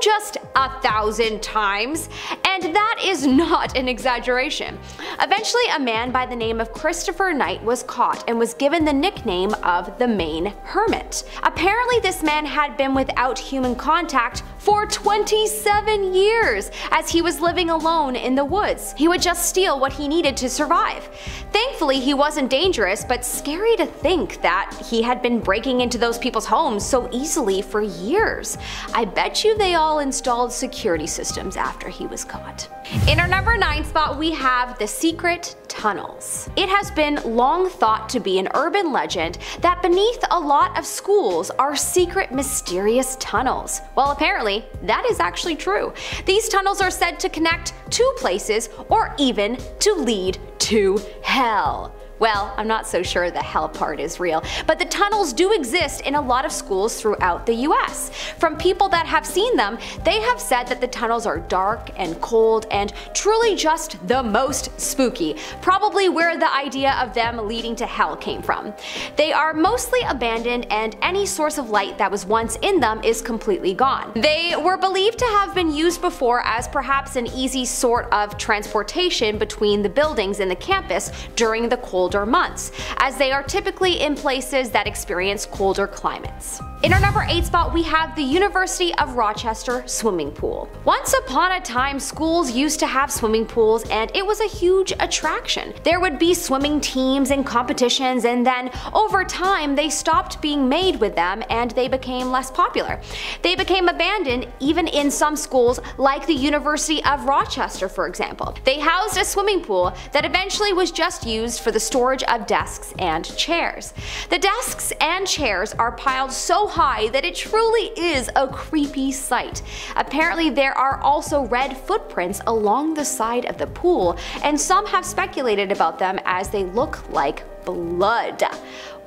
[SPEAKER 4] just 1,000 times, and that is not an exaggeration. Eventually, a man by the name of Christopher Knight was caught and was given the nickname of the Maine Hermit. Apparently, this man had been without human contact for 27 years as he was living alone in the woods. He would just steal what he needed to survive. Thankfully, he wasn't dangerous, but scary to think that he had been breaking into those people's homes so easily for years. I bet you they all installed security systems after he was caught. In our number 9 spot, we have the secret tunnels. It has been long thought to be an urban legend that beneath a lot of schools are secret, mysterious tunnels. Well, apparently, that is actually true. These tunnels are said to connect to places or even to lead to hell. Well, I'm not so sure the hell part is real, but the tunnels do exist in a lot of schools throughout the US. From people that have seen them, they have said that the tunnels are dark and cold and truly just the most spooky, probably where the idea of them leading to hell came from. They are mostly abandoned and any source of light that was once in them is completely gone. They were believed to have been used before as perhaps an easy sort of transportation between the buildings in the campus during the colder months, as they are typically in places that experience colder climates. In our number 8 spot, we have the University of Rochester swimming pool. Once upon a time, schools used to have swimming pools and it was a huge attraction. There would be swimming teams and competitions, and then over time they stopped being made with them and they became less popular. They became abandoned even in some schools like the University of Rochester, for example. They housed a swimming pool that eventually was just used for the storage of desks and chairs. The desks and chairs are piled so high that it truly is a creepy sight. Apparently there are also red footprints along the side of the pool, and some have speculated about them as they look like blood.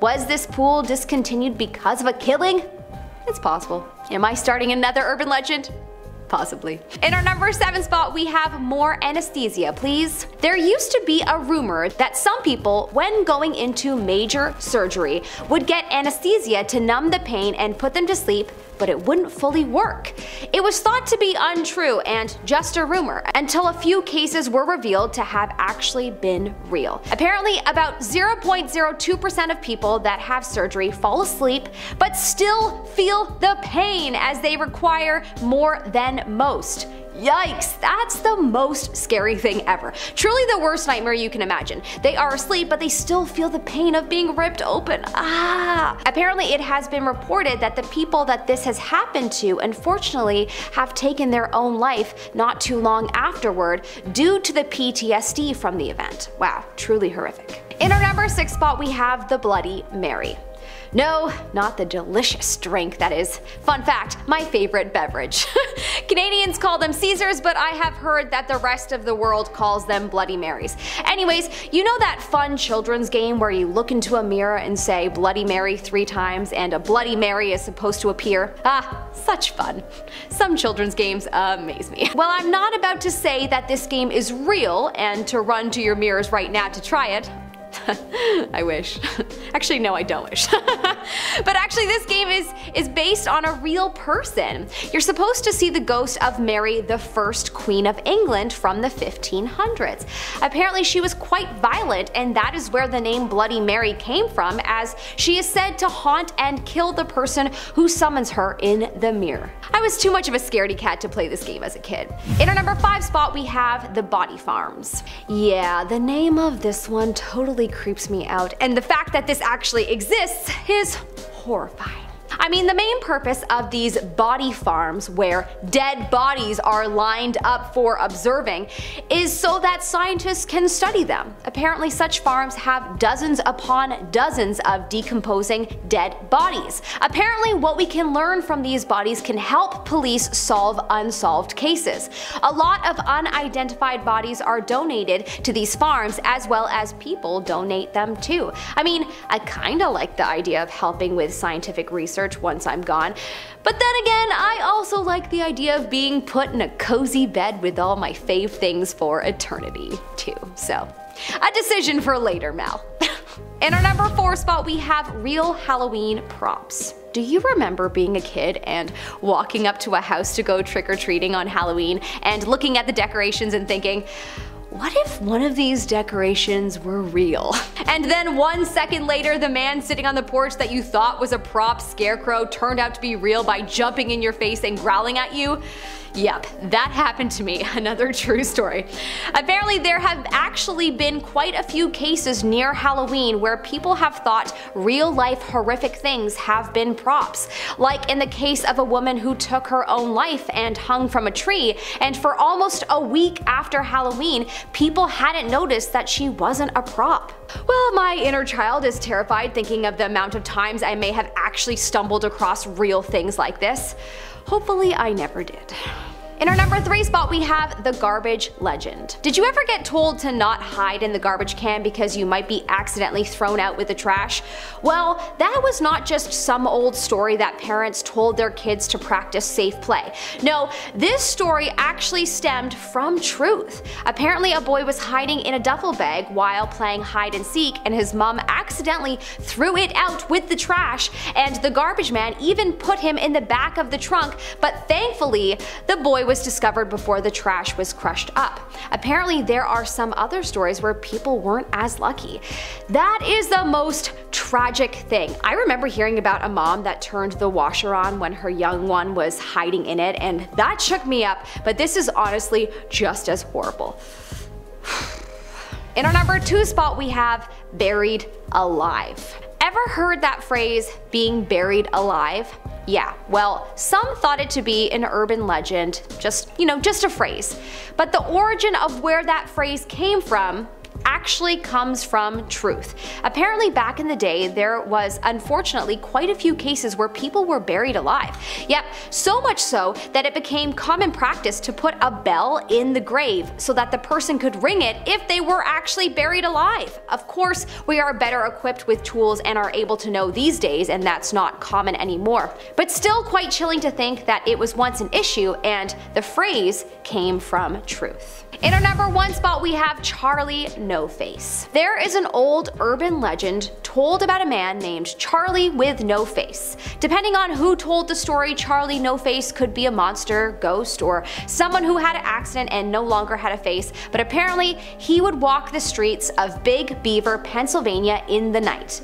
[SPEAKER 4] Was this pool discontinued because of a killing? It's possible. Am I starting another urban legend? Possibly. In our number 7 spot, we have more anesthesia, please. There used to be a rumor that some people, when going into major surgery, would get anesthesia to numb the pain and put them to sleep, but it wouldn't fully work. It was thought to be untrue and just a rumor, until a few cases were revealed to have actually been real. Apparently, about 0.02% of people that have surgery fall asleep, but still feel the pain as they require more than most. Yikes, that's the most scary thing ever. Truly the worst nightmare you can imagine. They are asleep, but they still feel the pain of being ripped open. Apparently it has been reported that the people that this has happened to unfortunately have taken their own life not too long afterward due to the PTSD from the event. Wow, truly horrific. In our number 6 spot, we have the Bloody Mary. No, not the delicious drink that is, fun fact, my favorite beverage. Canadians call them Caesars, but I have heard that the rest of the world calls them Bloody Marys. Anyways, you know that fun children's game where you look into a mirror and say Bloody Mary 3 times and a Bloody Mary is supposed to appear? Such fun. Some children's games amaze me. Well, I'm not about to say that this game is real and to run to your mirrors right now to try it. I wish. Actually, no, I don't wish. But actually, this game is based on a real person. You're supposed to see the ghost of Mary, the first Queen of England from the 1500s. Apparently, she was quite violent, and that is where the name Bloody Mary came from, as she is said to haunt and kill the person who summons her in the mirror. I was too much of a scaredy cat to play this game as a kid. In our number 5 spot, we have the Body Farms. Yeah, the name of this one totally creeps me out, and the fact that this actually exists is horrifying. I mean, the main purpose of these body farms, where dead bodies are lined up for observing, is so that scientists can study them. Apparently, such farms have dozens upon dozens of decomposing dead bodies. Apparently, what we can learn from these bodies can help police solve unsolved cases. A lot of unidentified bodies are donated to these farms, as well as people donate them too. I mean, I kinda like the idea of helping with scientific research once I'm gone, but then again, I also like the idea of being put in a cozy bed with all my fave things for eternity too. So, a decision for later, Mel. In our number 4 spot, we have real Halloween props. Do you remember being a kid and walking up to a house to go trick-or-treating on Halloween and looking at the decorations and thinking, what if one of these decorations were real? And then 1 second later, the man sitting on the porch that you thought was a prop scarecrow turned out to be real by jumping in your face and growling at you? Yep, that happened to me, another true story. Apparently, there have actually been quite a few cases near Halloween where people have thought real-life horrific things have been props. Like in the case of a woman who took her own life and hung from a tree, and for almost a week after Halloween, people hadn't noticed that she wasn't a prop. Well, my inner child is terrified thinking of the amount of times I may have actually stumbled across real things like this. Hopefully I never did. In our number 3 spot, we have the garbage legend. Did you ever get told to not hide in the garbage can because you might be accidentally thrown out with the trash? Well, that was not just some old story that parents told their kids to practice safe play. No, this story actually stemmed from truth. Apparently, a boy was hiding in a duffel bag while playing hide and seek, and his mom accidentally threw it out with the trash, and the garbage man even put him in the back of the trunk, but thankfully, the boy was discovered before the trash was crushed up. Apparently, there are some other stories where people weren't as lucky. That is the most tragic thing. I remember hearing about a mom that turned the washer on when her young one was hiding in it, and that shook me up, but this is honestly just as horrible. In our number 2 spot, we have buried alive. Ever heard that phrase, being buried alive? Yeah, well, some thought it to be an urban legend, just a phrase. But the origin of where that phrase came from actually comes from truth. Apparently back in the day, there was unfortunately quite a few cases where people were buried alive. Yep, so much so that it became common practice to put a bell in the grave so that the person could ring it if they were actually buried alive. Of course, we are better equipped with tools and are able to know these days, and that's not common anymore. But still quite chilling to think that it was once an issue and the phrase came from truth. In our number 1 spot, we have Charlie No Face. There is an old urban legend told about a man named Charlie with no face. Depending on who told the story, Charlie No Face could be a monster, ghost, or someone who had an accident and no longer had a face, but apparently he would walk the streets of Big Beaver, Pennsylvania in the night.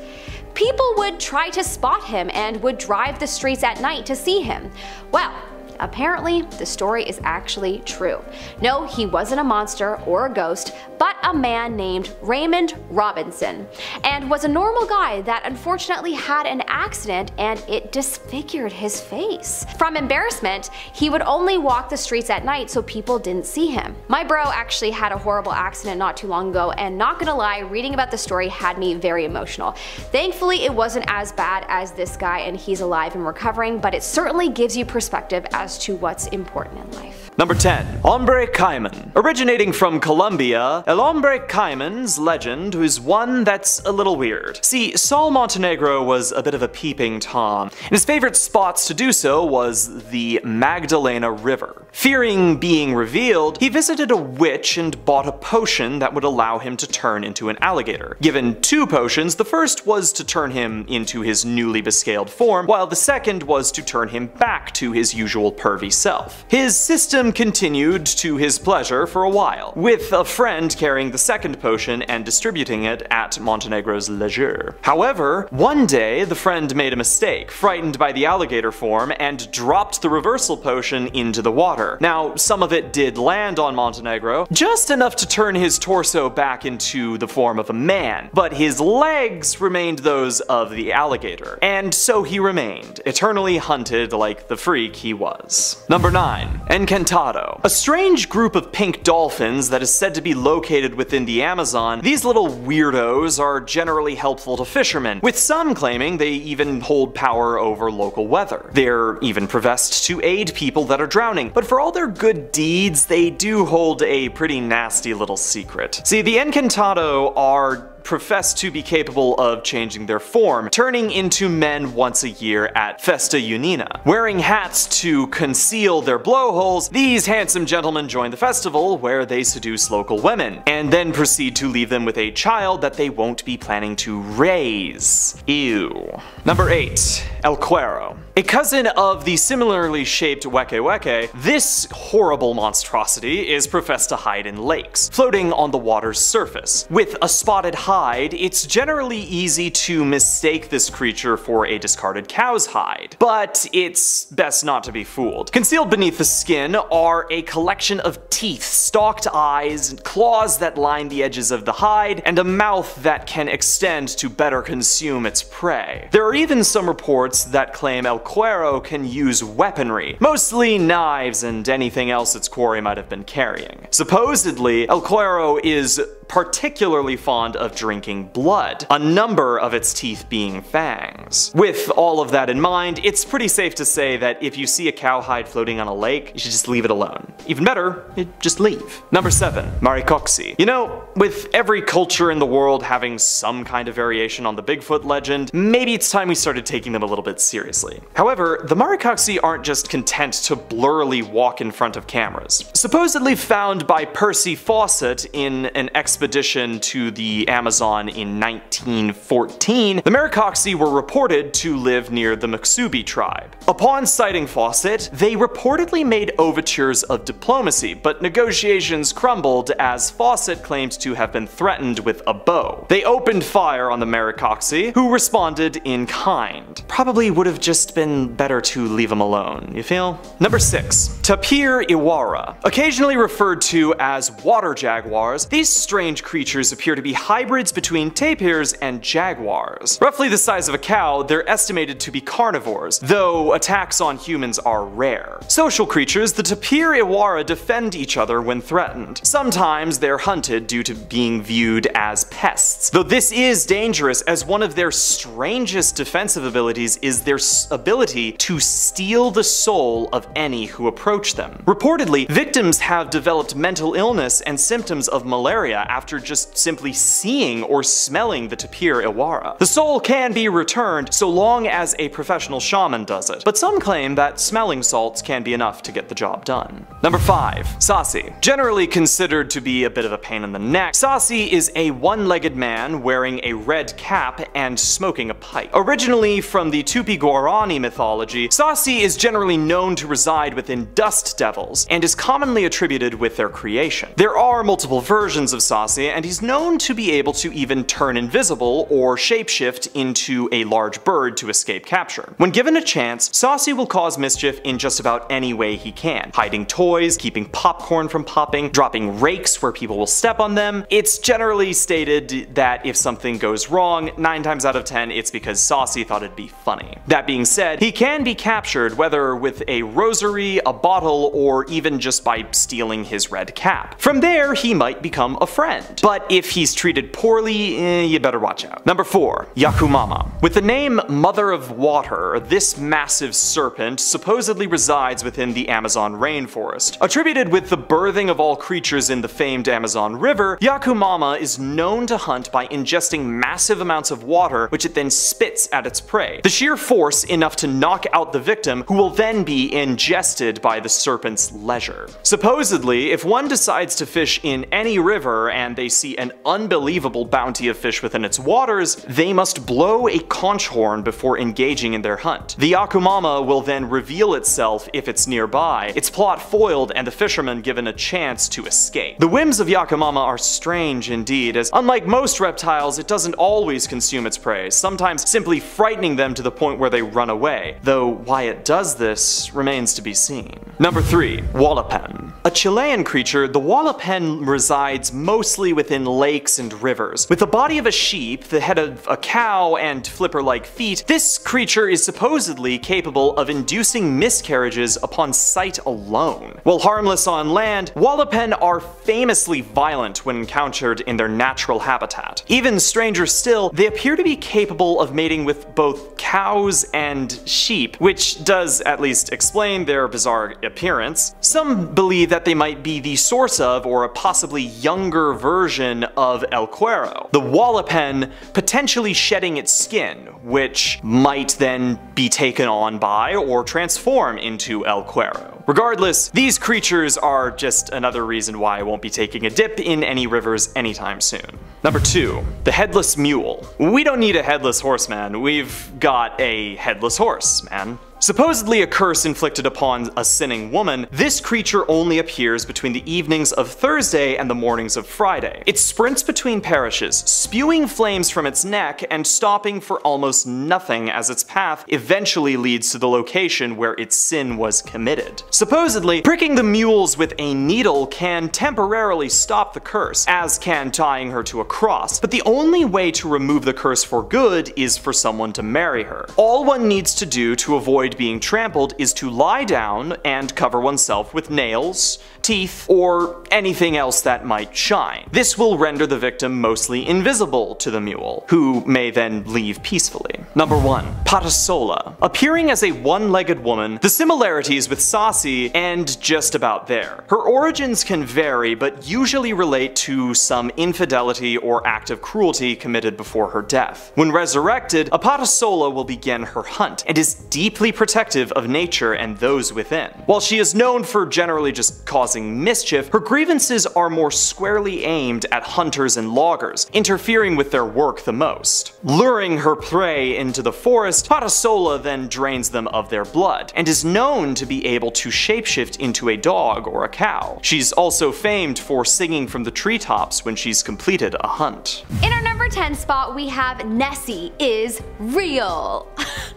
[SPEAKER 4] People would try to spot him and would drive the streets at night to see him. Well, apparently, the story is actually true. No, he wasn't a monster or a ghost, but a man named Raymond Robinson, and was a normal guy that unfortunately had an accident and it disfigured his face. From embarrassment, he would only walk the streets at night so people didn't see him. My bro actually had a horrible accident not too long ago, and not gonna lie, reading about the story had me very emotional. Thankfully, it wasn't as bad as this guy and he's alive and recovering, but it certainly gives you perspective as as to what's important in life.
[SPEAKER 3] Number 10. Hombre Caiman. Originating from Colombia, El Hombre Caiman's legend is one that's a little weird. See, Saul Montenegro was a bit of a peeping Tom, and his favorite spots to do so was the Magdalena River. Fearing being revealed, he visited a witch and bought a potion that would allow him to turn into an alligator. Given 2 potions, the first was to turn him into his newly bescaled form, while the second was to turn him back to his usual pervy self. His system continued to his pleasure for a while, with a friend carrying the second potion and distributing it at Montenegro's leisure. However, one day the friend made a mistake, frightened by the alligator form, and dropped the reversal potion into the water. Now, some of it did land on Montenegro, just enough to turn his torso back into the form of a man, but his legs remained those of the alligator, and so he remained, eternally hunted like the freak he was. Number 9. Encantado. A strange group of pink dolphins that is said to be located within the Amazon. These little weirdos are generally helpful to fishermen, with some claiming they even hold power over local weather. They're even professed to aid people that are drowning, but for all their good deeds, they do hold a pretty nasty little secret. See, the Encantado are profess to be capable of changing their form, turning into men once a year at Festa Junina. Wearing hats to conceal their blowholes, these handsome gentlemen join the festival where they seduce local women, and then proceed to leave them with a child that they won't be planning to raise. Ew. Number 8. El Cuero. A cousin of the similarly shaped Weke Weke, this horrible monstrosity is professed to hide in lakes, floating on the water's surface. With a spotted hide, it's generally easy to mistake this creature for a discarded cow's hide, but it's best not to be fooled. Concealed beneath the skin are a collection of teeth, stalked eyes, claws that line the edges of the hide, and a mouth that can extend to better consume its prey. There are even some reports that claim El Cuero can use weaponry, mostly knives and anything else its quarry might have been carrying. Supposedly, El Cuero is particularly fond of drinking blood, a number of its teeth being fangs. With all of that in mind, it's pretty safe to say that if you see a cowhide floating on a lake, you should just leave it alone. Even better, just leave. Number 7. Maricoxi. You know, with every culture in the world having some kind of variation on the Bigfoot legend, maybe it's time we started taking them a little bit seriously. However, the Maricoxi aren't just content to blurrily walk in front of cameras. Supposedly found by Percy Fawcett in an expedition to the Amazon in 1914, the Maricoxi were reported to live near the Muksubi tribe. Upon sighting Fawcett, they reportedly made overtures of diplomacy, but negotiations crumbled as Fawcett claimed to have been threatened with a bow. They opened fire on the Maricoxi, who responded in kind. Probably would have just been better to leave them alone, you feel? Number 6. Tapir Iwara. Occasionally referred to as water jaguars, these strange creatures appear to be hybrids between tapirs and jaguars. Roughly the size of a cow, they're estimated to be carnivores, though attacks on humans are rare. Social creatures, the Tapir Iwara defend each other when threatened. Sometimes they're hunted due to being viewed as pests, though this is dangerous as one of their strangest defensive abilities is their ability to steal the soul of any who approach them. Reportedly, victims have developed mental illness and symptoms of malaria after just simply seeing or smelling the Tapir Iwara. The soul can be returned so long as a professional shaman does it, but some claim that smelling salts can be enough to get the job done. Number 5. Sasi. Generally considered to be a bit of a pain in the neck, Sasi is a one-legged man wearing a red cap and smoking a pipe. Originally from the Tupi-Guarani mythology, Sasi is generally known to reside within dust devils and is commonly attributed with their creation. There are multiple versions of Sasi, and he's known to be able to even turn invisible or shapeshift into a large bird to escape capture. When given a chance, Sasi will cause mischief in just about any way he can, hiding toys, keeping popcorn from popping, dropping rakes where people will step on them. It's generally stated that if something goes wrong, 9 times out of 10 it's because Sasi thought it'd be funny. That being said, he can be captured whether with a rosary, a bottle, or even just by stealing his red cap. From there, he might become a friend.
[SPEAKER 5] friend. But if he's treated poorly, you better watch out. Number 4. Yakumama. With the name Mother of Water, this massive serpent supposedly resides within the Amazon rainforest. Attributed with the birthing of all creatures in the famed Amazon River, Yakumama is known to hunt by ingesting massive amounts of water, which it then spits at its prey. The sheer force enough to knock out the victim, who will then be ingested by the serpent's leisure. Supposedly, if one decides to fish in any river and they see an unbelievable bounty of fish within its waters, they must blow a conch horn before engaging in their hunt. The Yakumama will then reveal itself if it's nearby, its plot foiled and the fisherman given a chance to escape. The whims of Yakumama are strange indeed, as unlike most reptiles, it doesn't always consume its prey, sometimes simply frightening them to the point where they run away, though why it does this remains to be seen. Number 3. Wallapen. A Chilean creature, the wallapen resides mostly within lakes and rivers. With the body of a sheep, the head of a cow, and flipper-like feet, this creature is supposedly capable of inducing miscarriages upon sight alone. While harmless on land, wallapen are famously violent when encountered in their natural habitat. Even stranger still, they appear to be capable of mating with both cows and sheep, which does at least explain their bizarre appearance. Some believe that they might be the source of, or a possibly younger version of El Cuero, the wallapen potentially shedding its skin, which might then be taken on by or transform into El Cuero. Regardless, these creatures are just another reason why I won't be taking a dip in any rivers anytime soon. Number 2. The Headless Mule. We don't need a headless horseman, we've got a headless horse, man. Supposedly a curse inflicted upon a sinning woman, this creature only appears between the evenings of Thursday and the mornings of Friday. It sprints between parishes, spewing flames from its neck and stopping for almost nothing as its path eventually leads to the location where its sin was committed. Supposedly, pricking the mules with a needle can temporarily stop the curse, as can tying her to a cross, but the only way to remove the curse for good is for someone to marry her. All one needs to do to avoid being trampled is to lie down and cover oneself with nails, teeth, or anything else that might shine. This will render the victim mostly invisible to the mule, who may then leave peacefully. Number 1. Patasola. Appearing as a one-legged woman, the similarities with Saucy end just about there. Her origins can vary, but usually relate to some infidelity or act of cruelty committed before her death. When resurrected, a Patasola will begin her hunt, and is deeply protective of nature and those within. While she is known for generally just causing mischief, her grievances are more squarely aimed at hunters and loggers, interfering with their work the most. Luring her prey into the forest, Patasola then drains them of their blood, and is known to be able to shapeshift into a dog or a cow. She's also famed for singing from the treetops when she's completed a hunt.
[SPEAKER 4] In our number 10 spot, we have Nessie is real.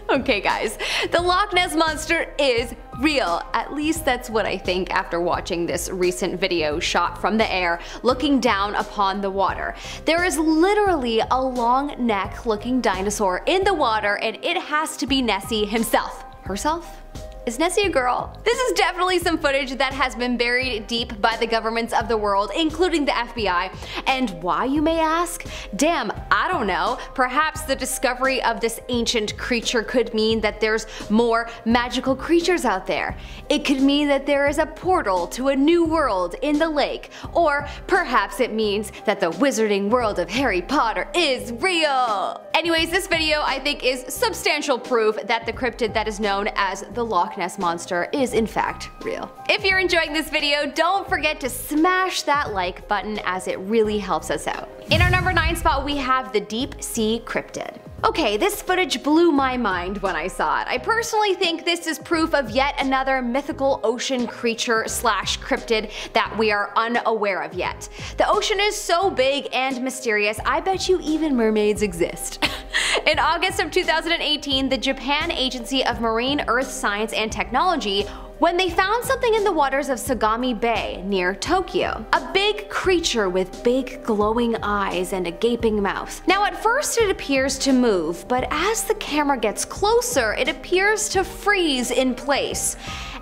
[SPEAKER 4] Okay guys, the Loch Ness Monster is real. At least that's what I think after watching this recent video shot from the air looking down upon the water. There is literally a long neck looking dinosaur in the water, and it has to be Nessie himself. Herself? Is Nessie a girl? This is definitely some footage that has been buried deep by the governments of the world, including the FBI. And why, you may ask? Damn, I don't know. Perhaps the discovery of this ancient creature could mean that there's more magical creatures out there. It could mean that there is a portal to a new world in the lake. Or perhaps it means that the wizarding world of Harry Potter is real. Anyways, this video I think is substantial proof that the cryptid that is known as the Loch Ness Monster is in fact real. If you're enjoying this video, don't forget to smash that like button, as it really helps us out. In our number 9 spot, we have the Deep Sea Cryptid. Okay, this footage blew my mind when I saw it. I personally think this is proof of yet another mythical ocean creature slash cryptid that we are unaware of yet. The ocean is so big and mysterious, I bet you even mermaids exist. In August of 2018, the Japan Agency of Marine Earth Science and Technology, when they found something in the waters of Sagami Bay near Tokyo. A big creature with big glowing eyes and a gaping mouth. Now at first it appears to move, but as the camera gets closer, it appears to freeze in place.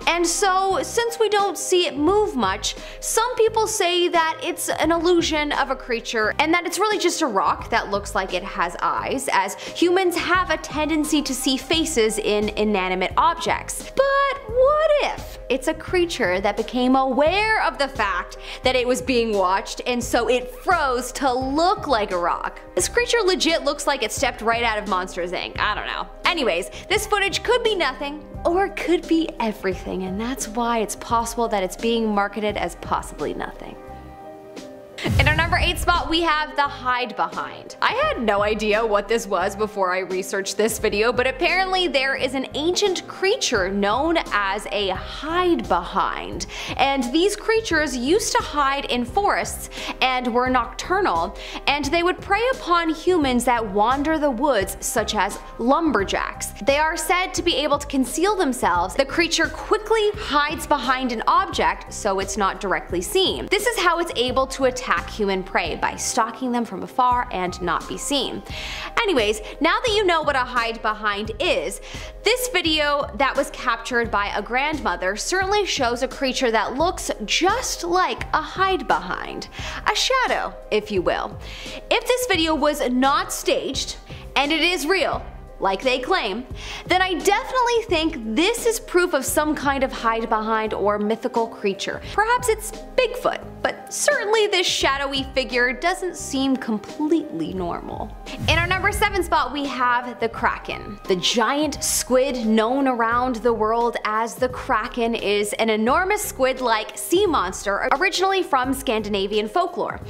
[SPEAKER 4] And so, since we don't see it move much, some people say that it's an illusion of a creature and that it's really just a rock that looks like it has eyes, as humans have a tendency to see faces in inanimate objects. But what if it's a creature that became aware of the fact that it was being watched and so it froze to look like a rock? This creature legit looks like it stepped right out of Monsters Inc. I don't know. Anyways, this footage could be nothing, or it could be everything, and that's why it's possible that it's being marketed as possibly nothing. In our number 8 spot, we have the hide behind. I had no idea what this was before I researched this video, but apparently there is an ancient creature known as a hide behind. And these creatures used to hide in forests and were nocturnal, and they would prey upon humans that wander the woods, such as lumberjacks. They are said to be able to conceal themselves. The creature quickly hides behind an object so it's not directly seen. This is how it's able to attack human prey, by stalking them from afar and not be seen. Anyways, now that you know what a hide behind is, this video that was captured by a grandmother certainly shows a creature that looks just like a hide behind. A shadow, if you will. If this video was not staged, and it is real, like they claim, then I definitely think this is proof of some kind of hide behind or mythical creature. Perhaps it's Bigfoot, but certainly this shadowy figure doesn't seem completely normal. In our number 7 spot, we have the Kraken. The giant squid known around the world as the Kraken is an enormous squid-like sea monster originally from Scandinavian folklore.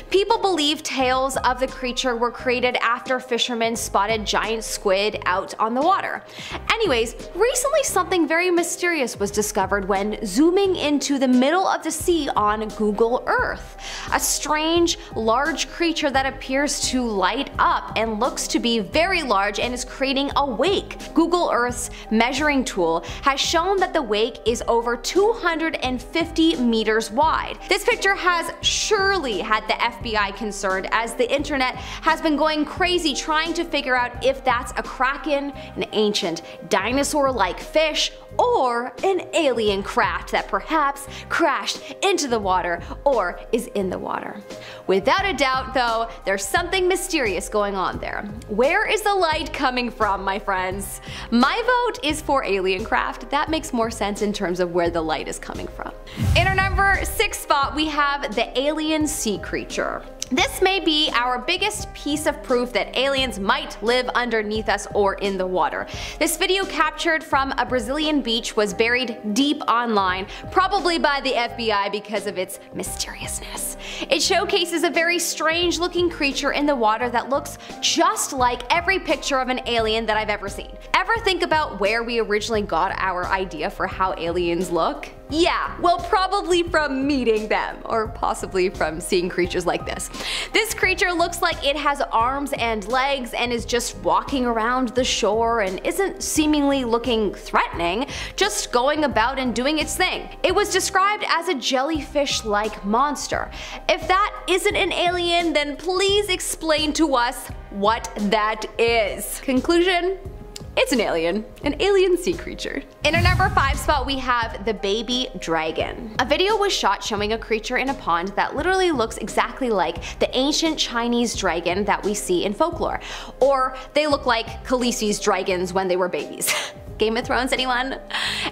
[SPEAKER 4] People believe tales of the creature were created after fishermen spotted giant squid out on the water. Anyways, recently something very mysterious was discovered when zooming into the middle of the sea on Google Earth. A strange, large creature that appears to light up and looks to be very large and is creating a wake. Google Earth's measuring tool has shown that the wake is over 250 meters wide. This picture has surely had the FBI concerned, as the internet has been going crazy trying to figure out if that's a kraken, an ancient dinosaur-like fish, or an alien craft that perhaps crashed into the water or is in the water. Without a doubt though, there's something mysterious going on there. Where is the light coming from, my friends? My vote is for alien craft. That makes more sense in terms of where the light is coming from. In our number 6 spot, we have the alien sea creature. This may be our biggest piece of proof that aliens might live underneath us or in the water. This video captured from a Brazilian beach was buried deep online, probably by the FBI because of its mysteriousness. It showcases a very strange looking creature in the water that looks just like every picture of an alien that I've ever seen. Ever think about where we originally got our idea for how aliens look? Yeah, well, probably from meeting them, or possibly from seeing creatures like this. This creature looks like it has arms and legs and is just walking around the shore and isn't seemingly looking threatening, just going about and doing its thing. It was described as a jellyfish-like monster. If that isn't an alien, then please explain to us what that is. Conclusion? It's an alien sea creature. In our number 5 spot, we have the baby dragon. A video was shot showing a creature in a pond that literally looks exactly like the ancient Chinese dragon that we see in folklore. Or they look like Khaleesi's dragons when they were babies. Game of Thrones, anyone?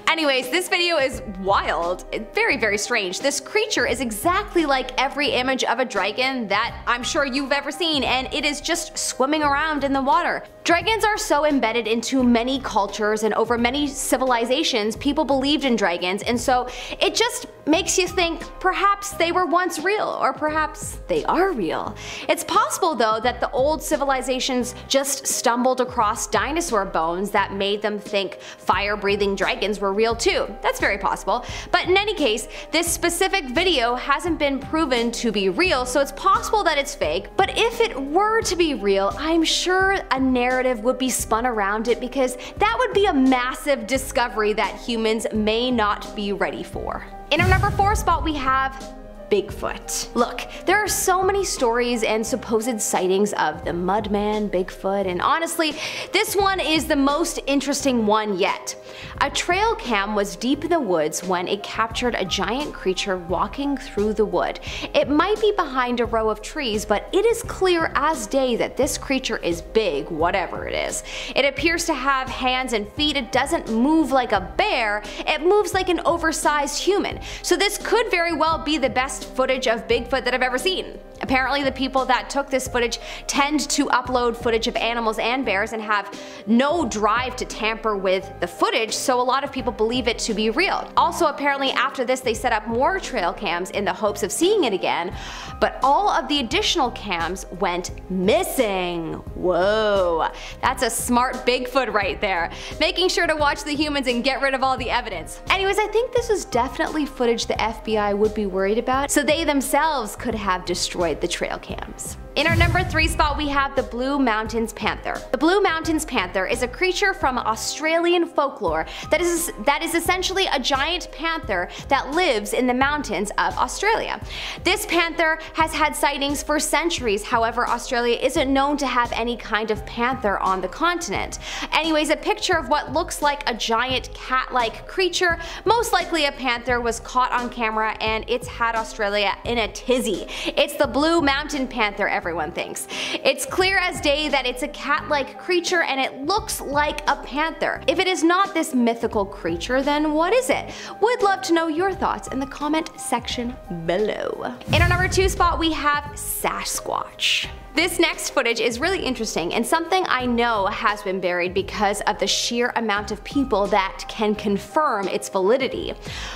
[SPEAKER 4] Anyways, this video is wild. Very, very strange. This creature is exactly like every image of a dragon that I'm sure you've ever seen, and it is just swimming around in the water. Dragons are so embedded into many cultures, and over many civilizations people believed in dragons, and so it just makes you think perhaps they were once real, or perhaps they are real. It's possible though that the old civilizations just stumbled across dinosaur bones that made them think fire-breathing dragons were real too. That's very possible. But in any case, this specific video hasn't been proven to be real, so it's possible that it's fake. But if it were to be real, I'm sure a narrative would be spun around it, because that would be a massive discovery that humans may not be ready for. In our number 4 spot, we have Bigfoot. Look, there are so many stories and supposed sightings of the Mudman, Bigfoot, and honestly, this one is the most interesting one yet. A trail cam was deep in the woods when it captured a giant creature walking through the wood. It might be behind a row of trees, but it is clear as day that this creature is big, whatever it is. It appears to have hands and feet. It doesn't move like a bear, it moves like an oversized human. So this could very well be the best footage of Bigfoot that I've ever seen. Apparently the people that took this footage tend to upload footage of animals and bears and have no drive to tamper with the footage, so a lot of people believe it to be real. Also, apparently after this they set up more trail cams in the hopes of seeing it again, but all of the additional cams went missing. Whoa, that's a smart Bigfoot right there, making sure to watch the humans and get rid of all the evidence. Anyways, I think this is definitely footage the FBI would be worried about, so they themselves could have destroyed the trail cams. In our number 3 spot we have the Blue Mountains Panther. The Blue Mountains Panther is a creature from Australian folklore that is essentially a giant panther that lives in the mountains of Australia. This panther has had sightings for centuries, however Australia isn't known to have any kind of panther on the continent. Anyways, a picture of what looks like a giant cat-like creature, most likely a panther, was caught on camera and it's had Australia in a tizzy. It's the Blue Mountain Panther, everyone thinks. It's clear as day that it's a cat-like creature and it looks like a panther. If it is not this mythical creature, then what is it? Would love to know your thoughts in the comment section below. In our number 2 spot we have Sasquatch. This next footage is really interesting and something I know has been buried because of the sheer amount of people that can confirm its validity.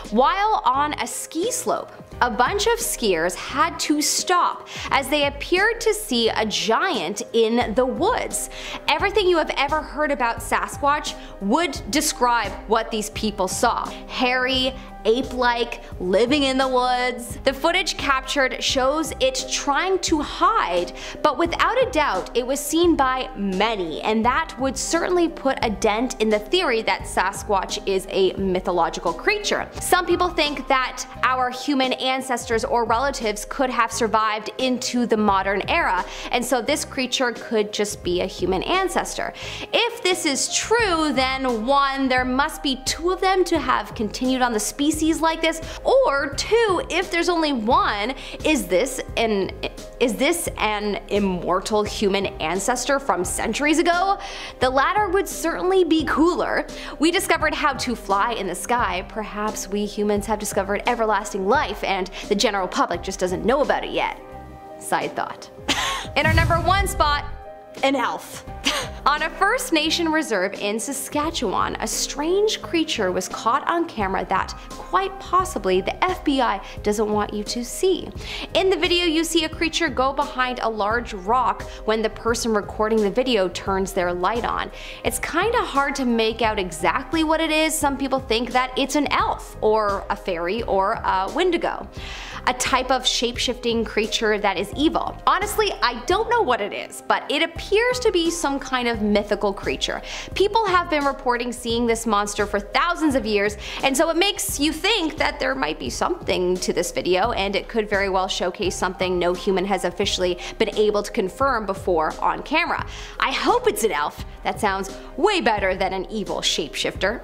[SPEAKER 4] While on a ski slope, a bunch of skiers had to stop as they appeared to see a giant in the woods. Everything you have ever heard about Sasquatch would describe what these people saw. Hairy, ape-like, living in the woods. The footage captured shows it trying to hide, but without a doubt it was seen by many, and that would certainly put a dent in the theory that Sasquatch is a mythological creature. Some people think that our human ancestors or relatives could have survived into the modern era, and so this creature could just be a human ancestor. If this is true, then 1, there must be 2 of them to have continued on the species like this, or 2, if there's only 1, is this an immortal human ancestor from centuries ago? The latter would certainly be cooler. We discovered how to fly in the sky. Perhaps we humans have discovered everlasting life and the general public just doesn't know about it yet. Side thought. In our number 1 spot, an elf. On a First Nation reserve in Saskatchewan, a strange creature was caught on camera that quite possibly the FBI doesn't want you to see. In the video you see a creature go behind a large rock when the person recording the video turns their light on. It's kinda hard to make out exactly what it is. Some people think that it's an elf, or a fairy, or a wendigo. A type of shape-shifting creature that is evil. Honestly, I don't know what it is, but it appears to be some kind of mythical creature. People have been reporting seeing this monster for thousands of years, and so it makes you think that there might be something to this video, and it could very well showcase something no human has officially been able to confirm before on camera. I hope it's an elf. That sounds way better than an evil shapeshifter.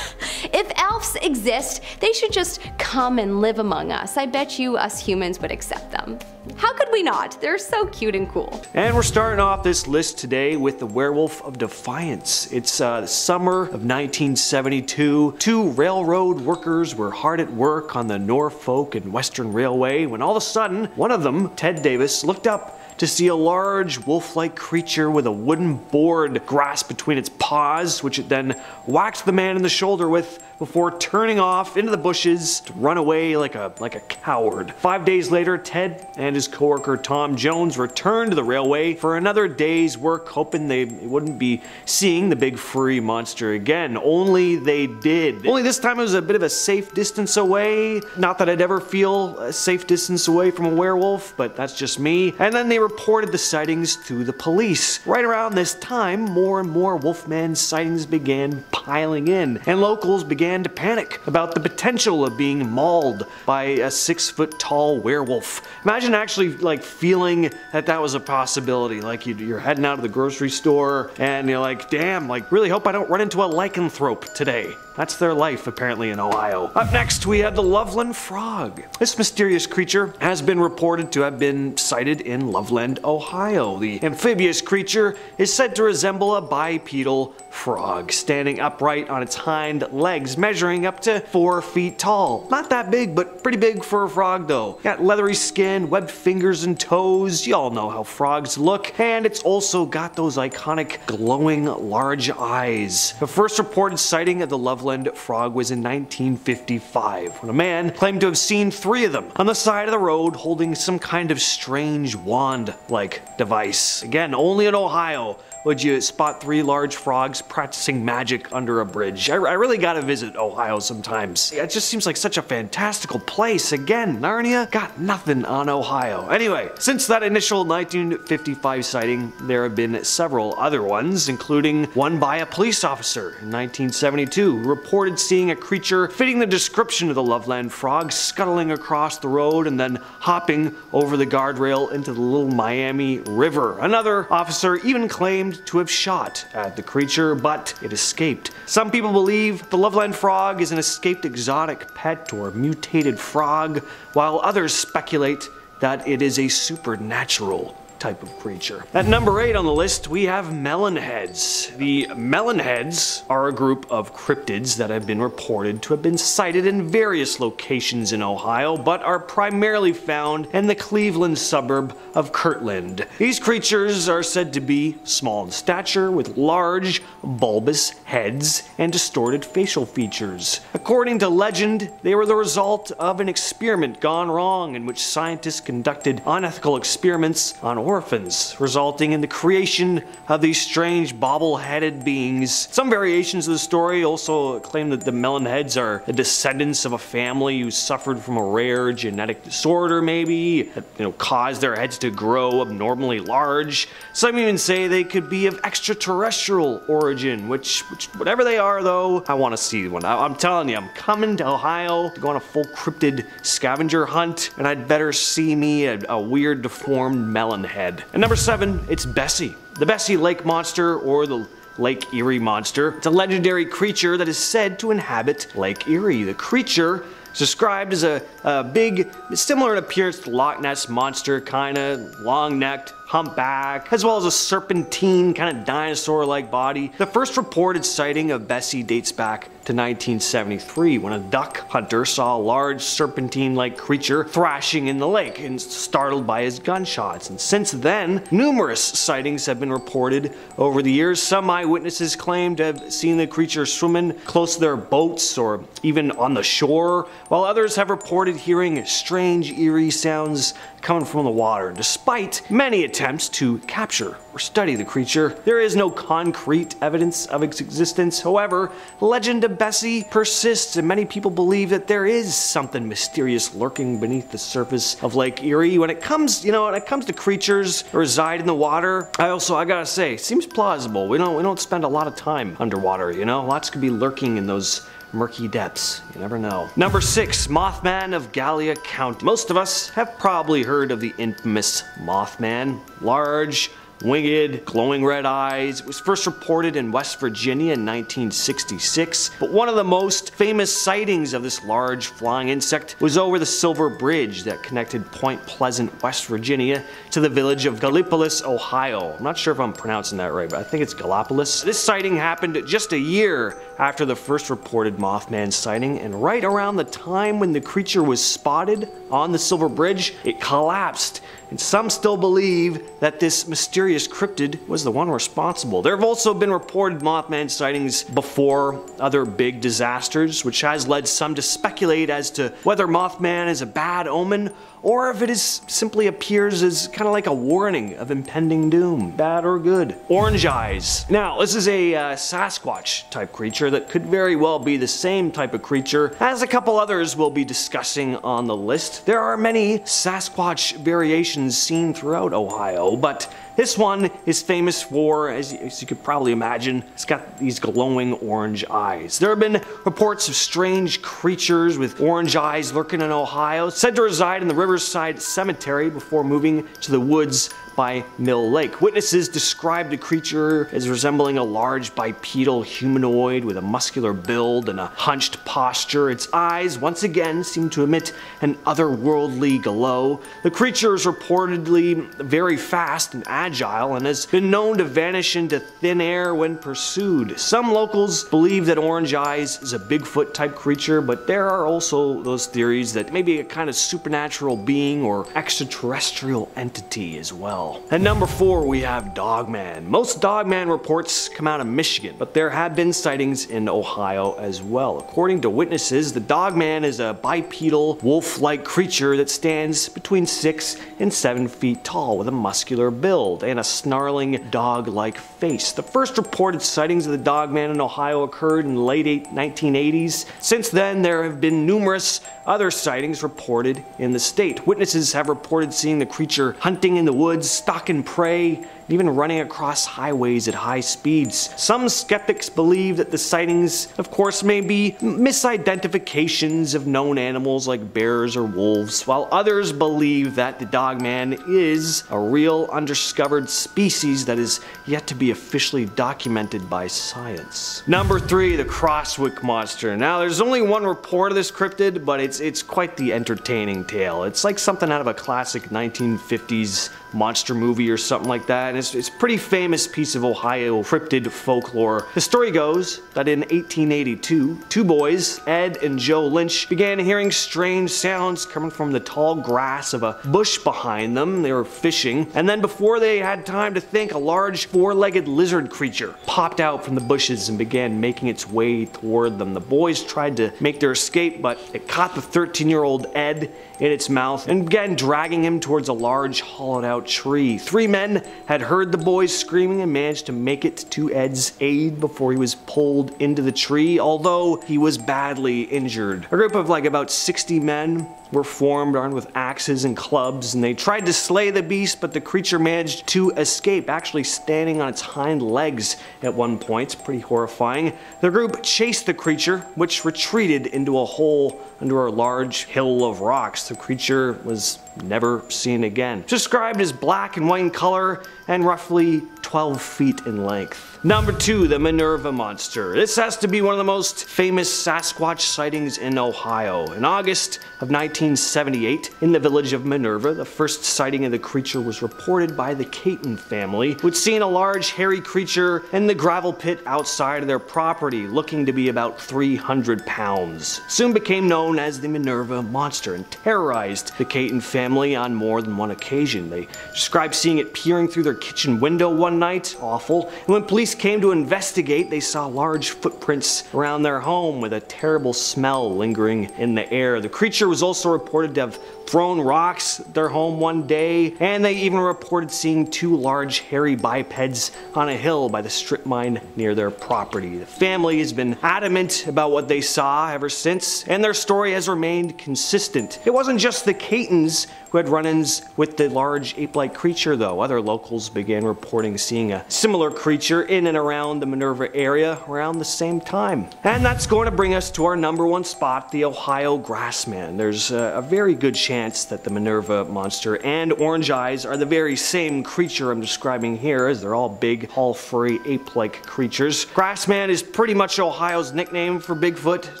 [SPEAKER 4] If elves exist, they should just come and live among us. I bet you us humans would accept them. How could we not? They're so cute and cool.
[SPEAKER 3] And we're starting off this list today with the Werewolf of Defiance. It's the summer of 1972. 2 railroad workers were hard at work on the Norfolk and Western Railway when all of a sudden, one of them, Ted Davis, looked up to see a large wolf-like creature with a wooden board grasped between its paws, which it then whacked the man in the shoulder with before turning off into the bushes to run away like a coward. 5 days later, Ted and his coworker Tom Jones returned to the railway for another day's work, hoping they wouldn't be seeing the big furry monster again. Only they did. Only this time it was a bit of a safe distance away. Not that I'd ever feel a safe distance away from a werewolf, but that's just me. And then they reported the sightings to the police. Right around this time, more and more Wolfman sightings began piling in, and locals began began to panic about the potential of being mauled by a 6-foot-tall werewolf. Imagine actually like feeling that that was a possibility. Like you're heading out of the grocery store and you're like, damn, like really hope I don't run into a lycanthrope today. That's their life apparently in Ohio. Up next we have the Loveland Frog. This mysterious creature has been reported to have been sighted in Loveland, Ohio. The amphibious creature is said to resemble a bipedal frog, standing upright on its hind legs, measuring up to 4 feet tall. Not that big, but pretty big for a frog though. Got leathery skin, webbed fingers and toes, y'all know how frogs look, and it's also got those iconic glowing large eyes. The first reported sighting of the Loveland frog was in 1955, when a man claimed to have seen 3 of them on the side of the road holding some kind of strange wand-like device. Again, only in Ohio would you spot 3 large frogs practicing magic under a bridge. I really gotta visit Ohio sometimes. It just seems like such a fantastical place. Again, Narnia got nothing on Ohio. Anyway, since that initial 1955 sighting, there have been several other ones, including one by a police officer in 1972 who reported seeing a creature fitting the description of the Loveland frog scuttling across the road and then hopping over the guardrail into the Little Miami River. Another officer even claimed to have shot at the creature, but it escaped. Some people believe the Loveland frog is an escaped exotic pet or mutated frog, while others speculate that it is a supernatural type of creature. At number 8 on the list, we have melonheads. The melonheads are a group of cryptids that have been reported to have been sighted in various locations in Ohio, but are primarily found in the Cleveland suburb of Kirtland. These creatures are said to be small in stature, with large, bulbous heads and distorted facial features. According to legend, they were the result of an experiment gone wrong in which scientists conducted unethical experiments on orphans, resulting in the creation of these strange bobble-headed beings. Some variations of the story also claim that the melonheads are the descendants of a family who suffered from a rare genetic disorder, maybe, that caused their heads to grow abnormally large. Some even say they could be of extraterrestrial origin, which whatever they are though, I want to see one. I'm telling you, I'm coming to Ohio to go on a full cryptid scavenger hunt, and I'd better see me a weird deformed melonhead. At number 7, it's Bessie. The Bessie Lake Monster, or the Lake Eerie Monster. It's a legendary creature that is said to inhabit Lake Eerie. The creature is described as a big, similar in appearance to Loch Ness Monster, kinda long-necked, humpback, as well as a serpentine, kind of dinosaur-like body. The first reported sighting of Bessie dates back to 1973, when a duck hunter saw a large serpentine-like creature thrashing in the lake and startled by his gunshots. And since then, numerous sightings have been reported over the years. Some eyewitnesses claim to have seen the creature swimming close to their boats or even on the shore, while others have reported hearing strange, eerie sounds coming from the water. Despite many attempts to capture or study the creature, there is no concrete evidence of its existence. However, the legend of Bessie persists, and many people believe that there is something mysterious lurking beneath the surface of Lake Eerie. When it comes, to creatures that reside in the water, I gotta say, seems plausible. We don't spend a lot of time underwater, Lots could be lurking in those murky depths. You never know. Number 6, Mothman of Gallia County. Most of us have probably heard of the infamous Mothman. Large, winged, glowing red eyes. It was first reported in West Virginia in 1966, but one of the most famous sightings of this large flying insect was over the Silver Bridge that connected Point Pleasant, West Virginia to the village of Gallipolis, Ohio. I'm not sure if I'm pronouncing that right, but I think it's Gallipolis. This sighting happened just a year after the first reported Mothman sighting, and right around the time when the creature was spotted on the Silver Bridge, it collapsed. And some still believe that this mysterious cryptid was the one responsible. There have also been reported Mothman sightings before other big disasters, which has led some to speculate as to whether Mothman is a bad omen or if it is simply appears as kind of like a warning of impending doom, bad or good. Orange eyes. Now, this is a Sasquatch type creature that could very well be the same type of creature as a couple others we'll be discussing on the list. There are many Sasquatch variations seen throughout Ohio, but This one is famous for, as you could probably imagine, it's got these glowing orange eyes. There have been reports of strange creatures with orange eyes lurking in Ohio, said to reside in the Riverside Cemetery before moving to the woods by Mill Lake. Witnesses described the creature as resembling a large bipedal humanoid with a muscular build and a hunched posture. Its eyes, once again, seem to emit an otherworldly glow. The creature is reportedly very fast and agile and has been known to vanish into thin air when pursued. Some locals believe that Orange Eyes is a Bigfoot type creature, but there are also those theories that maybe a kind of supernatural being or extraterrestrial entity as well. At number 4, we have Dogman. Most Dogman reports come out of Michigan, but there have been sightings in Ohio as well. According to witnesses, the Dogman is a bipedal, wolf-like creature that stands between 6 and 7 feet tall with a muscular build and a snarling dog-like face. The first reported sightings of the Dogman in Ohio occurred in the late 1980s. Since then, there have been numerous other sightings reported in the state. Witnesses have reported seeing the creature hunting in the woods, stalking prey, and even running across highways at high speeds. Some skeptics believe that the sightings, of course, may be misidentifications of known animals like bears or wolves, while others believe that the Dogman is a real undiscovered species that is yet to be officially documented by science. Number 3, the Crosswick Monster. Now, there's only one report of this cryptid, but it's quite the entertaining tale. It's like something out of a classic 1950s monster movie or something like that, and it's a pretty famous piece of Ohio cryptid folklore. The story goes that in 1882, two boys, Ed and Joe Lynch, began hearing strange sounds coming from the tall grass of a bush behind them. They were fishing, and then before they had time to think, a large four-legged lizard creature popped out from the bushes and began making its way toward them. The boys tried to make their escape, but it caught the 13-year-old Ed in its mouth and began dragging him towards a large hollowed-out tree. 3 men had heard the boys screaming and managed to make it to Ed's aid before he was pulled into the tree, although he was badly injured. A group of about 60 men were formed, armed with axes and clubs, and they tried to slay the beast, but the creature managed to escape, actually standing on its hind legs at one point. Pretty horrifying. The group chased the creature, which retreated into a hole under a large hill of rocks. The creature was never seen again. Described as black and white in color and roughly 12 feet in length. Number 2, the Minerva Monster. This has to be one of the most famous Sasquatch sightings in Ohio. In August of 1978, in the village of Minerva, the first sighting of the creature was reported by the Caton family, who'd seen a large hairy creature in the gravel pit outside of their property, looking to be about 300 pounds. Soon became known as the Minerva Monster and terrorized the Caton family on more than one occasion. They described seeing it peering through their kitchen window one night, awful, and when police came to investigate, they saw large footprints around their home with a terrible smell lingering in the air. The creature was also reported to have thrown rocks at their home one day, and they even reported seeing 2 large hairy bipeds on a hill by the strip mine near their property. The family has been adamant about what they saw ever since, and their story has remained consistent. It wasn't just the Catons who had run-ins with the large ape-like creature, though. Other locals began reporting seeing a similar creature in and around the Minerva area around the same time. And that's going to bring us to our number 1 spot, the Ohio Grassman. There's a very good chance that the Minerva Monster and Orange Eyes are the very same creature I'm describing here, as they're all big, all furry, ape-like creatures. Grassman is pretty much Ohio's nickname for Bigfoot,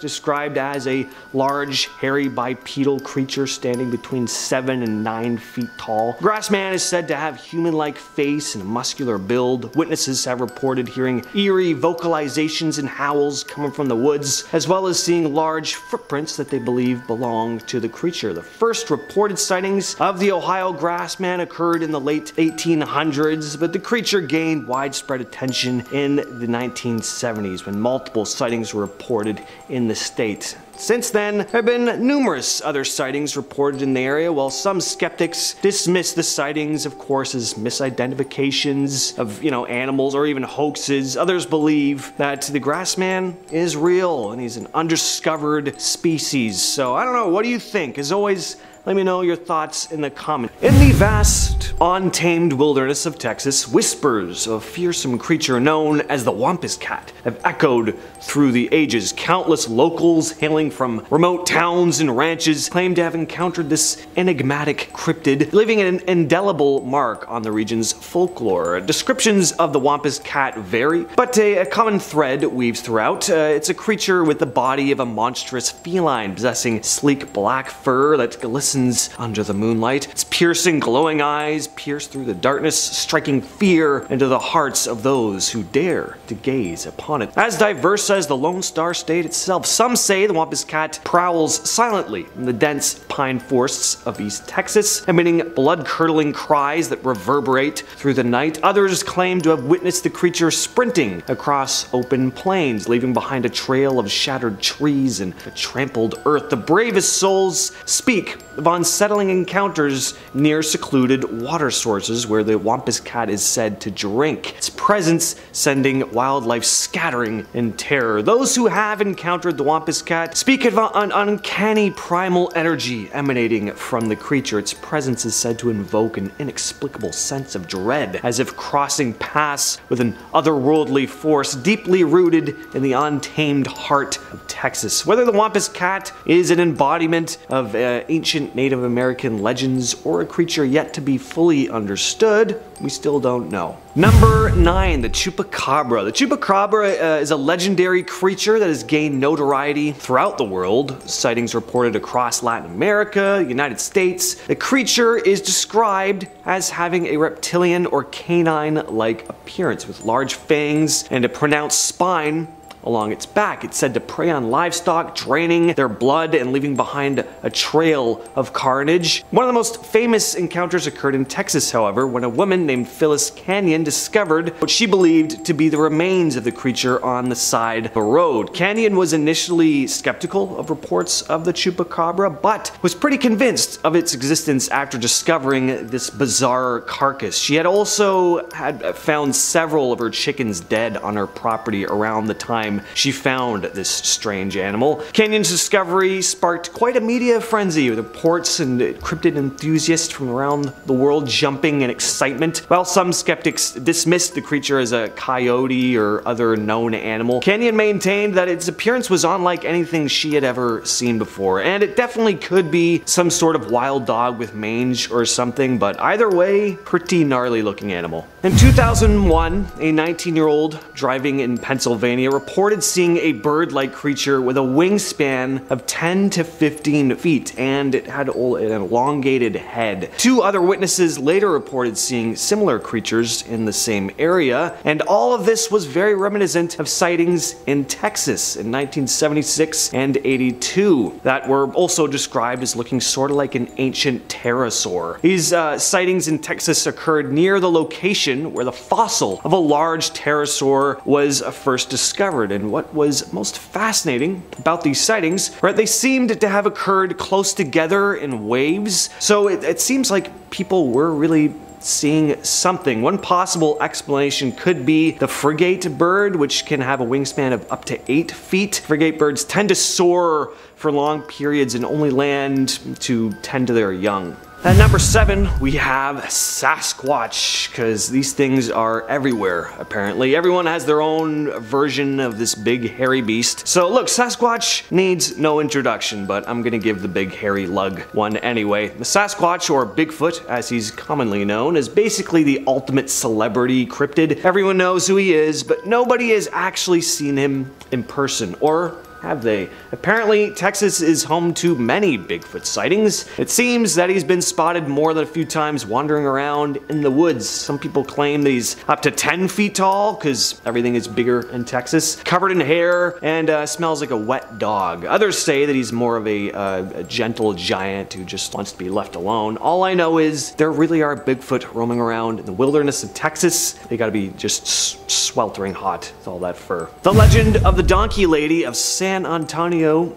[SPEAKER 3] described as a large, hairy, bipedal creature standing between 7 and 9 feet tall. Grassman is said to have human-like face and a muscular build. Witnesses have reported hearing eerie vocalizations and howls coming from the woods, as well as seeing large footprints that they believe belong to the creature. The first reported sightings of the Ohio Grassman occurred in the late 1800s, but the creature gained widespread attention in the 1970s when multiple sightings were reported in the state. Since then, there have been numerous other sightings reported in the area, while some skeptics dismiss the sightings, of course, as misidentifications of, animals or even hoaxes. Others believe that the Grassman is real and he's an undiscovered species. So I don't know, what do you think? As always, let me know your thoughts in the comments. In the vast, untamed wilderness of Texas, whispers of a fearsome creature known as the Wampus Cat have echoed through the ages. Countless locals hailing from remote towns and ranches claim to have encountered this enigmatic cryptid, leaving an indelible mark on the region's folklore. Descriptions of the Wampus Cat vary, but a common thread weaves throughout. It's a creature with the body of a monstrous feline, possessing sleek black fur that glistens under the moonlight. Its piercing, glowing eyes pierce through the darkness, striking fear into the hearts of those who dare to gaze upon it. As diverse as the Lone Star State itself, some say the Wampus Cat prowls silently in the dense pine forests of East Texas, emitting blood-curdling cries that reverberate through the night. Others claim to have witnessed the creature sprinting across open plains, leaving behind a trail of shattered trees and trampled earth. The bravest souls speak of unsettling encounters near secluded water sources where the Wampus Cat is said to drink, its presence sending wildlife scattering in terror. Those who have encountered the Wampus Cat speak of an uncanny primal energy emanating from the creature. Its presence is said to invoke an inexplicable sense of dread, as if crossing paths with an otherworldly force deeply rooted in the untamed heart of Texas. Whether the Wampus Cat is an embodiment of ancient Native American legends or a creature yet to be fully understood, we still don't know. Number 9, the Chupacabra. The Chupacabra is a legendary creature that has gained notoriety throughout the world. Sightings reported across Latin America, the United States. The creature is described as having a reptilian or canine-like appearance with large fangs and a pronounced spine along its back. It's said to prey on livestock, draining their blood and leaving behind a trail of carnage. One of the most famous encounters occurred in Texas, however, when a woman named Phyllis Canyon discovered what she believed to be the remains of the creature on the side of a road. Canyon was initially skeptical of reports of the Chupacabra, but was pretty convinced of its existence after discovering this bizarre carcass. She had also found several of her chickens dead on her property around the time she found this strange animal. Canyon's discovery sparked quite a media frenzy, with reports and cryptid enthusiasts from around the world jumping in excitement. While some skeptics dismissed the creature as a coyote or other known animal, Canyon maintained that its appearance was unlike anything she had ever seen before, and it definitely could be some sort of wild dog with mange or something, but either way, pretty gnarly looking animal. In 2001, a 19-year-old driving in Pennsylvania reported seeing a bird-like creature with a wingspan of 10 to 15 feet, and it had an elongated head. Two other witnesses later reported seeing similar creatures in the same area, and all of this was very reminiscent of sightings in Texas in 1976 and 82 that were also described as looking sort of like an ancient pterosaur. These sightings in Texas occurred near the location where the fossil of a large pterosaur was first discovered. And what was most fascinating about these sightings, right, they seemed to have occurred close together in waves, so it seems like people were really seeing something. One possible explanation could be the frigate bird, which can have a wingspan of up to 8 feet. Frigate birds tend to soar for long periods and only land to tend to their young. At number 7, we have Sasquatch, because these things are everywhere, apparently. Everyone has their own version of this big hairy beast. So look, Sasquatch needs no introduction, but I'm gonna give the big hairy lug one anyway. The Sasquatch, or Bigfoot as he's commonly known, is basically the ultimate celebrity cryptid. Everyone knows who he is, but nobody has actually seen him in person, or have they? Apparently, Texas is home to many Bigfoot sightings. It seems that he's been spotted more than a few times wandering around in the woods. Some people claim that he's up to 10 feet tall, because everything is bigger in Texas, covered in hair, and smells like a wet dog. Others say that he's more of a gentle giant who just wants to be left alone. All I know is there really are Bigfoot roaming around in the wilderness of Texas. They gotta be just sweltering hot with all that fur. The legend of the Donkey Lady of San Antonio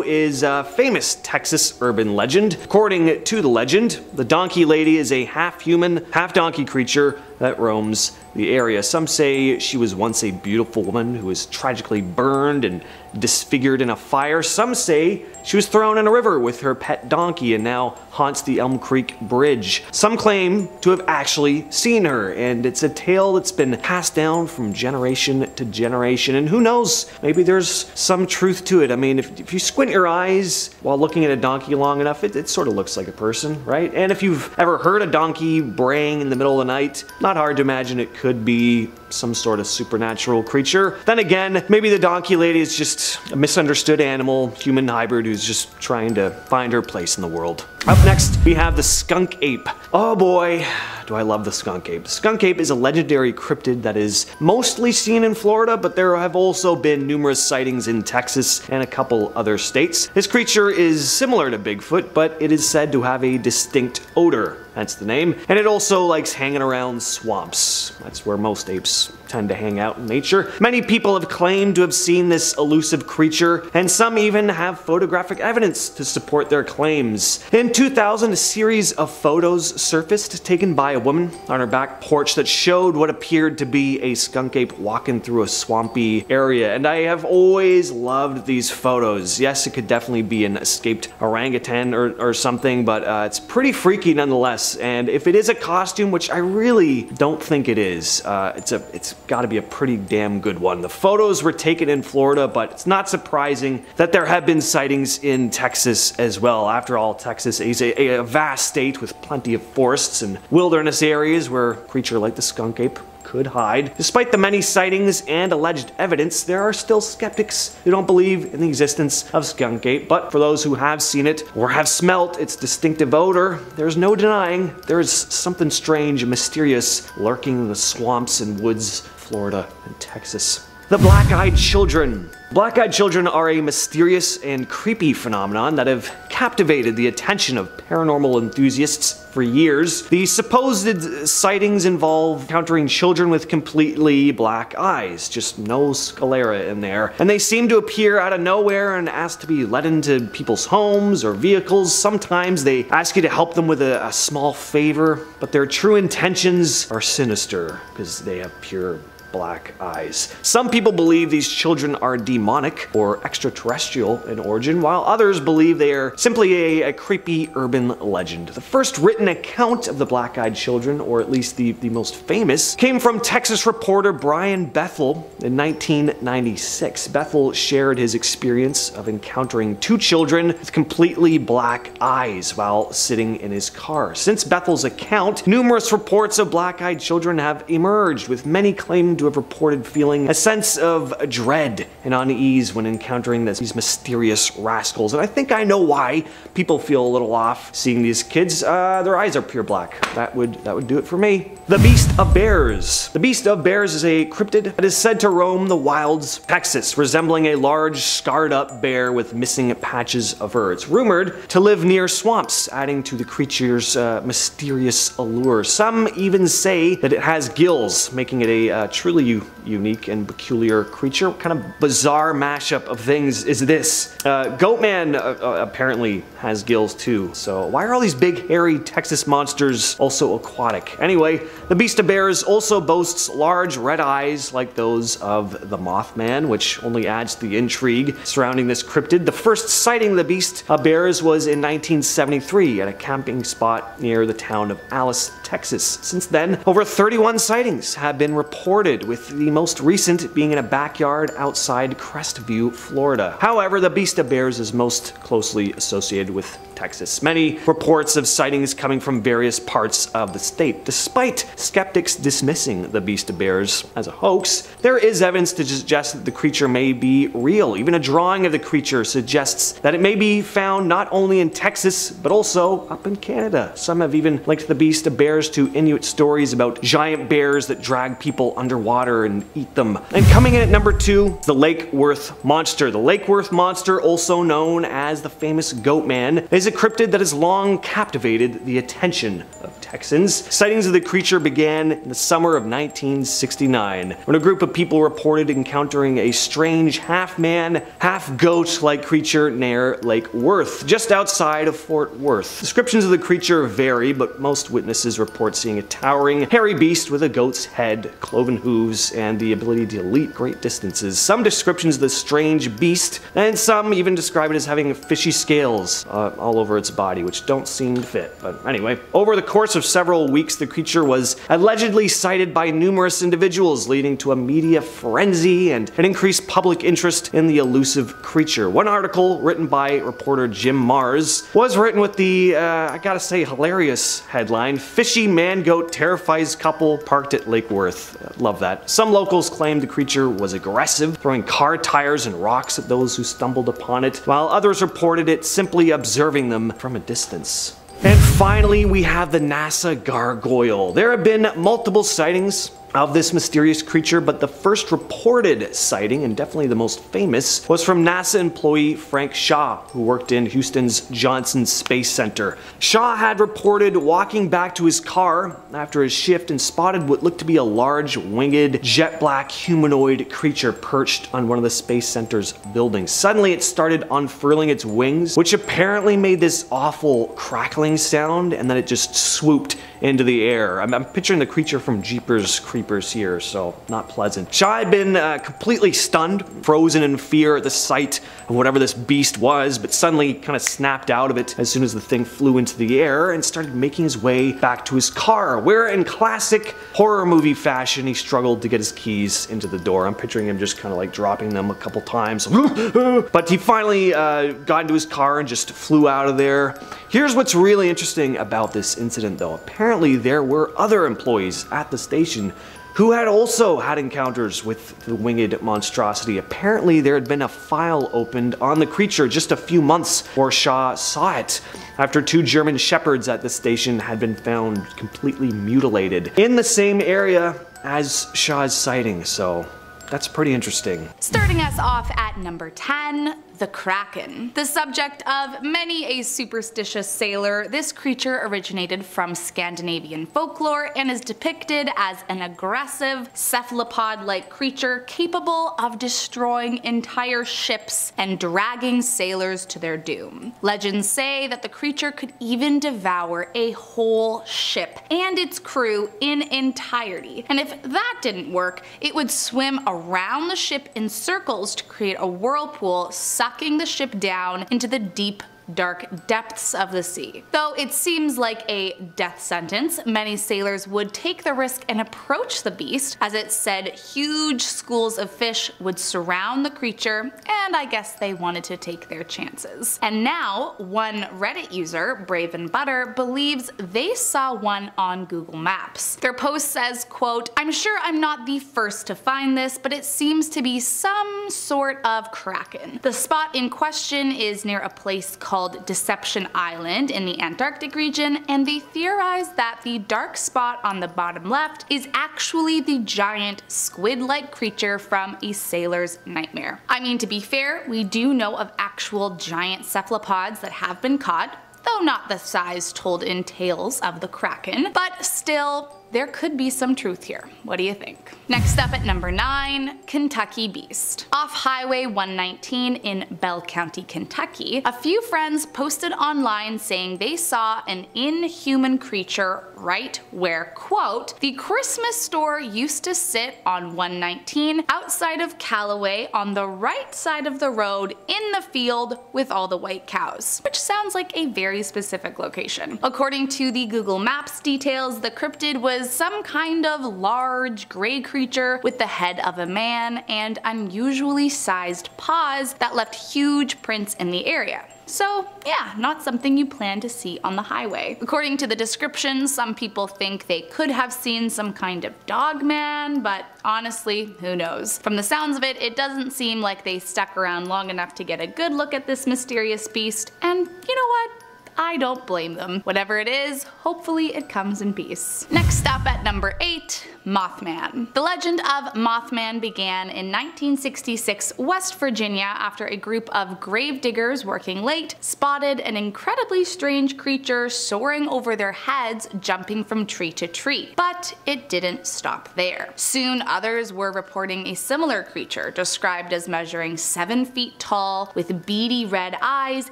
[SPEAKER 3] is a famous Texas urban legend. According to the legend, the Donkey Lady is a half-human, half-donkey creature that roams the area. Some say she was once a beautiful woman who was tragically burned and disfigured in a fire. Some say she was thrown in a river with her pet donkey and now haunts the Elm Creek Bridge. Some claim to have actually seen her, and it's a tale that's been passed down from generation to generation, and who knows, maybe there's some truth to it. I mean, if you squint your eyes while looking at a donkey long enough, it sort of looks like a person, right? And if you've ever heard a donkey braying in the middle of the night, not hard to imagine it could be some sort of supernatural creature. Then again, maybe the donkey lady is just a misunderstood animal, human hybrid who's just trying to find her place in the world. Up next, we have the skunk ape. Oh boy, do I love the skunk ape. The skunk ape is a legendary cryptid that is mostly seen in Florida, but there have also been numerous sightings in Texas and a couple other states. This creature is similar to Bigfoot, but it is said to have a distinct odor. That's the name. And it also likes hanging around swamps. That's where most apes tend to hang out in nature. Many people have claimed to have seen this elusive creature, and some even have photographic evidence to support their claims. In 2000, a series of photos surfaced taken by a woman on her back porch that showed what appeared to be a skunk ape walking through a swampy area, and I have always loved these photos. Yes, it could definitely be an escaped orangutan or something, but it's pretty freaky nonetheless. And if it is a costume, which I really don't think it is, it's got to be a pretty damn good one. The photos were taken in Florida, but it's not surprising that there have been sightings in Texas as well. After all, Texas is a vast state with plenty of forests and wilderness areas where a creature like the skunk ape could hide. Despite the many sightings and alleged evidence, there are still skeptics who don't believe in the existence of skunk ape, but for those who have seen it or have smelt its distinctive odor, there's no denying there is something strange and mysterious lurking in the swamps and woods, Florida and Texas. The black-eyed children. Black-eyed children are a mysterious and creepy phenomenon that have captivated the attention of paranormal enthusiasts for years. The supposed sightings involve encountering children with completely black eyes, just no sclera in there, and they seem to appear out of nowhere and ask to be let into people's homes or vehicles. Sometimes they ask you to help them with a small favor, but their true intentions are sinister because they have pure black eyes. Some people believe these children are demonic or extraterrestrial in origin, while others believe they are simply a creepy urban legend. The first written account of the black-eyed children, or at least the most famous, came from Texas reporter Brian Bethel in 1996. Bethel shared his experience of encountering two children with completely black eyes while sitting in his car. Since Bethel's account, numerous reports of black-eyed children have emerged, with many claiming to have reported feeling a sense of dread and unease when encountering these mysterious rascals. And I think I know why people feel a little off seeing these kids. Their eyes are pure black. That would do it for me. The Beast of Bears. The Beast of Bears is a cryptid that is said to roam the wilds of Texas, resembling a large scarred up bear with missing patches of fur. It's rumored to live near swamps, adding to the creature's mysterious allure. Some even say that it has gills, making it a truly unique and peculiar creature. What kind of bizarre mashup of things is this? Goatman apparently has gills too, so why are all these big hairy Texas monsters also aquatic? Anyway, the Beast of Bears also boasts large red eyes like those of the Mothman, which only adds to the intrigue surrounding this cryptid. The first sighting of the Beast of Bears was in 1973 at a camping spot near the town of Alice, Texas. Since then, over 31 sightings have been reported, with the most recent being in a backyard outside Crestview, Florida. However, the Beast of Bears is most closely associated with Texas. Many reports of sightings coming from various parts of the state. Despite skeptics dismissing the Beast of Bears as a hoax, there is evidence to suggest that the creature may be real. Even a drawing of the creature suggests that it may be found not only in Texas, but also up in Canada. Some have even linked the Beast of Bears to Inuit stories about giant bears that drag people underwater and eat them. And coming in at number 2, the Lake Worth Monster. The Lake Worth Monster, also known as the famous Goatman, is a cryptid that has long captivated the attention of Texans. Sightings of the creature began in the summer of 1969, when a group of people reported encountering a strange half-man, half-goat-like creature near Lake Worth, just outside of Fort Worth. Descriptions of the creature vary, but most witnesses report seeing a towering, hairy beast with a goat's head, cloven hooves, and the ability to leap great distances. Some descriptions of the strange beast, and some even describe it as having fishy scales all over its body, which don't seem to fit. But anyway, over the course of several weeks, the creature was allegedly sighted by numerous individuals, leading to a media frenzy and an increased public interest in the elusive creature. One article, written by reporter Jim Mars, was written with the, I gotta say, hilarious headline, "Fishy man-goat terrifies couple parked at Lake Worth." Love that. Some locals claimed the creature was aggressive, throwing car tires and rocks at those who stumbled upon it, while others reported it simply observing them from a distance. And finally, we have the NASA gargoyle. There have been multiple sightings of this mysterious creature, but the first reported sighting, and definitely the most famous, was from NASA employee Frank Shaw, who worked in Houston's Johnson Space Center. Shaw had reported walking back to his car after his shift and spotted what looked to be a large, winged, jet-black humanoid creature perched on one of the Space Center's buildings. Suddenly, it started unfurling its wings, which apparently made this awful crackling sound, and then it just swooped into the air. I'm picturing the creature from Jeepers Creepers here, so not pleasant. Shaw had been completely stunned, frozen in fear at the sight of whatever this beast was, but suddenly kind of snapped out of it as soon as the thing flew into the air and started making his way back to his car, where in classic horror movie fashion, he struggled to get his keys into the door. I'm picturing him just kind of like dropping them a couple times. But he finally got into his car and just flew out of there. Here's what's really interesting about this incident though. Apparently there were other employees at the station who had also had encounters with the winged monstrosity. Apparently there had been a file opened on the creature just a few months before Shaw saw it, after 2 German shepherds at the station had been found completely mutilated in the same area as Shaw's sighting, so that's pretty interesting.
[SPEAKER 1] Starting us off at number 10, the Kraken. The subject of many a superstitious sailor, this creature originated from Scandinavian folklore and is depicted as an aggressive, cephalopod-like creature capable of destroying entire ships and dragging sailors to their doom. Legends say that the creature could even devour a whole ship and its crew in entirety, and if that didn't work, it would swim around the ship in circles to create a whirlpool, sucking the ship down into the deep, dark depths of the sea. Though it seems like a death sentence, many sailors would take the risk and approach the beast, as it said huge schools of fish would surround the creature, and I guess they wanted to take their chances. And now, one Reddit user, Brave and Butter, believes they saw one on Google Maps. Their post says, quote, "I'm sure I'm not the first to find this, but it seems to be some sort of kraken. The spot in question is near a place called Deception Island in the Antarctic region, and they theorize that the dark spot on the bottom left is actually the giant squid-like creature from A Sailor's Nightmare." I mean, to be fair, we do know of actual giant cephalopods that have been caught, though not the size told in tales of the Kraken, but still, there could be some truth here. What do you think? Next up at number 9, Kentucky Beast. Off Highway 119 in Bell County, Kentucky, a few friends posted online saying they saw an inhuman creature right where, quote, "the Christmas store used to sit on 119 outside of Callaway on the right side of the road in the field with all the white cows," which sounds like a very specific location. According to the Google Maps details, the cryptid was some kind of large gray creature with the head of a man and unusually sized paws that left huge prints in the area. So yeah, not something you plan to see on the highway. According to the description, some people think they could have seen some kind of dog man, but honestly, who knows? From the sounds of it, it doesn't seem like they stuck around long enough to get a good look at this mysterious beast, and you know what? I don't blame them. Whatever it is, hopefully it comes in peace. Next up at number 8, Mothman. The legend of Mothman began in 1966 West Virginia after a group of grave diggers working late spotted an incredibly strange creature soaring over their heads, jumping from tree to tree. But it didn't stop there. Soon others were reporting a similar creature, described as measuring 7 feet tall, with beady red eyes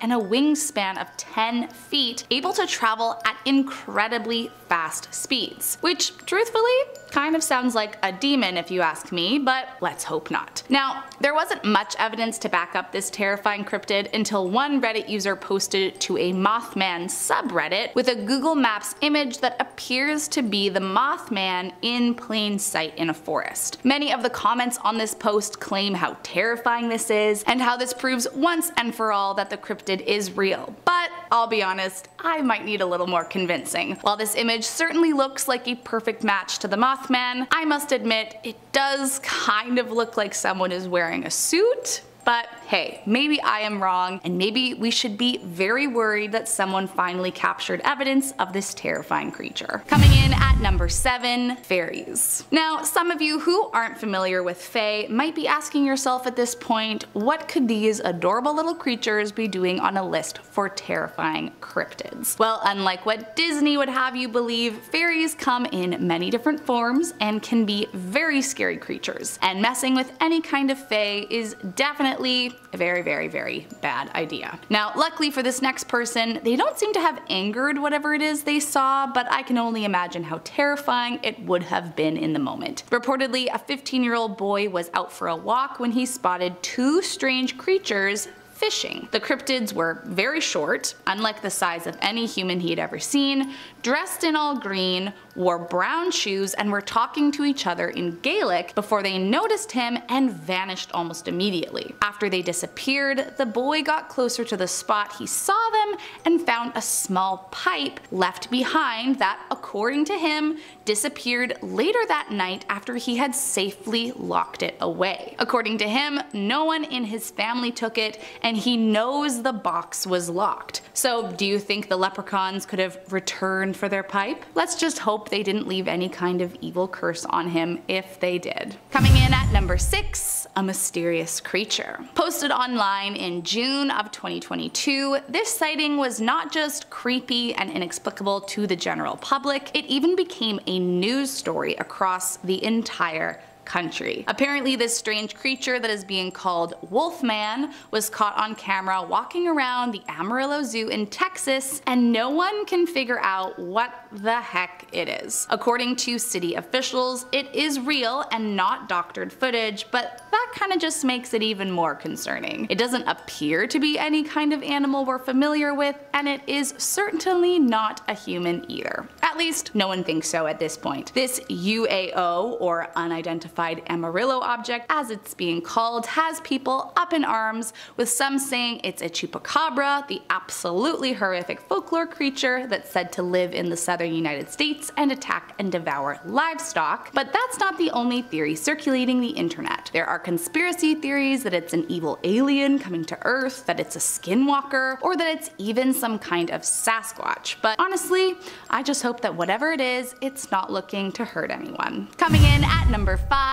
[SPEAKER 1] and a wingspan of 10 feet, able to travel at incredibly fast speeds. Which, truthfully, kind of sounds like a demon if you ask me, but let's hope not. Now, there wasn't much evidence to back up this terrifying cryptid until one Reddit user posted it to a Mothman subreddit with a Google Maps image that appears to be the Mothman in plain sight in a forest. Many of the comments on this post claim how terrifying this is and how this proves once and for all that the cryptid is real. But I'll be honest, I might need a little more convincing. While this image certainly looks like a perfect match to the Mothman, I must admit it does kind of look like someone is wearing a suit. But hey, maybe I am wrong, and maybe we should be very worried that someone finally captured evidence of this terrifying creature. Coming in at number 7, fairies. Now, some of you who aren't familiar with fae might be asking yourself at this point, what could these adorable little creatures be doing on a list for terrifying cryptids? Well, unlike what Disney would have you believe, fairies come in many different forms and can be very scary creatures, and messing with any kind of fae is definitely a very, very, very bad idea. Now, luckily for this next person, they don't seem to have angered whatever it is they saw, but I can only imagine how terrifying it would have been in the moment. Reportedly, a 15-year-old boy was out for a walk when he spotted 2 strange creatures fishing. The cryptids were very short, unlike the size of any human he had ever seen, dressed in all green, wore brown shoes, and were talking to each other in Gaelic before they noticed him and vanished almost immediately. After they disappeared, the boy got closer to the spot he saw them and found a small pipe left behind that, according to him, disappeared later that night after he had safely locked it away. According to him, no one in his family took it, and he knows the box was locked. So do you think the leprechauns could have returned for their pipe? Let's just hope they didn't leave any kind of evil curse on him if they did. Coming in at number 6, a mysterious creature. Posted online in June of 2022, this sighting was not just creepy and inexplicable to the general public, it even became a news story across the entire country. Apparently, this strange creature that is being called Wolfman was caught on camera walking around the Amarillo Zoo in Texas, and no one can figure out what the heck it is. According to city officials, it is real and not doctored footage, but that kind of just makes it even more concerning. It doesn't appear to be any kind of animal we're familiar with, and it is certainly not a human either. At least, no one thinks so at this point. This UAO, or unidentified Amarillo object, as it's being called, has people up in arms, with some saying it's a Chupacabra, the absolutely horrific folklore creature that's said to live in the southern United States and attack and devour livestock. But that's not the only theory circulating the internet. There are conspiracy theories that it's an evil alien coming to Earth, that it's a skinwalker, or that it's even some kind of Sasquatch. But honestly, I just hope that whatever it is, it's not looking to hurt anyone. Coming in at number 5,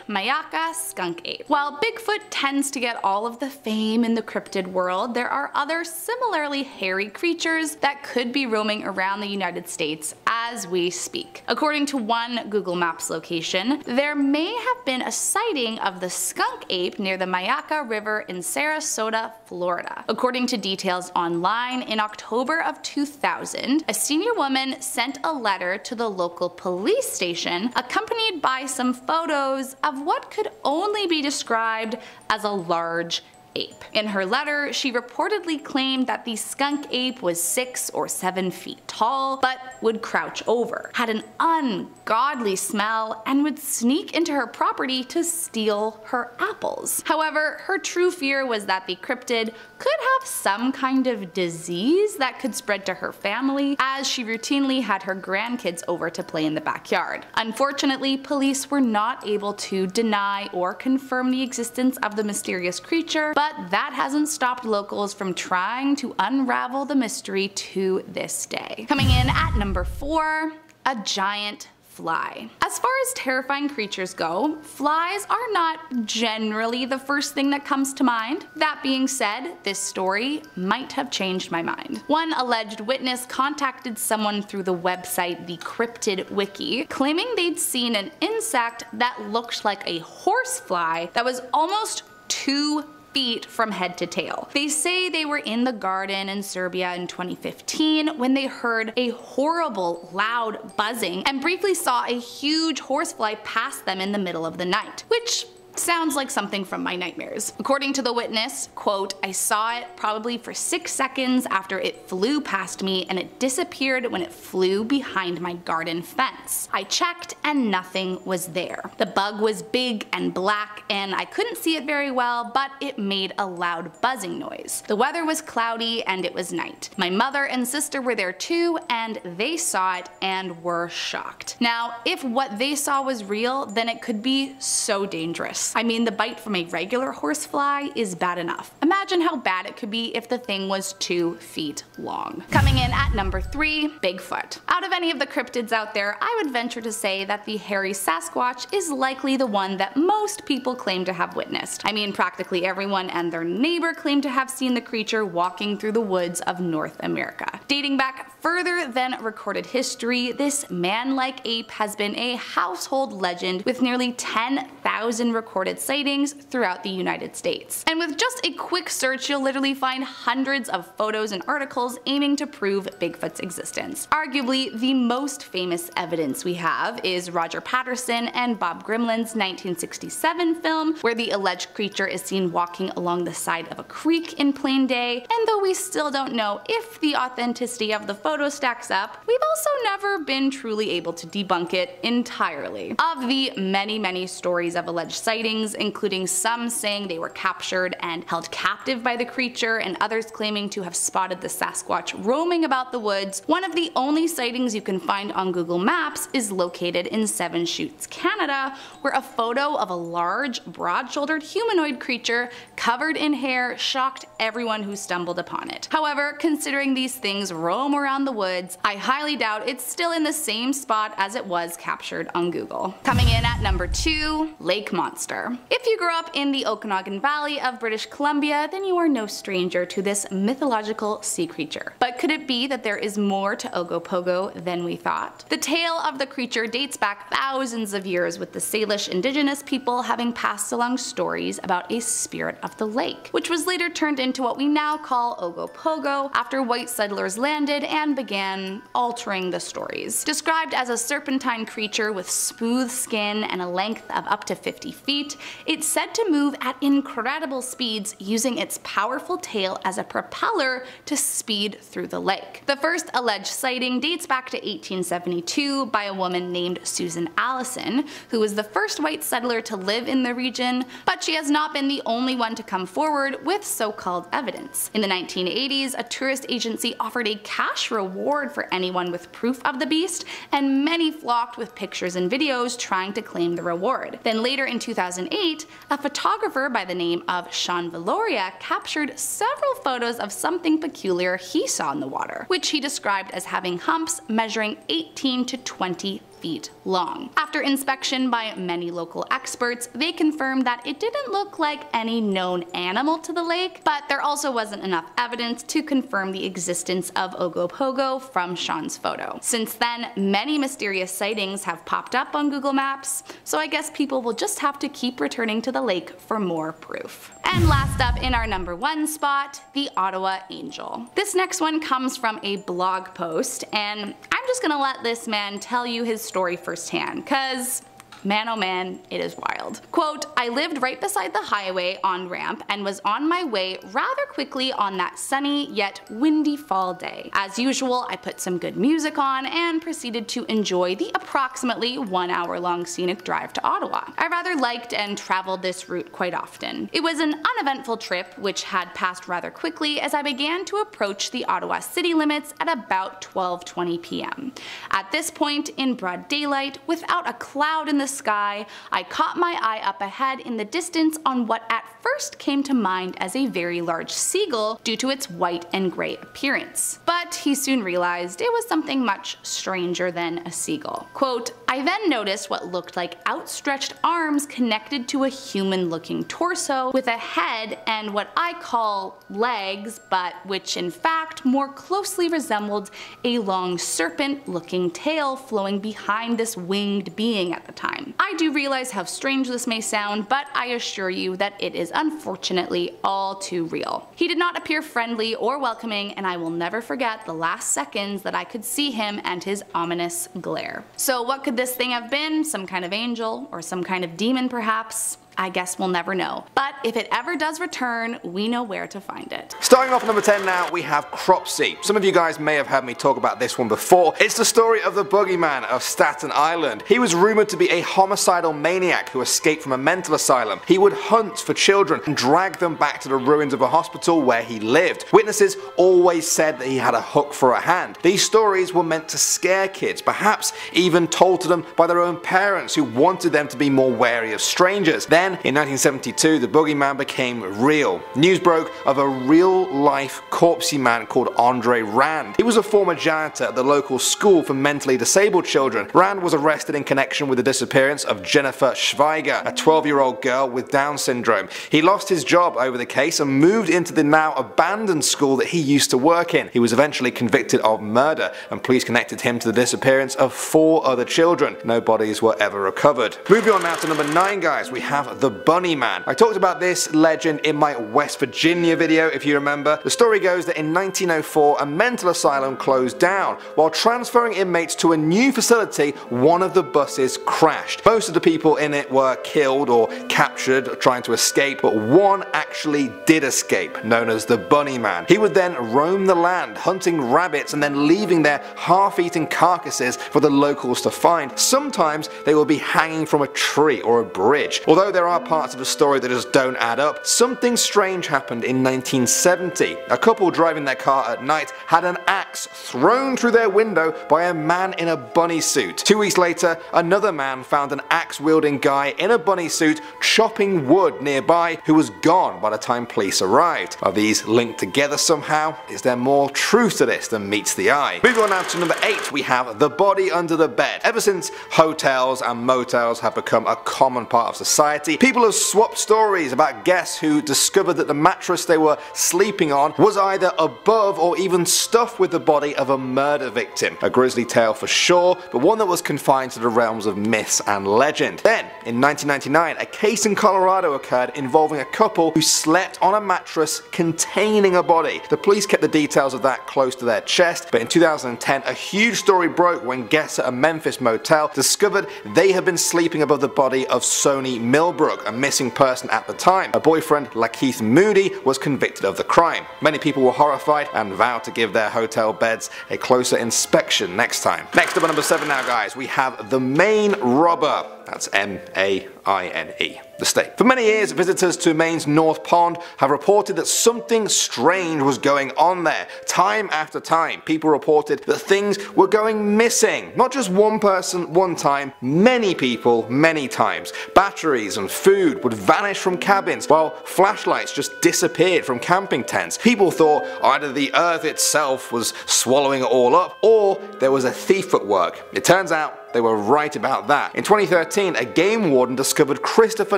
[SPEAKER 1] Mayaka skunk ape. While Bigfoot tends to get all of the fame in the cryptid world, there are other similarly hairy creatures that could be roaming around the United States as we speak. According to one Google Maps location, there may have been a sighting of the skunk ape near the Mayaka River in Sarasota, Florida. According to details online, in October of 2000, a senior woman sent a letter to the local police station accompanied by some photos of what could only be described as a large ape. In her letter, she reportedly claimed that the skunk ape was 6 or 7 feet tall, but would crouch over, had an ungodly smell, and would sneak into her property to steal her apples. However, her true fear was that the cryptid could have some kind of disease that could spread to her family, as she routinely had her grandkids over to play in the backyard. Unfortunately, police were not able to deny or confirm the existence of the mysterious creature, but but that hasn't stopped locals from trying to unravel the mystery to this day. Coming in at number 4, a giant fly. As far as terrifying creatures go, flies are not generally the first thing that comes to mind. That being said, this story might have changed my mind. One alleged witness contacted someone through the website The Cryptid Wiki, claiming they'd seen an insect that looked like a horsefly that was almost 2 feet from head to tail. They say they were in the garden in Serbia in 2015 when they heard a horrible, loud buzzing and briefly saw a huge horsefly pass them in the middle of the night, which sounds like something from my nightmares. According to the witness, quote, "I saw it probably for 6 seconds after it flew past me and it disappeared when it flew behind my garden fence. I checked and nothing was there. The bug was big and black and I couldn't see it very well, but it made a loud buzzing noise. The weather was cloudy and it was night. My mother and sister were there too and they saw it and were shocked." Now, if what they saw was real, then it could be so dangerous. I mean, the bite from a regular horsefly is bad enough. Imagine how bad it could be if the thing was 2 feet long. Coming in at number 3, Bigfoot. Out of any of the cryptids out there, I would venture to say that the hairy Sasquatch is likely the one that most people claim to have witnessed. I mean, practically everyone and their neighbor claim to have seen the creature walking through the woods of North America. Dating back further than recorded history, this man-like ape has been a household legend with nearly 10,000 recorded sightings throughout the United States. And with just a quick search, you'll literally find hundreds of photos and articles aiming to prove Bigfoot's existence. Arguably, the most famous evidence we have is Roger Patterson and Bob Grimland's 1967 film, where the alleged creature is seen walking along the side of a creek in plain day, and though we still don't know if the authenticity of the photo stacks up, we've also never been truly able to debunk it entirely. Of the many stories of alleged sightings, including some saying they were captured and held captive by the creature and others claiming to have spotted the Sasquatch roaming about the woods, one of the only sightings you can find on Google Maps is located in Seven Chutes, Canada, where a photo of a large, broad-shouldered humanoid creature covered in hair shocked everyone who stumbled upon it. However, considering these things roam around the woods, I highly doubt it's still in the same spot as it was captured on Google. Coming in at number 2, Lake Monster. If you grew up in the Okanagan Valley of British Columbia, then you are no stranger to this mythological sea creature. But could it be that there is more to Ogopogo than we thought? The tale of the creature dates back thousands of years, with the Salish indigenous people having passed along stories about a spirit of the lake, which was later turned into what we now call Ogopogo after white settlers landed and began altering the stories. Described as a serpentine creature with smooth skin and a length of up to 50 feet, it's said to move at incredible speeds using its powerful tail as a propeller to speed through the lake. The first alleged sighting dates back to 1872 by a woman named Susan Allison, who was the first white settler to live in the region, but she has not been the only one to come forward with so-called evidence. In the 1980s, a tourist agency offered a cash reward for anyone with proof of the beast, and many flocked with pictures and videos trying to claim the reward. Then later in 2008, a photographer by the name of Sean Valoria captured several photos of something peculiar he saw in the water, which he described as having humps measuring 18 to 20 feet long. After inspection by many local experts, they confirmed that it didn't look like any known animal to the lake, but there also wasn't enough evidence to confirm the existence of Ogopogo from Sean's photo. Since then, many mysterious sightings have popped up on Google Maps, so I guess people will just have to keep returning to the lake for more proof. And last up in our number 1 spot, the Ottawa Angel. This next one comes from a blog post, and I'm just gonna let this man tell you his story firsthand, cause man oh man, it is wild. Quote, "I lived right beside the highway on-ramp and was on my way rather quickly on that sunny yet windy fall day. As usual, I put some good music on and proceeded to enjoy the approximately 1 hour long scenic drive to Ottawa. I rather liked and traveled this route quite often. It was an uneventful trip which had passed rather quickly as I began to approach the Ottawa city limits at about 12:20 p.m. At this point, in broad daylight, without a cloud in the sky, I caught my eye up ahead in the distance on what at first came to mind as a very large seagull due to its white and gray appearance. But he soon realized it was something much stranger than a seagull. Quote, I then noticed what looked like outstretched arms connected to a human-looking torso with a head and what I call legs, but which in fact more closely resembled a long serpent-looking tail flowing behind this winged being at the time. I do realize how strange this may sound, but I assure you that it is unfortunately all too real. He did not appear friendly or welcoming, and I will never forget the last seconds that I could see him and his ominous glare. So what could this thing have been? Some kind of angel? Or some kind of demon perhaps? I guess we'll never know. But if it ever does return, we know where to find it.
[SPEAKER 6] Starting off at number 10 now, we have Cropsey. Some of you guys may have heard me talk about this one before. It's the story of the boogeyman of Staten Island. He was rumored to be a homicidal maniac who escaped from a mental asylum. He would hunt for children and drag them back to the ruins of a hospital where he lived. Witnesses always said that he had a hook for a hand. These stories were meant to scare kids, perhaps even told to them by their own parents who wanted them to be more wary of strangers. Then, in 1972, the boogeyman became real. News broke of a real-life corpsey man called Andre Rand. He was a former janitor at the local school for mentally disabled children. Rand was arrested in connection with the disappearance of Jennifer Schweiger, a 12-year-old girl with Down syndrome. He lost his job over the case and moved into the now abandoned school that he used to work in. He was eventually convicted of murder, and police connected him to the disappearance of 4 other children. No bodies were ever recovered. Moving on now to number 9, guys, we have the Bunny Man. I talked about this legend in my West Virginia video, if you remember. The story goes that in 1904 a mental asylum closed down. While transferring inmates to a new facility, one of the buses crashed. Most of the people in it were killed or captured trying to escape, but one actually did escape, known as the Bunny Man. He would then roam the land, hunting rabbits and then leaving their half-eaten carcasses for the locals to find. Sometimes they will be hanging from a tree or a bridge. Although there are parts of the story that just don't add up, something strange happened in 1970. A couple driving their car at night had an axe thrown through their window by a man in a bunny suit. 2 weeks later, another man found an axe-wielding guy in a bunny suit chopping wood nearby who was gone by the time police arrived. Are these linked together somehow? Is there more truth to this than meets the eye? Moving on now to number 8, we have the body under the bed. Ever since hotels and motels have become a common part of society, people have swapped stories about guests who discovered that the mattress they were sleeping on was either above or even stuffed with the body of a murder victim. A grisly tale for sure, but one that was confined to the realms of myths and legend. Then, in 1999, a case in Colorado occurred involving a couple who slept on a mattress containing a body. The police kept the details of that close to their chest, but in 2010 a huge story broke when guests at a Memphis motel discovered they had been sleeping above the body of Sony Millbrook, a missing person at the time. Her boyfriend, Lakeith Moody, was convicted of the crime. Many people were horrified and vowed to give their hotel beds a closer inspection next time. Next up at number 7 now, guys, we have the Maine Robber. That's M-A-I-N-E. The state. For many years, visitors to Maine's North Pond have reported that something strange was going on there. Time after time, people reported that things were going missing. Not just one person, one time, many people, many times. Batteries and food would vanish from cabins, while flashlights just disappeared from camping tents. People thought either the earth itself was swallowing it all up, or there was a thief at work. It turns out they were right about that. In 2013, a game warden discovered Christopher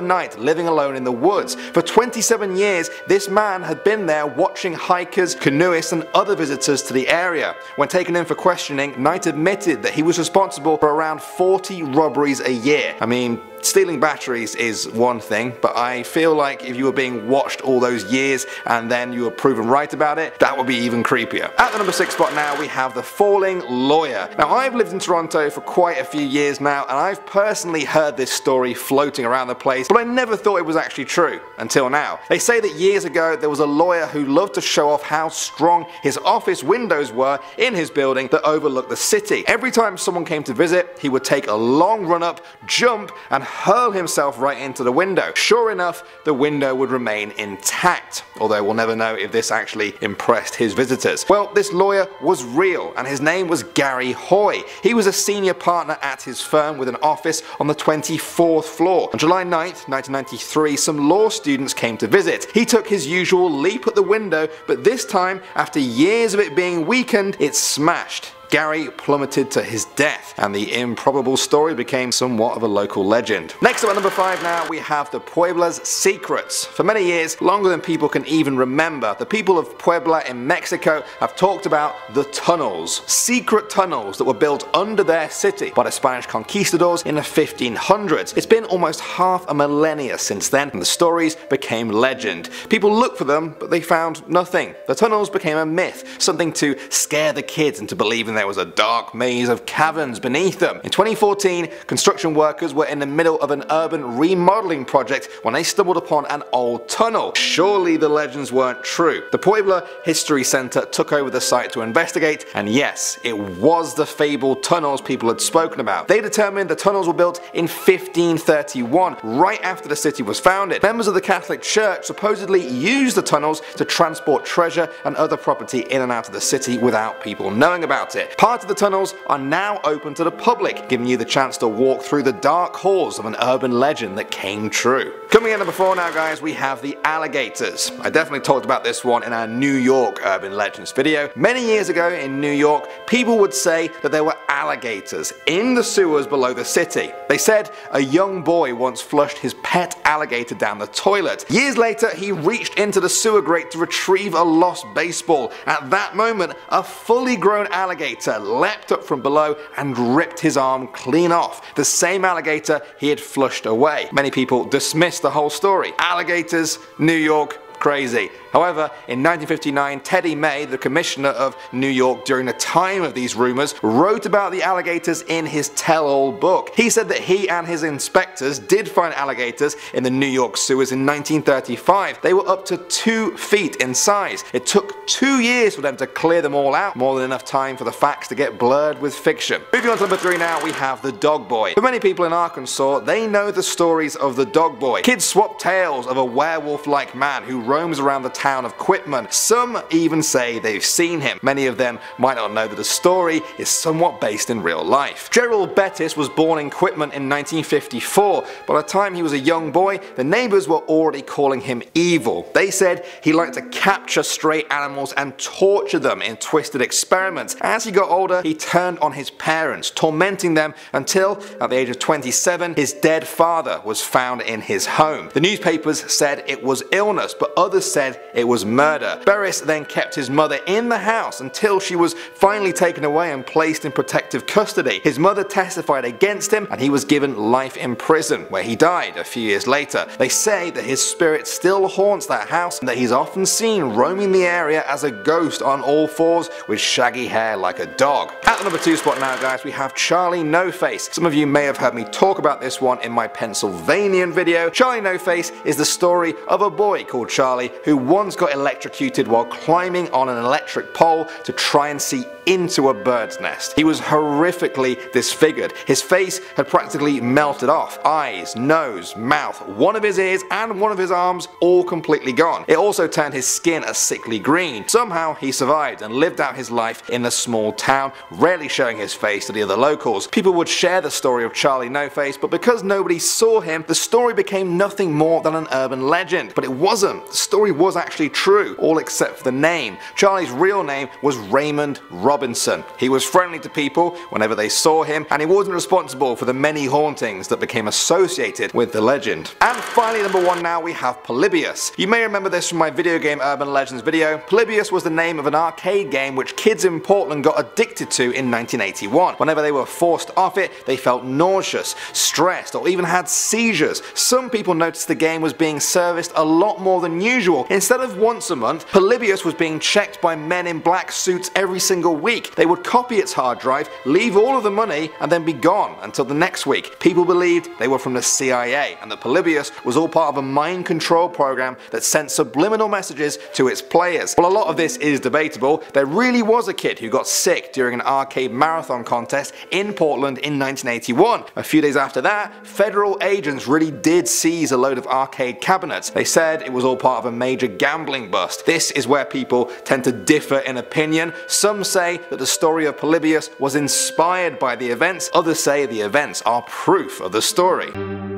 [SPEAKER 6] Knight living alone in the woods. For 27 years, this man had been there watching hikers, canoeists and other visitors to the area. When taken in for questioning, Knight admitted that he was responsible for around 40 robberies a year. I mean, stealing batteries is one thing, but I feel like if you were being watched all those years and then you were proven right about it, that would be even creepier. At the number 6 spot now, we have the Falling Lawyer. Now, I've lived in Toronto for quite a few years now, and I've personally heard this story floating around the place, but I never thought it was actually true until now. They say that years ago there was a lawyer who loved to show off how strong his office windows were in his building that overlooked the city. Every time someone came to visit, he would take a long run up, jump, and hurl himself right into the window. Sure enough, the window would remain intact, although we'll never know if this actually impressed his visitors. Well, this lawyer was real, and his name was Gary Hoy. He was a senior partner at his firm with an office on the 24th floor. On July 9th, 1993, some law students came to visit. He took his usual leap at the window, but this time, after years of it being weakened, it smashed. Gary plummeted to his death, and the improbable story became somewhat of a local legend. Next up at number 5 now, we have the Puebla's secrets. For many years, longer than people can even remember, the people of Puebla in Mexico have talked about the tunnels. Secret tunnels that were built under their city by the Spanish conquistadors in the 1500s. It's been almost half a millennia since then, and the stories became legend. People looked for them, but they found nothing. The tunnels became a myth, something to scare the kids into believing there was a dark maze of caverns beneath them. In 2014, construction workers were in the middle of an urban remodeling project when they stumbled upon an old tunnel. Surely the legends weren't true. The Puebla History Center took over the site to investigate, and yes, it was the fabled tunnels people had spoken about. They determined the tunnels were built in 1531, right after the city was founded. Members of the Catholic Church supposedly used the tunnels to transport treasure and other property in and out of the city without people knowing about it. Part of the tunnels are now open to the public, giving you the chance to walk through the dark halls of an urban legend that came true. Coming in at number 4 now, guys, we have the alligators. I definitely talked about this one in our New York urban legends video. Many years ago in New York, people would say that there were alligators in the sewers below the city. They said a young boy once flushed his pet alligator down the toilet. Years later, he reached into the sewer grate to retrieve a lost baseball. At that moment, a fully grown alligator leapt up from below and ripped his arm clean off. The same alligator he had flushed away. Many people dismissed the whole story. Alligators, New York, crazy. However, in 1959, Teddy May, the commissioner of New York during the time of these rumors, wrote about the alligators in his tell-all book. He said that he and his inspectors did find alligators in the New York sewers in 1935. They were up to 2 feet in size. It took 2 years for them to clear them all out, more than enough time for the facts to get blurred with fiction. Moving on to number 3 now, we have the Dog Boy. For many people in Arkansas, they know the stories of the Dog Boy. Kids swap tales of a werewolf-like man who roams around the town of Quitman. Some even say they've seen him. Many of them might not know that the story is somewhat based in real life. Gerald Bettis was born in Quitman in 1954. By the time he was a young boy, the neighbors were already calling him evil. They said he liked to capture stray animals and torture them in twisted experiments. As he got older, he turned on his parents, tormenting them until, at the age of 27, his dead father was found in his home. The newspapers said it was illness, but others said it was murder. Bettis then kept his mother in the house until she was finally taken away and placed in protective custody. His mother testified against him, and he was given life in prison, where he died a few years later. They say that his spirit still haunts that house, and that he's often seen roaming the area as a ghost on all fours with shaggy hair like a dog. At the number 2 spot now, guys, we have Charlie No Face. Some of you may have heard me talk about this one in my Pennsylvanian video. Charlie No Face is the story of a boy called Charlie who once got electrocuted while climbing on an electric pole to try and see into a bird's nest. He was horrifically disfigured. His face had practically melted off. Eyes, nose, mouth, one of his ears and one of his arms all completely gone. It also turned his skin a sickly green. Somehow he survived and lived out his life in a small town, rarely showing his face to the other locals. People would share the story of Charlie No Face, but because nobody saw him, the story became nothing more than an urban legend. But it wasn't. The story was actually true, all except for the name. Charlie's real name was Raymond Robinson. He was friendly to people whenever they saw him, and he wasn't responsible for the many hauntings that became associated with the legend. And finally, number 1 now, we have Polybius. You may remember this from my video game Urban Legends video. Polybius was the name of an arcade game which kids in Portland got addicted to in 1981. Whenever they were forced off it, they felt nauseous, stressed, or even had seizures. Some people noticed the game was being serviced a lot more than unusual. Instead of once a month, Polybius was being checked by men in black suits every single week. They would copy its hard drive, leave all of the money, and then be gone until the next week. People believed they were from the CIA, and that Polybius was all part of a mind control program that sent subliminal messages to its players. While a lot of this is debatable, there really was a kid who got sick during an arcade marathon contest in Portland in 1981. A few days after that, federal agents really did seize a load of arcade cabinets. They said it was all part of a major gambling bust. This is where people tend to differ in opinion. Some say that the story of Polybius was inspired by the events, others say the events are proof of the story.